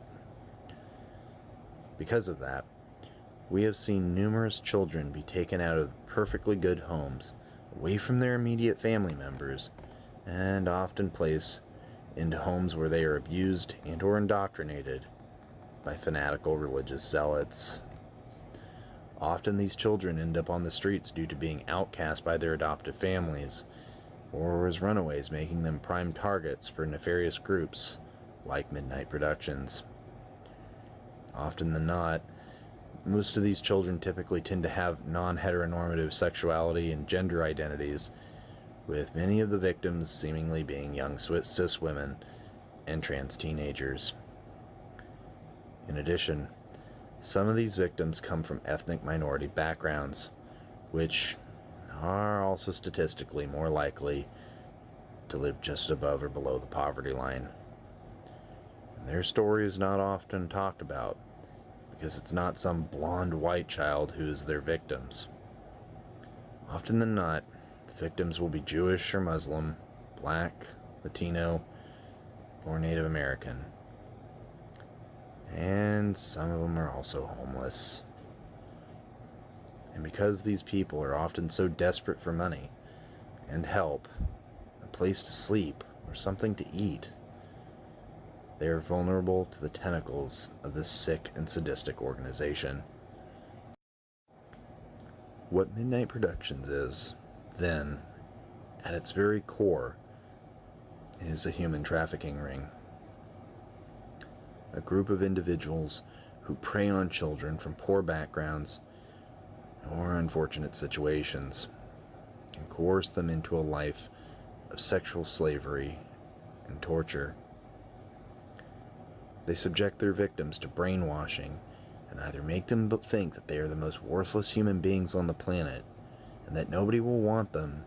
Because of that, we have seen numerous children be taken out of perfectly good homes, away from their immediate family members, and often placed into homes where they are abused and or indoctrinated by fanatical religious zealots. Often these children end up on the streets due to being outcast by their adoptive families, or as runaways, making them prime targets for nefarious groups like Midnight Productions. Often than not, most of these children typically tend to have non-heteronormative sexuality and gender identities, with many of the victims seemingly being young cis women and trans teenagers. In addition, some of these victims come from ethnic minority backgrounds, which are also statistically more likely to live just above or below the poverty line. And their story is not often talked about, because it's not some blonde white child who is their victims. Often than not, the victims will be Jewish or Muslim, Black, Latino, or Native American. And some of them are also homeless. And because these people are often so desperate for money and help, a place to sleep, or something to eat, they are vulnerable to the tentacles of this sick and sadistic organization. What Midnight Productions is, then, at its very core, is a human trafficking ring. A group of individuals who prey on children from poor backgrounds or unfortunate situations and coerce them into a life of sexual slavery and torture. They subject their victims to brainwashing and either make them think that they are the most worthless human beings on the planet and that nobody will want them,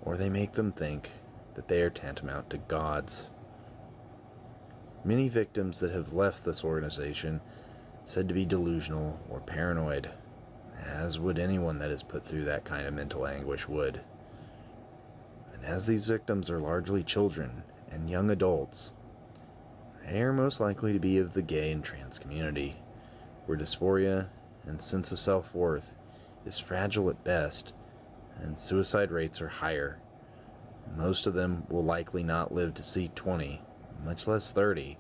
or they make them think that they are tantamount to gods. Many victims that have left this organization said to be delusional or paranoid, as would anyone that is put through that kind of mental anguish would. And as these victims are largely children and young adults, they are most likely to be of the gay and trans community, where dysphoria and sense of self-worth is fragile at best, and suicide rates are higher. Most of them will likely not live to see 20, much less 30,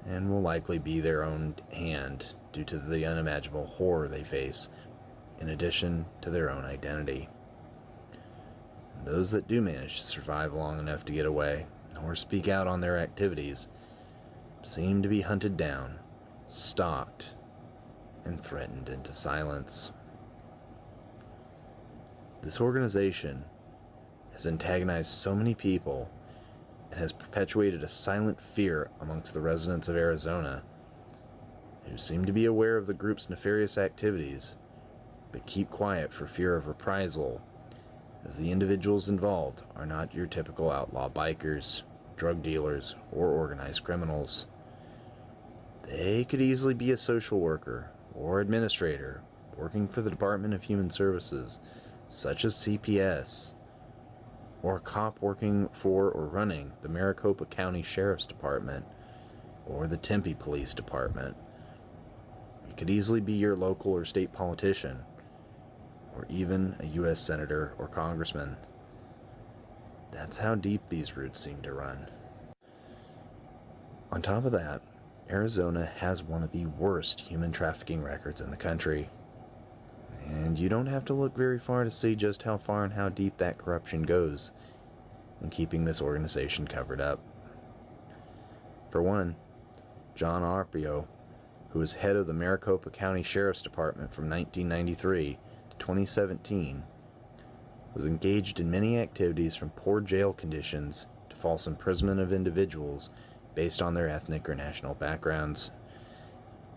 and will likely be their own hand due to the unimaginable horror they face, in addition to their own identity. And those that do manage to survive long enough to get away, or speak out on their activities, seem to be hunted down, stalked, and threatened into silence. This organization has antagonized so many people and has perpetuated a silent fear amongst the residents of Arizona, who seem to be aware of the group's nefarious activities, but keep quiet for fear of reprisal, as the individuals involved are not your typical outlaw bikers, drug dealers, or organized criminals. They could easily be a social worker or administrator working for the Department of Human Services, such as CPS, or a cop working for or running the Maricopa County Sheriff's Department or the Tempe Police Department. It could easily be your local or state politician, or even a U.S. senator or congressman. That's how deep these roots seem to run. On top of that, Arizona has one of the worst human trafficking records in the country. And you don't have to look very far to see just how far and how deep that corruption goes in keeping this organization covered up. For one, John Arpio, who was head of the Maricopa County Sheriff's Department from 1993 to 2017, was engaged in many activities from poor jail conditions to false imprisonment of individuals based on their ethnic or national backgrounds.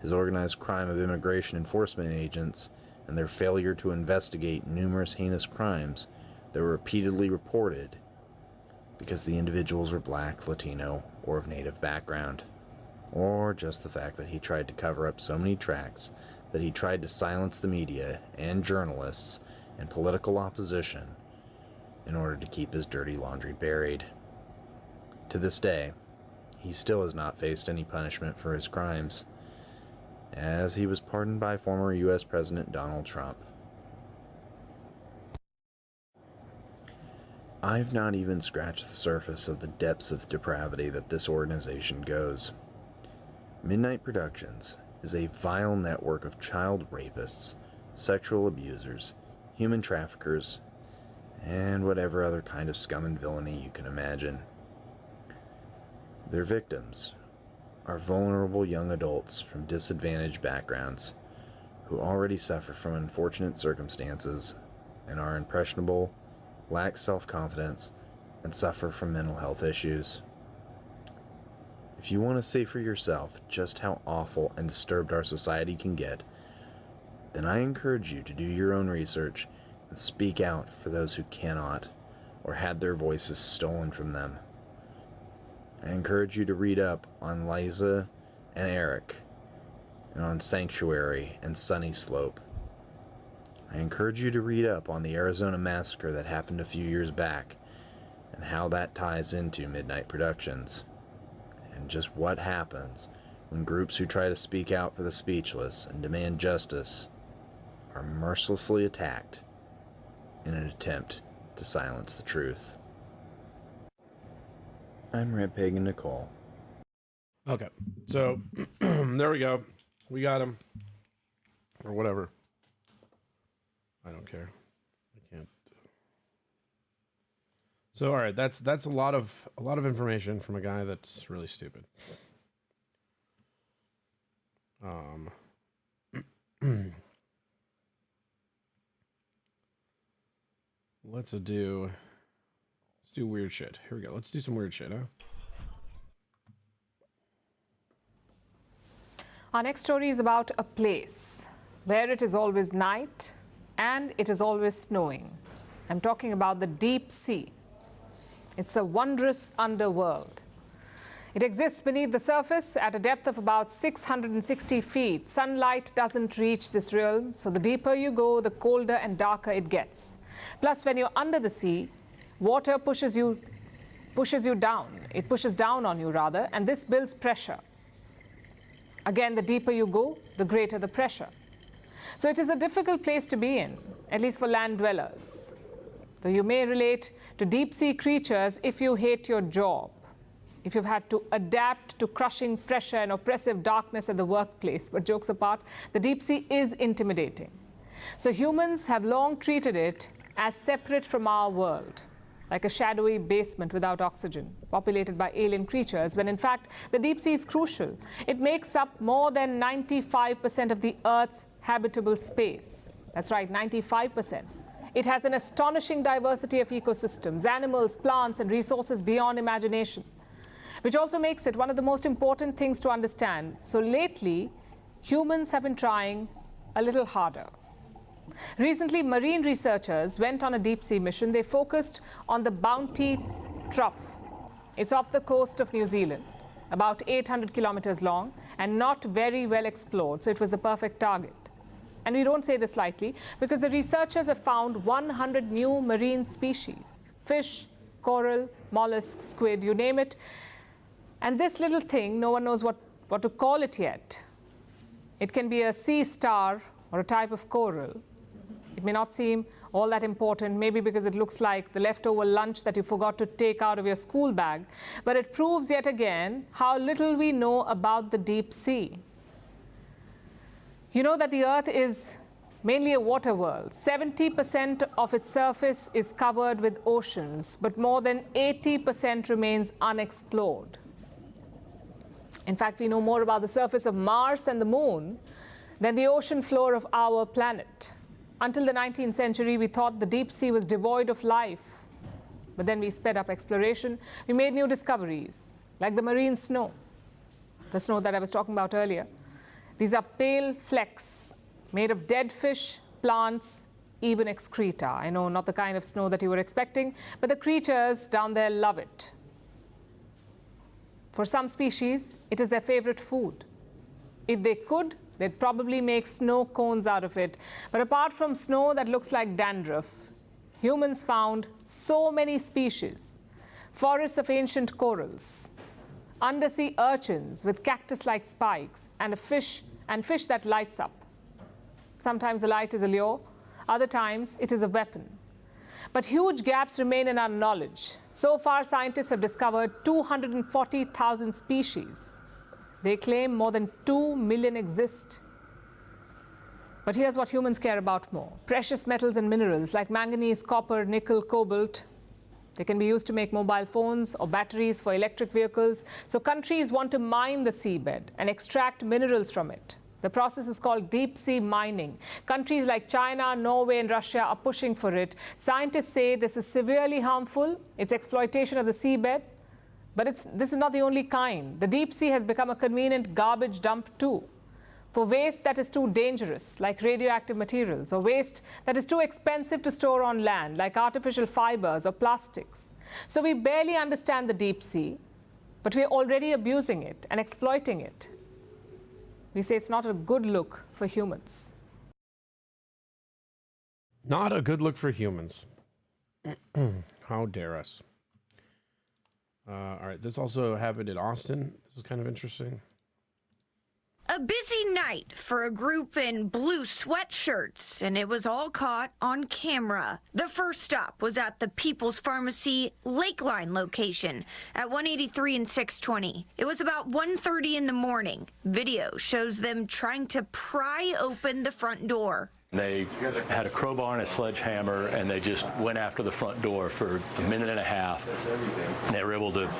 His organized crime of immigration enforcement agents and their failure to investigate numerous heinous crimes that were repeatedly reported because the individuals were black, Latino, or of native background. Or just the fact that he tried to cover up so many tracks that he tried to silence the media and journalists and political opposition in order to keep his dirty laundry buried. To this day, he still has not faced any punishment for his crimes, as he was pardoned by former U.S. President Donald Trump. I've not even scratched the surface of the depths of depravity that this organization goes. Midnight Productions is a vile network of child rapists, sexual abusers, human traffickers, and whatever other kind of scum and villainy you can imagine. Their victims are vulnerable young adults from disadvantaged backgrounds who already suffer from unfortunate circumstances and are impressionable, lack self-confidence, and suffer from mental health issues. If you want to see for yourself just how awful and disturbed our society can get, then I encourage you to do your own research and speak out for those who cannot or had their voices stolen from them. I encourage you to read up on Liza and Eric, and on Sanctuary and Sunny Slope. I encourage you to read up on the Arizona massacre that happened a few years back, and how that ties into Midnight Productions, and just what happens when groups who try to speak out for the speechless and demand justice are mercilessly attacked in an attempt to silence the truth. I'm Red Pagan Nicole. Okay, so there we go. We got him, or whatever. I don't care. I can't. So all right, that's a lot of information from a guy that's really stupid. Let's do weird shit. Here we go. Let's do some weird shit, huh? Our next story is about a place where it is always night and it is always snowing. I'm talking about the deep sea. It's a wondrous underworld. It exists beneath the surface at a depth of about 660 feet. Sunlight doesn't reach this realm, so the deeper you go, the colder and darker it gets. Plus, when you're under the sea, water pushes you down. It pushes down on you, rather, and this builds pressure. Again, the deeper you go, the greater the pressure. So it is a difficult place to be in, at least for land dwellers. Though you may relate to deep-sea creatures if you hate your job, if you've had to adapt to crushing pressure and oppressive darkness at the workplace. But jokes apart, the deep sea is intimidating. So humans have long treated it as separate from our world, like a shadowy basement without oxygen, populated by alien creatures, when in fact the deep sea is crucial. It makes up more than 95% of the Earth's habitable space. That's right, 95%. It has an astonishing diversity of ecosystems, animals, plants, and resources beyond imagination, which also makes it one of the most important things to understand. So lately, humans have been trying a little harder. Recently, marine researchers went on a deep-sea mission. They focused on the Bounty Trough. It's off the coast of New Zealand, about 800 kilometers long, and not very well explored, so it was the perfect target. And we don't say this lightly, because the researchers have found 100 new marine species: fish, coral, mollusk, squid, you name it. And this little thing, no one knows what to call it yet. It can be a sea star or a type of coral. It may not seem all that important, maybe because it looks like the leftover lunch that you forgot to take out of your school bag, but it proves yet again how little we know about the deep sea. You know that the Earth is mainly a water world. 70% of its surface is covered with oceans, but more than 80% remains unexplored. In fact, we know more about the surface of Mars and the Moon than the ocean floor of our planet. Until the 19th century, we thought the deep sea was devoid of life. But then we sped up exploration. We made new discoveries, like the marine snow, the snow that I was talking about earlier. These are pale flecks made of dead fish, plants, even excreta. I know, not the kind of snow that you were expecting, but the creatures down there love it. For some species, it is their favorite food. If they could, they'd probably make snow cones out of it. But apart from snow that looks like dandruff, humans found so many species: forests of ancient corals, undersea urchins with cactus-like spikes, and fish that lights up. Sometimes the light is a lure, other times it is a weapon. But huge gaps remain in our knowledge. So far, scientists have discovered 240,000 species. They claim more than 2 million exist. But here's what humans care about more: precious metals and minerals like manganese, copper, nickel, cobalt. They can be used to make mobile phones or batteries for electric vehicles. So countries want to mine the seabed and extract minerals from it. The process is called deep sea mining. Countries like China, Norway, and Russia are pushing for it. Scientists say this is severely harmful. It's exploitation of the seabed. But this is not the only kind. The deep sea has become a convenient garbage dump too, for waste that is too dangerous, like radioactive materials, or waste that is too expensive to store on land, like artificial fibers or plastics. So we barely understand the deep sea, but we're already abusing it and exploiting it. We say it's not a good look for humans. Not a good look for humans. How dare us? All right, this also happened in Austin. This is kind of interesting. A busy night for a group in blue sweatshirts, and it was all caught on camera. The first stop was at the People's Pharmacy Lakeline location at 183 and 620. It was about 1:30 in the morning. Video shows them trying to pry open the front door. They had a crowbar and a sledgehammer, and they just went after the front door for a minute and a half. They were able to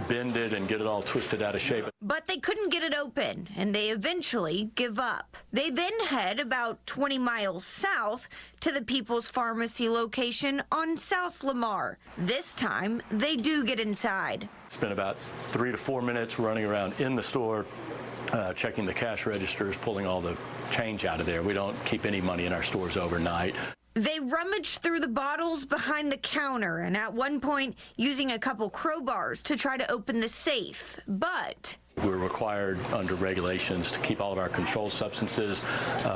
bend it and get it all twisted out of shape. But they couldn't get it open, and they eventually give up. They then head about 20 miles south to the People's Pharmacy location on South Lamar. This time, they do get inside. Spent about 3 to 4 minutes running around in the store, checking the cash registers, pulling all the change out of there. We don't keep any money in our stores overnight. They rummaged through the bottles behind the counter, and at one point using a couple crowbars to try to open the safe, but we're required under regulations to keep all of our controlled substances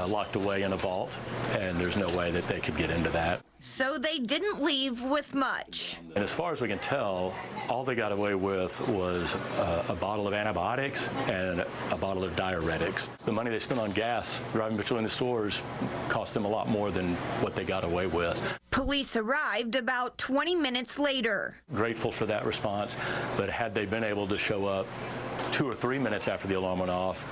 locked away in a vault, and there's no way that they could get into that. So they didn't leave with much. And as far as we can tell, all they got away with was a bottle of antibiotics and a bottle of diuretics. The money they spent on gas driving between the stores cost them a lot more than what they got away with. Police arrived about 20 minutes later. Grateful for that response, but had they been able to show up 2 or 3 minutes after the alarm went off,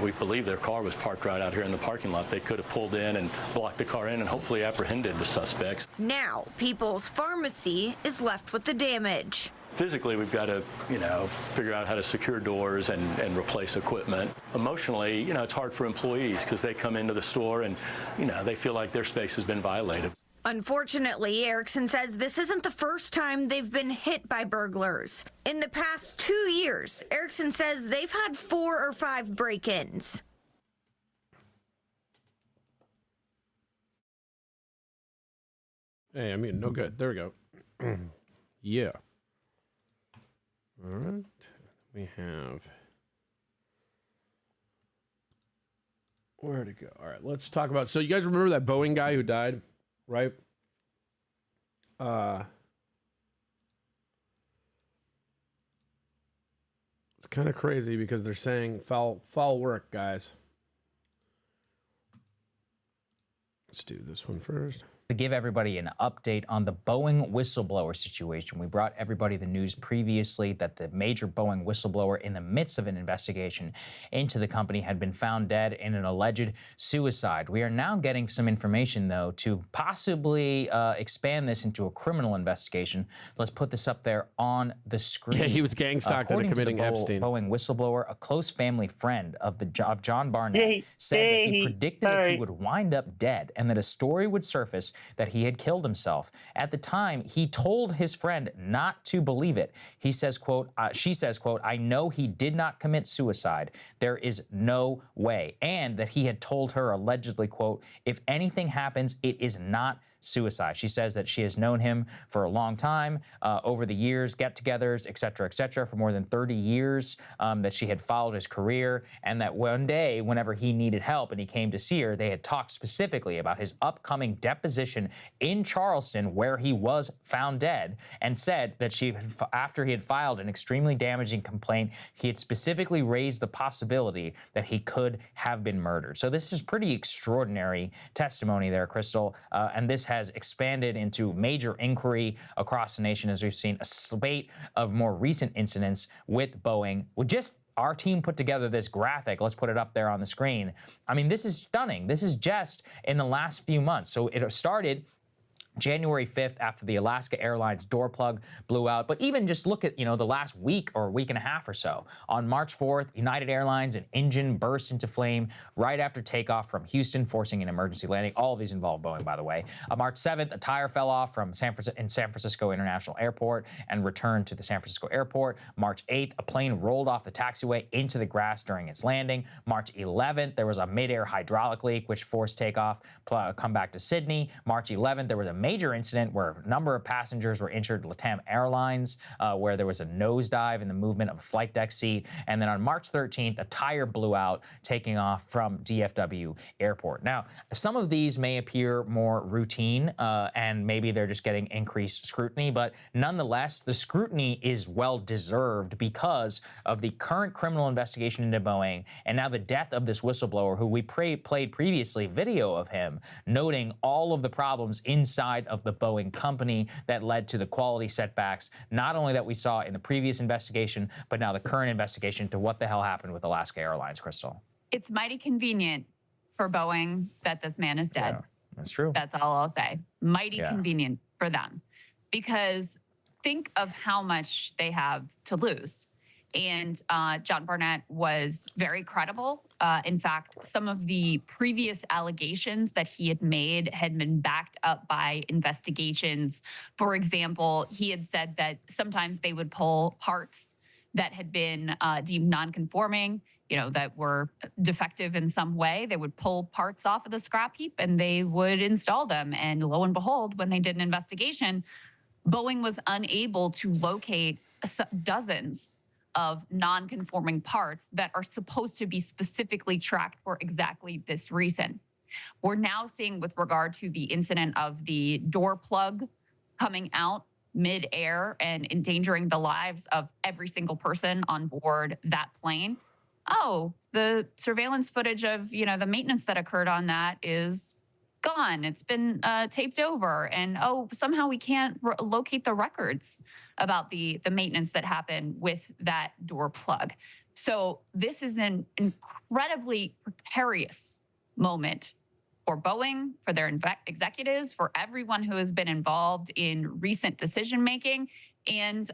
we believe their car was parked right out here in the parking lot. They could have pulled in and blocked the car in and hopefully apprehended the suspects. Now, People's Pharmacy is left with the damage. Physically, we've got to, figure out how to secure doors and replace equipment. Emotionally, it's hard for employees because they come into the store and, they feel like their space has been violated. Unfortunately, Erickson says this isn't the first time they've been hit by burglars. In the past 2 years, Erickson says they've had 4 or 5 break-ins. Hey, I mean, no good. There we go. Yeah. All right. We have... Where to go? All right, let's talk about... So you guys remember that Boeing guy who died, right? It's kind of crazy because they're saying foul work, guys. Let's do this one first. To give everybody an update on the Boeing whistleblower situation, we brought everybody the news previously that the major Boeing whistleblower in the midst of an investigation into the company had been found dead in an alleged suicide. We are now getting some information, though, to possibly expand this into a criminal investigation. Let's put this up there on the screen. Yeah, he was gang-stalked and committing Epstein. Boeing whistleblower, a close family friend of John Barnett, said that he predicted that he would wind up dead and that a story would surface that he had killed himself. At the time, he told his friend not to believe it. He says, quote, she says, quote, I know he did not commit suicide. There is no way. And that he had told her allegedly, quote, if anything happens, it is not suicide. She says that she has known him for a long time, over the years, get-togethers, et cetera, for more than 30 years, that she had followed his career, and that one day, whenever he needed help and he came to see her, they had talked specifically about his upcoming deposition in Charleston, where he was found dead, and said that after he had filed an extremely damaging complaint, he had specifically raised the possibility that he could have been murdered. So this is pretty extraordinary testimony there, Crystal, and this has expanded into major inquiry across the nation as we've seen a spate of more recent incidents with Boeing. Our team put together this graphic. Let's put it up there on the screen. I mean, this is stunning. This is just in the last few months. So it started January 5th after the Alaska Airlines door plug blew out. But even just look at, the last week or week and a half or so. On March 4th, United Airlines, an engine burst into flame right after takeoff from Houston, forcing an emergency landing. All of these involve Boeing, by the way. On March 7th, a tire fell off from San Francisco International Airport and returned to the San Francisco airport. March 8th, a plane rolled off the taxiway into the grass during its landing. March 11th, there was a mid-air hydraulic leak, which forced takeoff, come back to Sydney. March 11th, there was a major incident where a number of passengers were injured, LATAM Airlines, where there was a nosedive in the movement of a flight deck seat. And then on March 13th, a tire blew out, taking off from DFW Airport. Now, some of these may appear more routine, and maybe they're just getting increased scrutiny, but nonetheless, the scrutiny is well-deserved because of the current criminal investigation into Boeing, and now the death of this whistleblower, who we played previously video of him, noting all of the problems inside of the Boeing company that led to the quality setbacks, not only that we saw in the previous investigation, but now the current investigation to what the hell happened with Alaska Airlines, Crystal. It's mighty convenient for Boeing that this man is dead. Yeah, that's true. That's all I'll say. Mighty Yeah. convenient for them. Because think of how much they have to lose. And John Barnett was very credible. In fact, some of the previous allegations that he had made had been backed up by investigations. For example, he had said that sometimes they would pull parts that had been deemed non-conforming, that were defective in some way. They would pull parts off of the scrap heap and they would install them. And lo and behold, when they did an investigation, Boeing was unable to locate dozens of non-conforming parts that are supposed to be specifically tracked for exactly this reason. We're now seeing, with regard to the incident of the door plug coming out mid-air and endangering the lives of every single person on board that plane, the surveillance footage of, the maintenance that occurred on that is gone. It's been taped over. And somehow we can't locate the records about the maintenance that happened with that door plug. So this is an incredibly precarious moment for Boeing, for their executives, for everyone who has been involved in recent decision-making. And,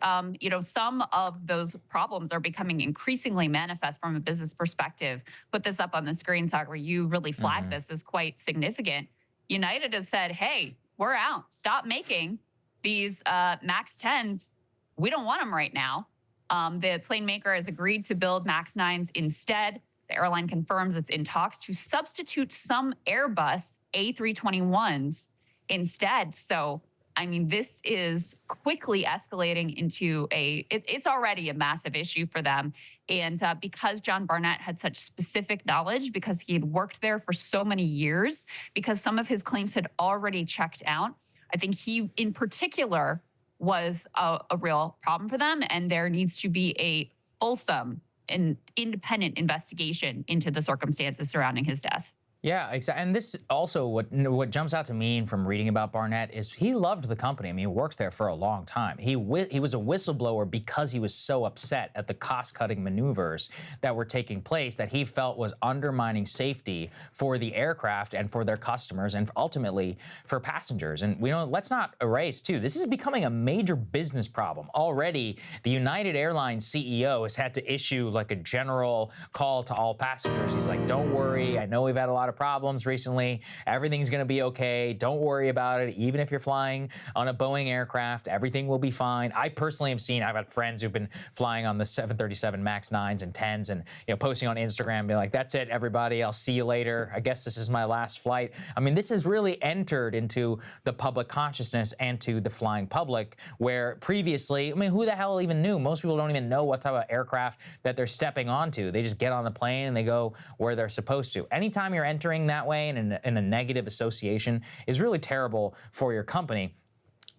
some of those problems are becoming increasingly manifest from a business perspective. Put this up on the screen, Sagar. You really flagged this as quite significant. United has said, hey, we're out. Stop making these MAX 10s. We don't want them right now. The plane maker has agreed to build MAX 9s instead. The airline confirms it's in talks to substitute some Airbus A321s instead. So, I mean, this is quickly escalating into it's already a massive issue for them. And because John Barnett had such specific knowledge, because he had worked there for so many years, because some of his claims had already checked out, I think he, in particular, was a real problem for them. And there needs to be a fulsome and independent investigation into the circumstances surrounding his death. Yeah, exactly. And this also, what jumps out to me from reading about Barnett is he loved the company. I mean, he worked there for a long time. He was a whistleblower because he was so upset at the cost-cutting maneuvers that were taking place that he felt was undermining safety for the aircraft and for their customers and ultimately for passengers. And let's not erase, too, this is becoming a major business problem. Already, the United Airlines CEO has had to issue like a general call to all passengers. He's like, don't worry, I know we've had a lot of problems recently. Everything's going to be okay. Don't worry about it. Even if you're flying on a Boeing aircraft, everything will be fine. I personally have seen, I've had friends who've been flying on the 737 MAX 9s and 10s and posting on Instagram, being like, that's it, everybody. I'll see you later. I guess this is my last flight. I mean, this has really entered into the public consciousness and to the flying public, where previously, I mean, who the hell even knew? Most people don't even know what type of aircraft that they're stepping onto. They just get on the plane and they go where they're supposed to. Anytime you're entering that way and in a negative association is really terrible for your company.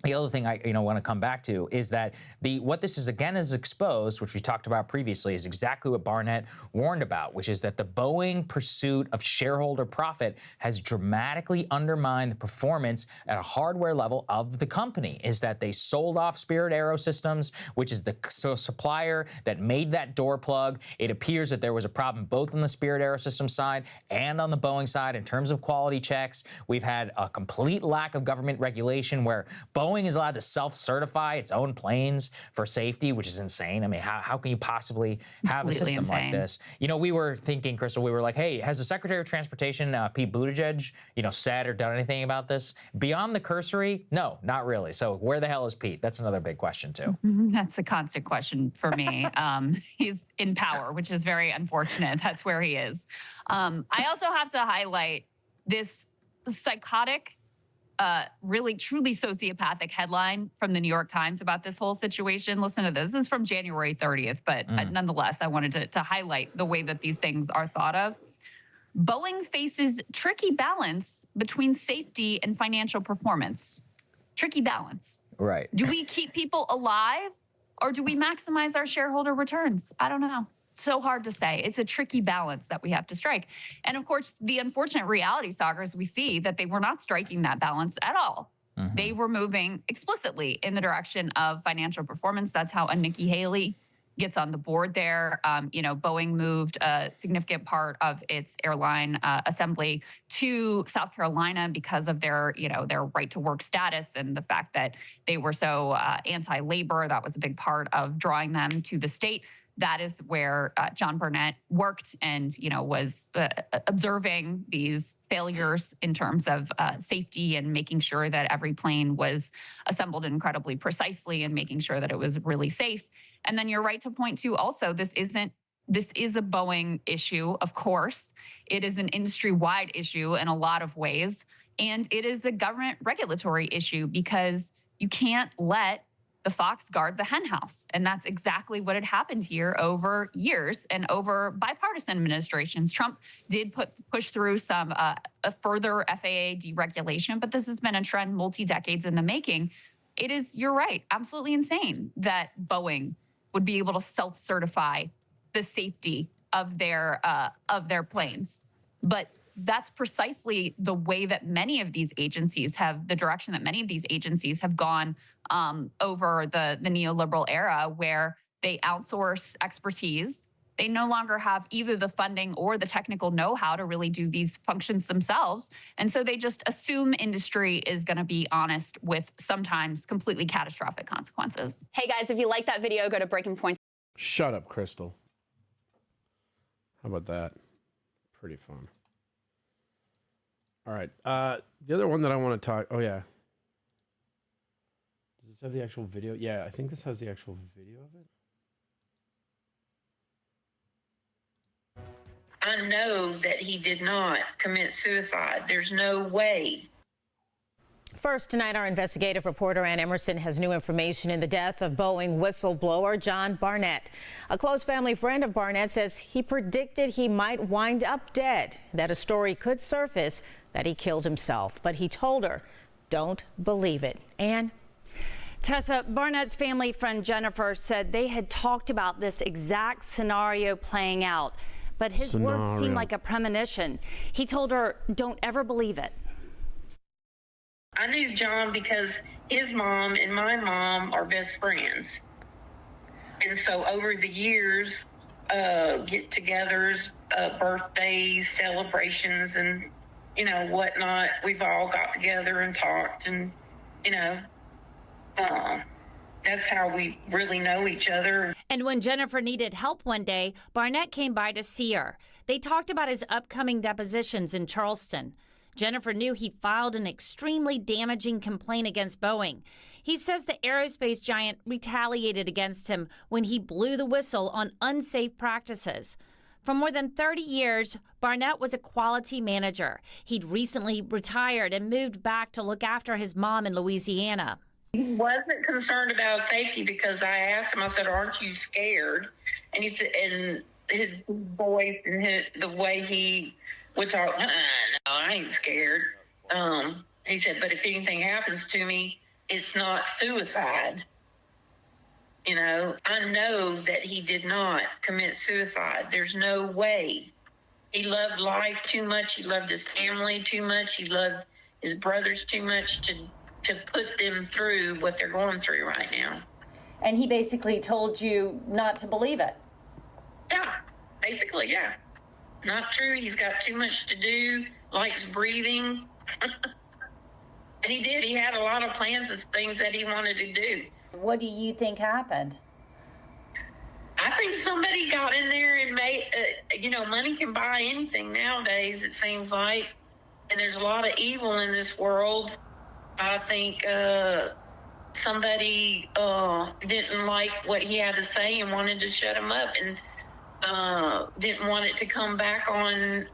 The other thing I want to come back to is that what this is again is exposed, which we talked about previously, is exactly what Barnett warned about, which is that the Boeing pursuit of shareholder profit has dramatically undermined the performance at a hardware level of the company. Is that they sold off Spirit Aerosystems, which is the supplier that made that door plug. It appears that there was a problem both on the Spirit Aerosystems side and on the Boeing side in terms of quality checks. We've had a complete lack of government regulation where Boeing is allowed to self-certify its own planes for safety, which is insane. I mean, how can you possibly have a system like this? We were thinking, Crystal, we were like, hey, has the Secretary of Transportation, Pete Buttigieg, said or done anything about this? Beyond the cursory, no, not really. So where the hell is Pete? That's another big question, too. That's a constant question for me. He's in power, which is very unfortunate. That's where he is. I also have to highlight this psychotic, really truly sociopathic headline from the New York Times about this whole situation. Listen to this. This is from January 30th, but nonetheless, I wanted to highlight the way that these things are thought of. Boeing faces tricky balance between safety and financial performance. Tricky balance. Right. Do we keep people alive or do we maximize our shareholder returns? I don't know. So hard to say. It's a tricky balance that we have to strike. And of course, the unfortunate reality, Sagar, is we see that they were not striking that balance at all. They were moving explicitly in the direction of financial performance. That's how a Nikki Haley gets on the board there. Boeing moved a significant part of its airline assembly to South Carolina because of their right to work status and the fact that they were so anti-labor. That was a big part of drawing them to the state. That is where John Barnett worked and, was observing these failures in terms of safety and making sure that every plane was assembled incredibly precisely and making sure that it was really safe. And then you're right to point to also, this is a Boeing issue, of course. It is an industry-wide issue in a lot of ways. And it is a government regulatory issue because you can't let the fox guard the henhouse. And that's exactly what had happened here over years and over bipartisan administrations. Trump did push through some a further FAA deregulation, but this has been a trend multi-decades in the making. It is, you're right, absolutely insane that Boeing would be able to self-certify the safety of their planes. But that's precisely the way that many of these agencies have, the direction that many of these agencies have gone over the neoliberal era, where they outsource expertise. They no longer have either the funding or the technical know-how to really do these functions themselves. And so they just assume industry is going to be honest with sometimes completely catastrophic consequences. Hey guys, if you like that video, go to Breaking Point. Shut up, Crystal. How about that? Pretty fun. All right. The other one that I want to talk. Oh yeah, this have the actual video? Yeah, I think this has the actual video of it. I know that he did not commit suicide. There's no way. First tonight, our investigative reporter Ann Emerson has new information in the death of Boeing whistleblower John Barnett. A close family friend of Barnett says he predicted he might wind up dead, that a story could surface that he killed himself. But he told her, don't believe it. Ann? Tessa, Barnett's family friend Jennifer said they had talked about this exact scenario playing out, but his words seemed like a premonition. He told her, don't ever believe it. I knew John because his mom and my mom are best friends. And so over the years, get-togethers, birthdays, celebrations, and, you know, whatnot, we've all got together and talked, and, you know, that's how we really know each other. And when Jennifer needed help one day, Barnett came by to see her. They talked about his upcoming depositions in Charleston. Jennifer knew he filed an extremely damaging complaint against Boeing. He says the aerospace giant retaliated against him when he blew the whistle on unsafe practices. For more than 30 years, Barnett was a quality manager. He'd recently retired and moved back to look after his mom in Louisiana. He wasn't concerned about safety because I asked him, I said, aren't you scared? And he said, and his voice and the way he would talk, no, I ain't scared. He said, but if anything happens to me, it's not suicide. You know, I know that he did not commit suicide. There's no way. He loved life too much. He loved his family too much. He loved his brothers too much to put them through what they're going through right now. And he basically told you not to believe it. Yeah, basically, yeah. Not true. He's got too much to do, likes breathing. And he did. He had a lot of plans of things that he wanted to do. What do you think happened? I think somebody got in there and made, you know, money can buy anything nowadays, it seems like. And there's a lot of evil in this world. I think somebody didn't like what he had to say and wanted to shut him up and didn't want it to come back on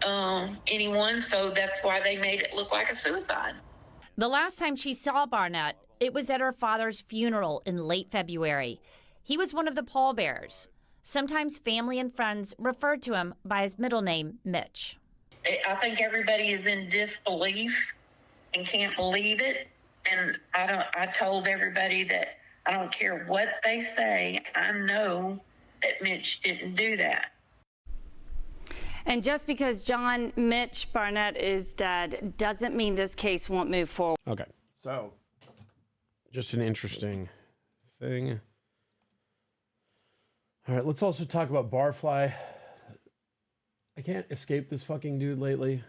anyone, so that's why they made it look like a suicide. The last time she saw Barnett, it was at her father's funeral in late February. He was one of the pallbearers. Sometimes family and friends referred to him by his middle name, Mitch. I think everybody is in disbelief and can't believe it. And I told everybody that I don't care what they say, I know that Mitch didn't do that. And just because John Mitch Barnett is dead doesn't mean this case won't move forward. Okay, so just an interesting thing. All right, let's also talk about Barfly. I can't escape this fucking dude lately.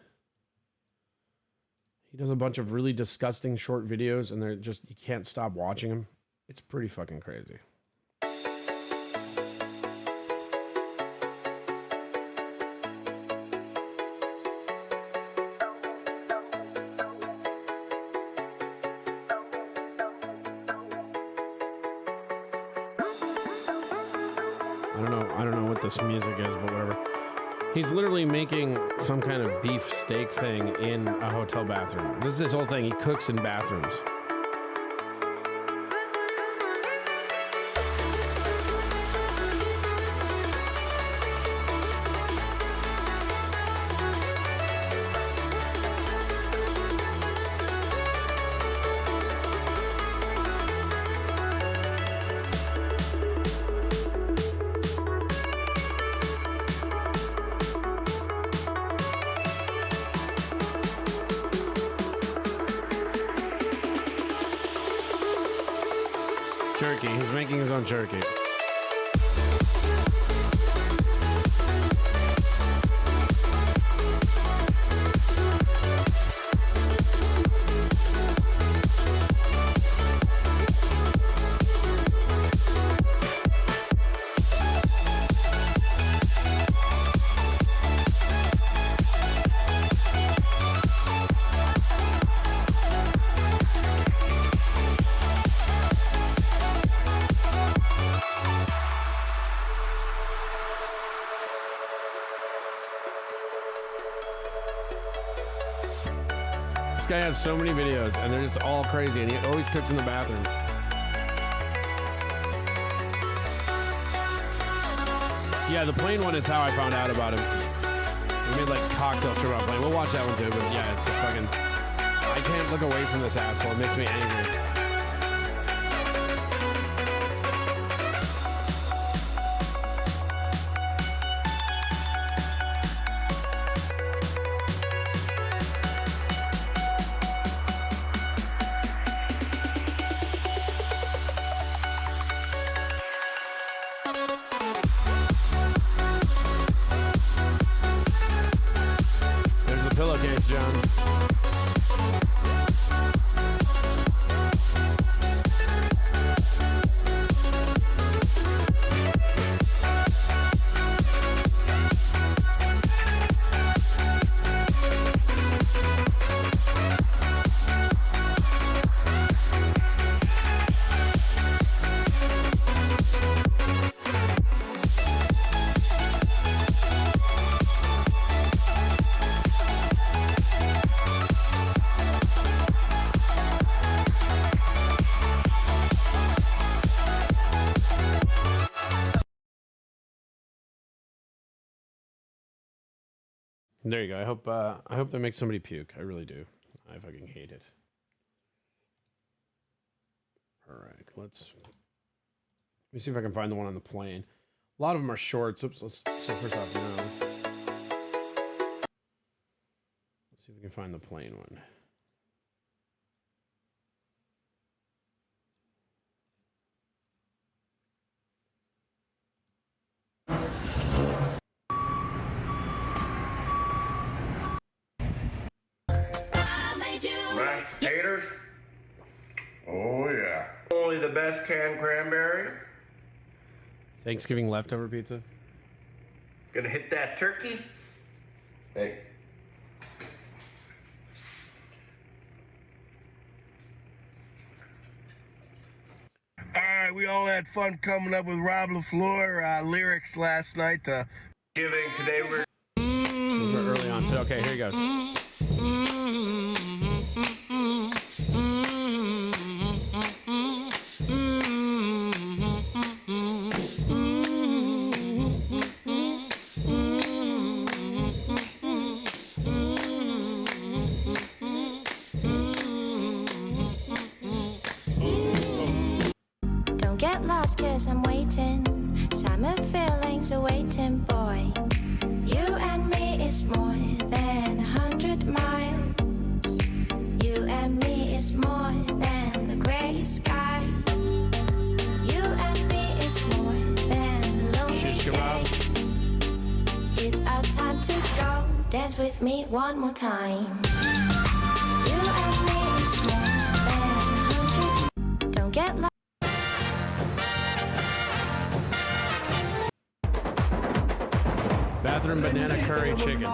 He does a bunch of really disgusting short videos, and they're just, you can't stop watching him. It's pretty fucking crazy. I don't know what this music is, but whatever. He's literally making some kind of beef steak thing in a hotel bathroom. This is his whole thing. He cooks in bathrooms. Jerky. He's making his own jerky. guy has so many videos, and they're just all crazy, and he always cooks in the bathroom. Yeah, the plane one is how I found out about him. We made like cocktail shrimp on plane. We'll watch that one too, but yeah, it's a fucking... I can't look away from this asshole. It makes me angry. Pillowcase, John. There you go. I hope that makes somebody puke. I really do. I fucking hate it. All right, let me see if I can find the one on the plane. A lot of them are shorts. Oops. So first off, no. Let's see if we can find the plane one. Mashed taters? Oh yeah. Only the best canned cranberry. Thanksgiving leftover pizza. Gonna hit that turkey? Hey. Alright, we all had fun coming up with Rob LaFleur lyrics last night. Giving today we're early on, so okay, here you go. Don't get lost, cause I'm waiting. Summer feelings awaiting, boy. You and me is more than 100 miles. You and me is more than the gray sky. You and me is more than lonely days. It's our time to go. Dance with me one more time. You and me is more than 100. Don't get lost. Bathroom banana curry chicken.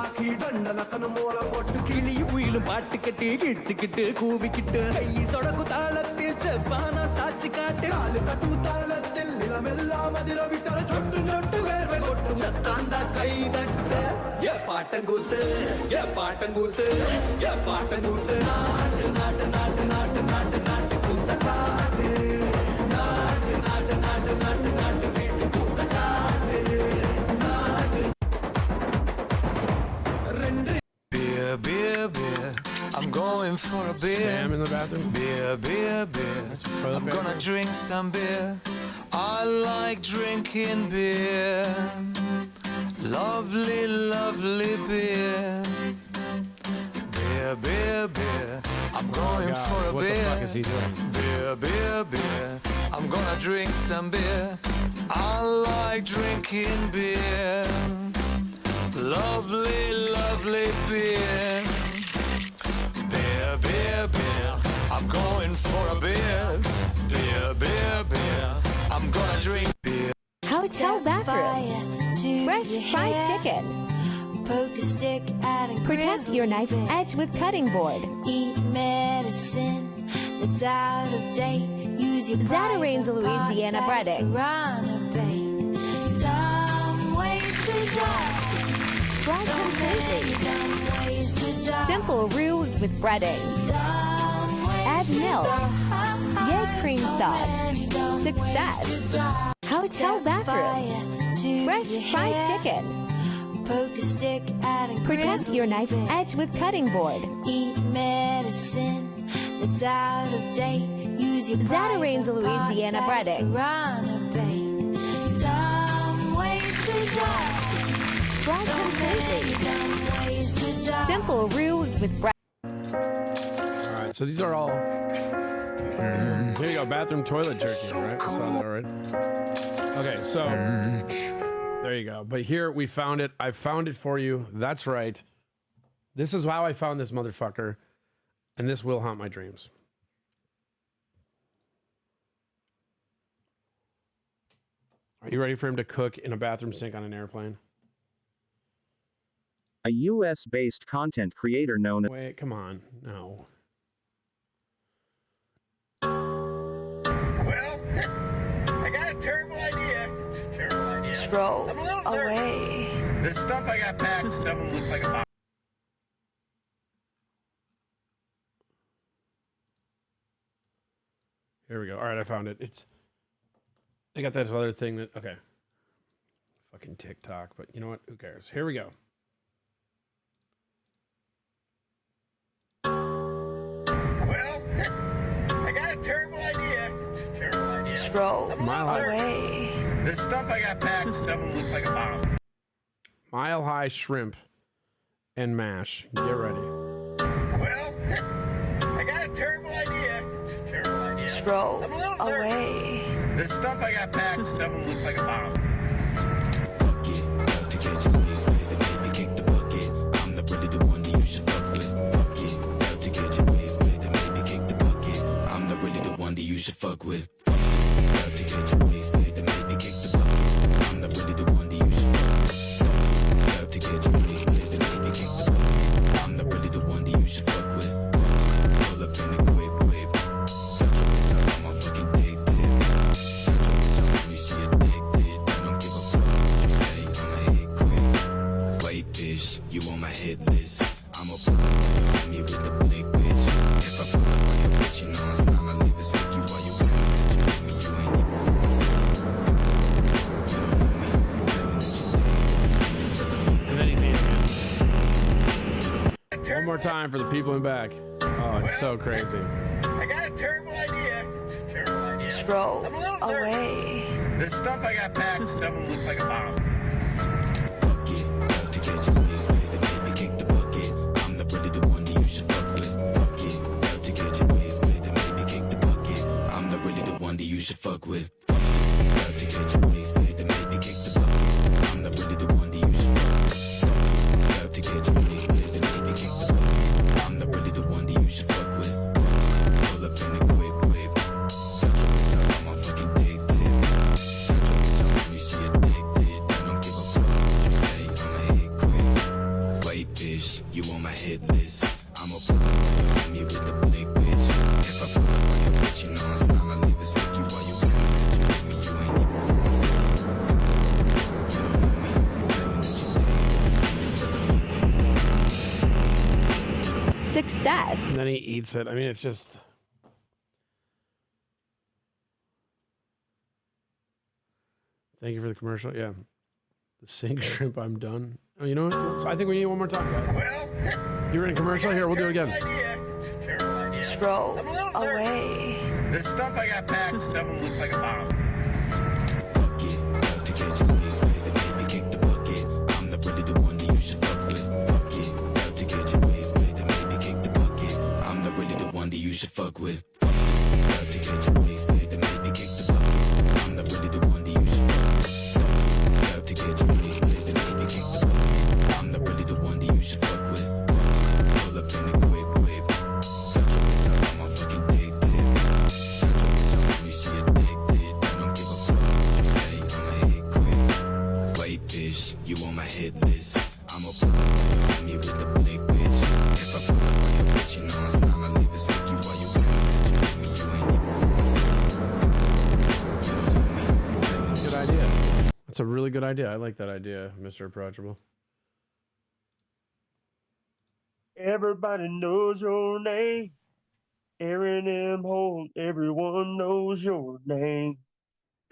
Beer, beer, beer. I'm going for a beer. Spam in the bathroom. Beer, beer, beer. I'm gonna drink some beer. I like drinking beer. Lovely, lovely beer. Beer, beer, beer. I'm going for a what beer. The fuck is he doing? Beer, beer, beer. I'm gonna drink some beer. I like drinking beer. Lovely, lovely beer. Beer, beer, beer. I'm going for a beer. Beer, beer, beer. I'm gonna drink beer. Hotel bathroom. Fresh fried chicken. Protect your knife's edge with cutting board. Eat medicine that's out of date. Use your Zatarain's Louisiana breading. Dumb ways to die. Fry some crazy. Dumb ways to die. Simple roux with breading. Add milk. Yay cream sauce. Success. Hotel bathroom. Fresh fried chicken. Protect your knife's edge with cutting board. Eat medicine that's out of date. Use your Zatarain's Louisiana breading. Simple roux with bread. All right, so these are all. Here you go, bathroom toilet jerky, right? I saw that already. Okay, so there you go. But here we found it. I found it for you. That's right. This is how I found this motherfucker, and this will haunt my dreams. Are you ready for him to cook in a bathroom sink on an airplane? A US-based content creator known as... Wait, come on. No. Well, I got a terrible idea. It's a terrible idea. Throw I'm a little away. nervous. The stuff I got packed definitely looks like a bomb. Here we go. All right, I found it. They got that other thing that... Okay. Fucking TikTok, but you know what? Who cares? Here we go. Well, I got a terrible idea. It's a terrible idea. Throw away. The stuff I got packed definitely looks like a bomb. Mile High shrimp and mash. Get ready. Well, I got a terrible idea. It's a terrible idea. Throw I'm a little nervous. away. The stuff I got packed definitely looks like a bomb. You should fuck with. Love to get your waist big and maybe kick the bucket. I'm not really the one that you should fuck with. Love to get your waist big and maybe kick the bucket. I'm not really the one that you should fuck with. Pull up in a quick whip. Touch your bitch up on my fucking dick tip. Touch your bitch up on me, she addicted. I don't give a fuck what you say, I'ma hit quick. Wait, bitch, you on my hit list. I'ma pull up on you, hit me with the blick, bitch. If I pull up on your bitch, you know it's time I leave it sticky while you with me. That you with me, you ain't even from my city. You don't know me, tell me that you And then he's eating it. One more time for the people in back. Oh, it's so crazy. I got a terrible idea. It's a terrible idea. Throw I'm a little away. nervous. The stuff I got packed definitely looks like a bomb. fuck it. Love to get your waist big and maybe kick the bucket. I'm not really the one that you should fuck with. Fuck it. Love to get your waist big and maybe kick the bucket. I'm not really the one that you should fuck with. Fuck it. Love to get your waist big and maybe kick the bucket. I'm not really the one that you should fuck with. Fuck it. Love to get your waist big and maybe kick the bucket. I'm not really the one that you should fuck with. Pull up in a quick whip. Touch your bitch up on my fucking dick tip. Touch your bitch up on me, she addicted. I don't give a fuck what you say, I'ma hit quick. Wait, bitch, you on my hit list. I'ma pull up on you, hit me with the blick, bitch. If I pull up on your bitch, you know it's time I leave it sticky while you with me. That you with me, you ain't even from my city. You don't know me, tell me that you think. For the movie. Success. And then he eats it. I mean, it's just... Thank you for the commercial. Yeah. The sink shrimp, I'm done. Oh, you know what? So I think we need one more time, guys. Well, You were in a commercial? Here, we'll do it again. idea. It's a terrible idea. Throw I'm a little away. nervous. The stuff I got packed definitely looks like a bomb. Fuck it. Love to get your waist big and maybe kick the bucket. I'm not really the one that you should fuck with. Fuck it. Love to get your waist big and maybe kick the bucket. I'm not really the one that you should fuck with. Fuck it. Love to get your waist big and maybe kick the bucket. I'm not really the one that you should fuck with. Fuck it. Love to get your waist big and maybe kick the bucket. I'm not really the one that you should fuck with. Pull up in a quick whip. Touch your bitch up on my fucking dick tip. Touch your bitch up on me, she addicted. I don't give a fuck what you say, I'ma hit quick. Wait, bitch, you on my hit list. I'ma pull up on you, hit me with the blick, bitch. If I pull up on your bitch, you know it's time I leave it sticky while you with me. That you with me, you ain't even from my city. You don't know me, tell me that Good you idea. That's a really good idea. I like that idea, Mr. Approachable. Everybody knows your name. Aaron M. Holt, everyone knows your name.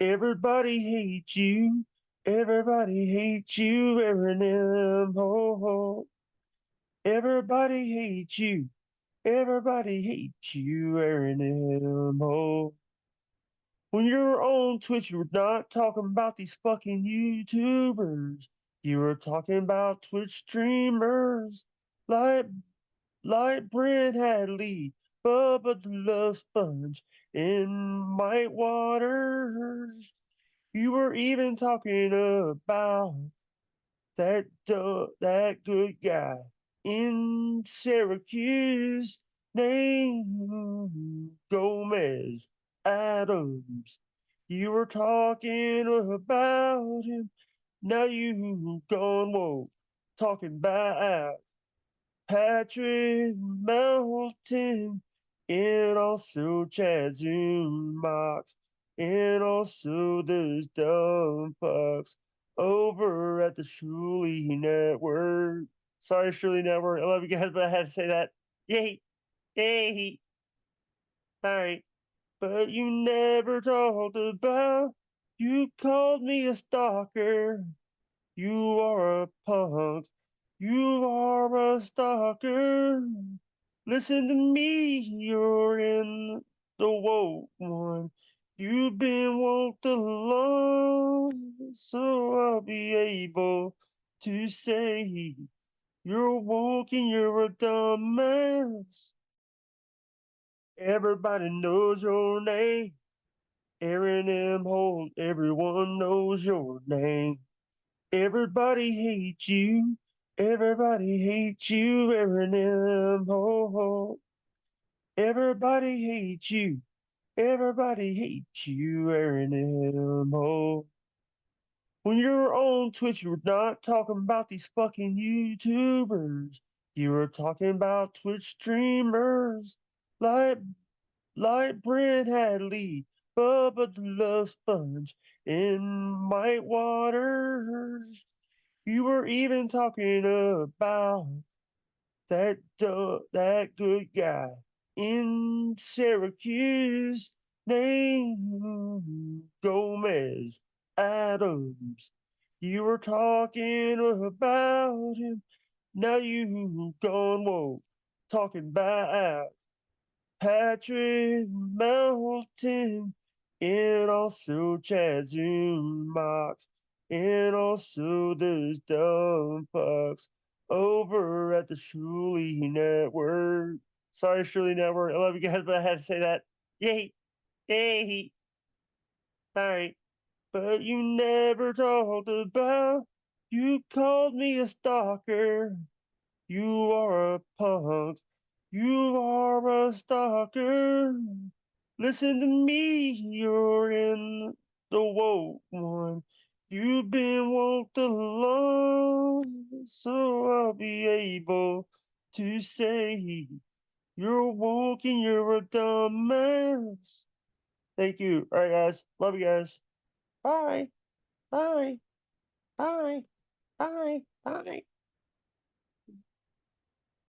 Everybody hates you. Everybody hates you, Aaron M. Holt. Everybody hates you. Everybody hates you, Aaron M. Holt. When you're on Twitch, you're not talking about these fucking YouTubers. You were talking about Twitch streamers like Brent Hadley, Bubba the Love Sponge, and Mike Waters. You were even talking about that good guy in Syracuse named Gomez Adams. You were talking about him. Now you gone woke, talking about Patrick Melton, and also Chad Zumach, and also those dumb fucks over at the Shuley Network. Sorry, Shuley Network. I love you guys, but I had to say that. Yay! Yay! Alright. But you never talked about, you called me a stalker. You are a punk. You are a stalker. Listen to me, you're in the woke one. You've been woke along, so I'll be able to say you're woke and you're a dumbass. Everybody knows your name. Aaron M. Holt, everyone knows your name. Everybody hates you. Everybody hates you, Aaron M. Holt. Everybody hates you. Everybody hates you, Aaron M. Holt. When you're on Twitch, you're not talking about these fucking YouTubers. You were talking about Twitch streamers like Brent Hadley, Bubba the Love Sponge, and Mike Waters. You were even talking about that good guy in Syracuse named Gomez Adams. You were talking about him. Now you gone woke, talking about Patrick Melton, and also Chad Zumach, and also those dumb fucks over at the Shuley Network. Sorry, Shuley Network. I love you guys, but I had to say that. Yay! Yay! Alright. But you never talked about, you called me a stalker. You are a punk. You are a stalker. Listen to me, you're in the woke one. You've been woke along, so I'll be able to say you're woke and you're a dumbass. Thank you. All right, guys. Love you guys. Bye. Bye. Bye. Bye. Bye.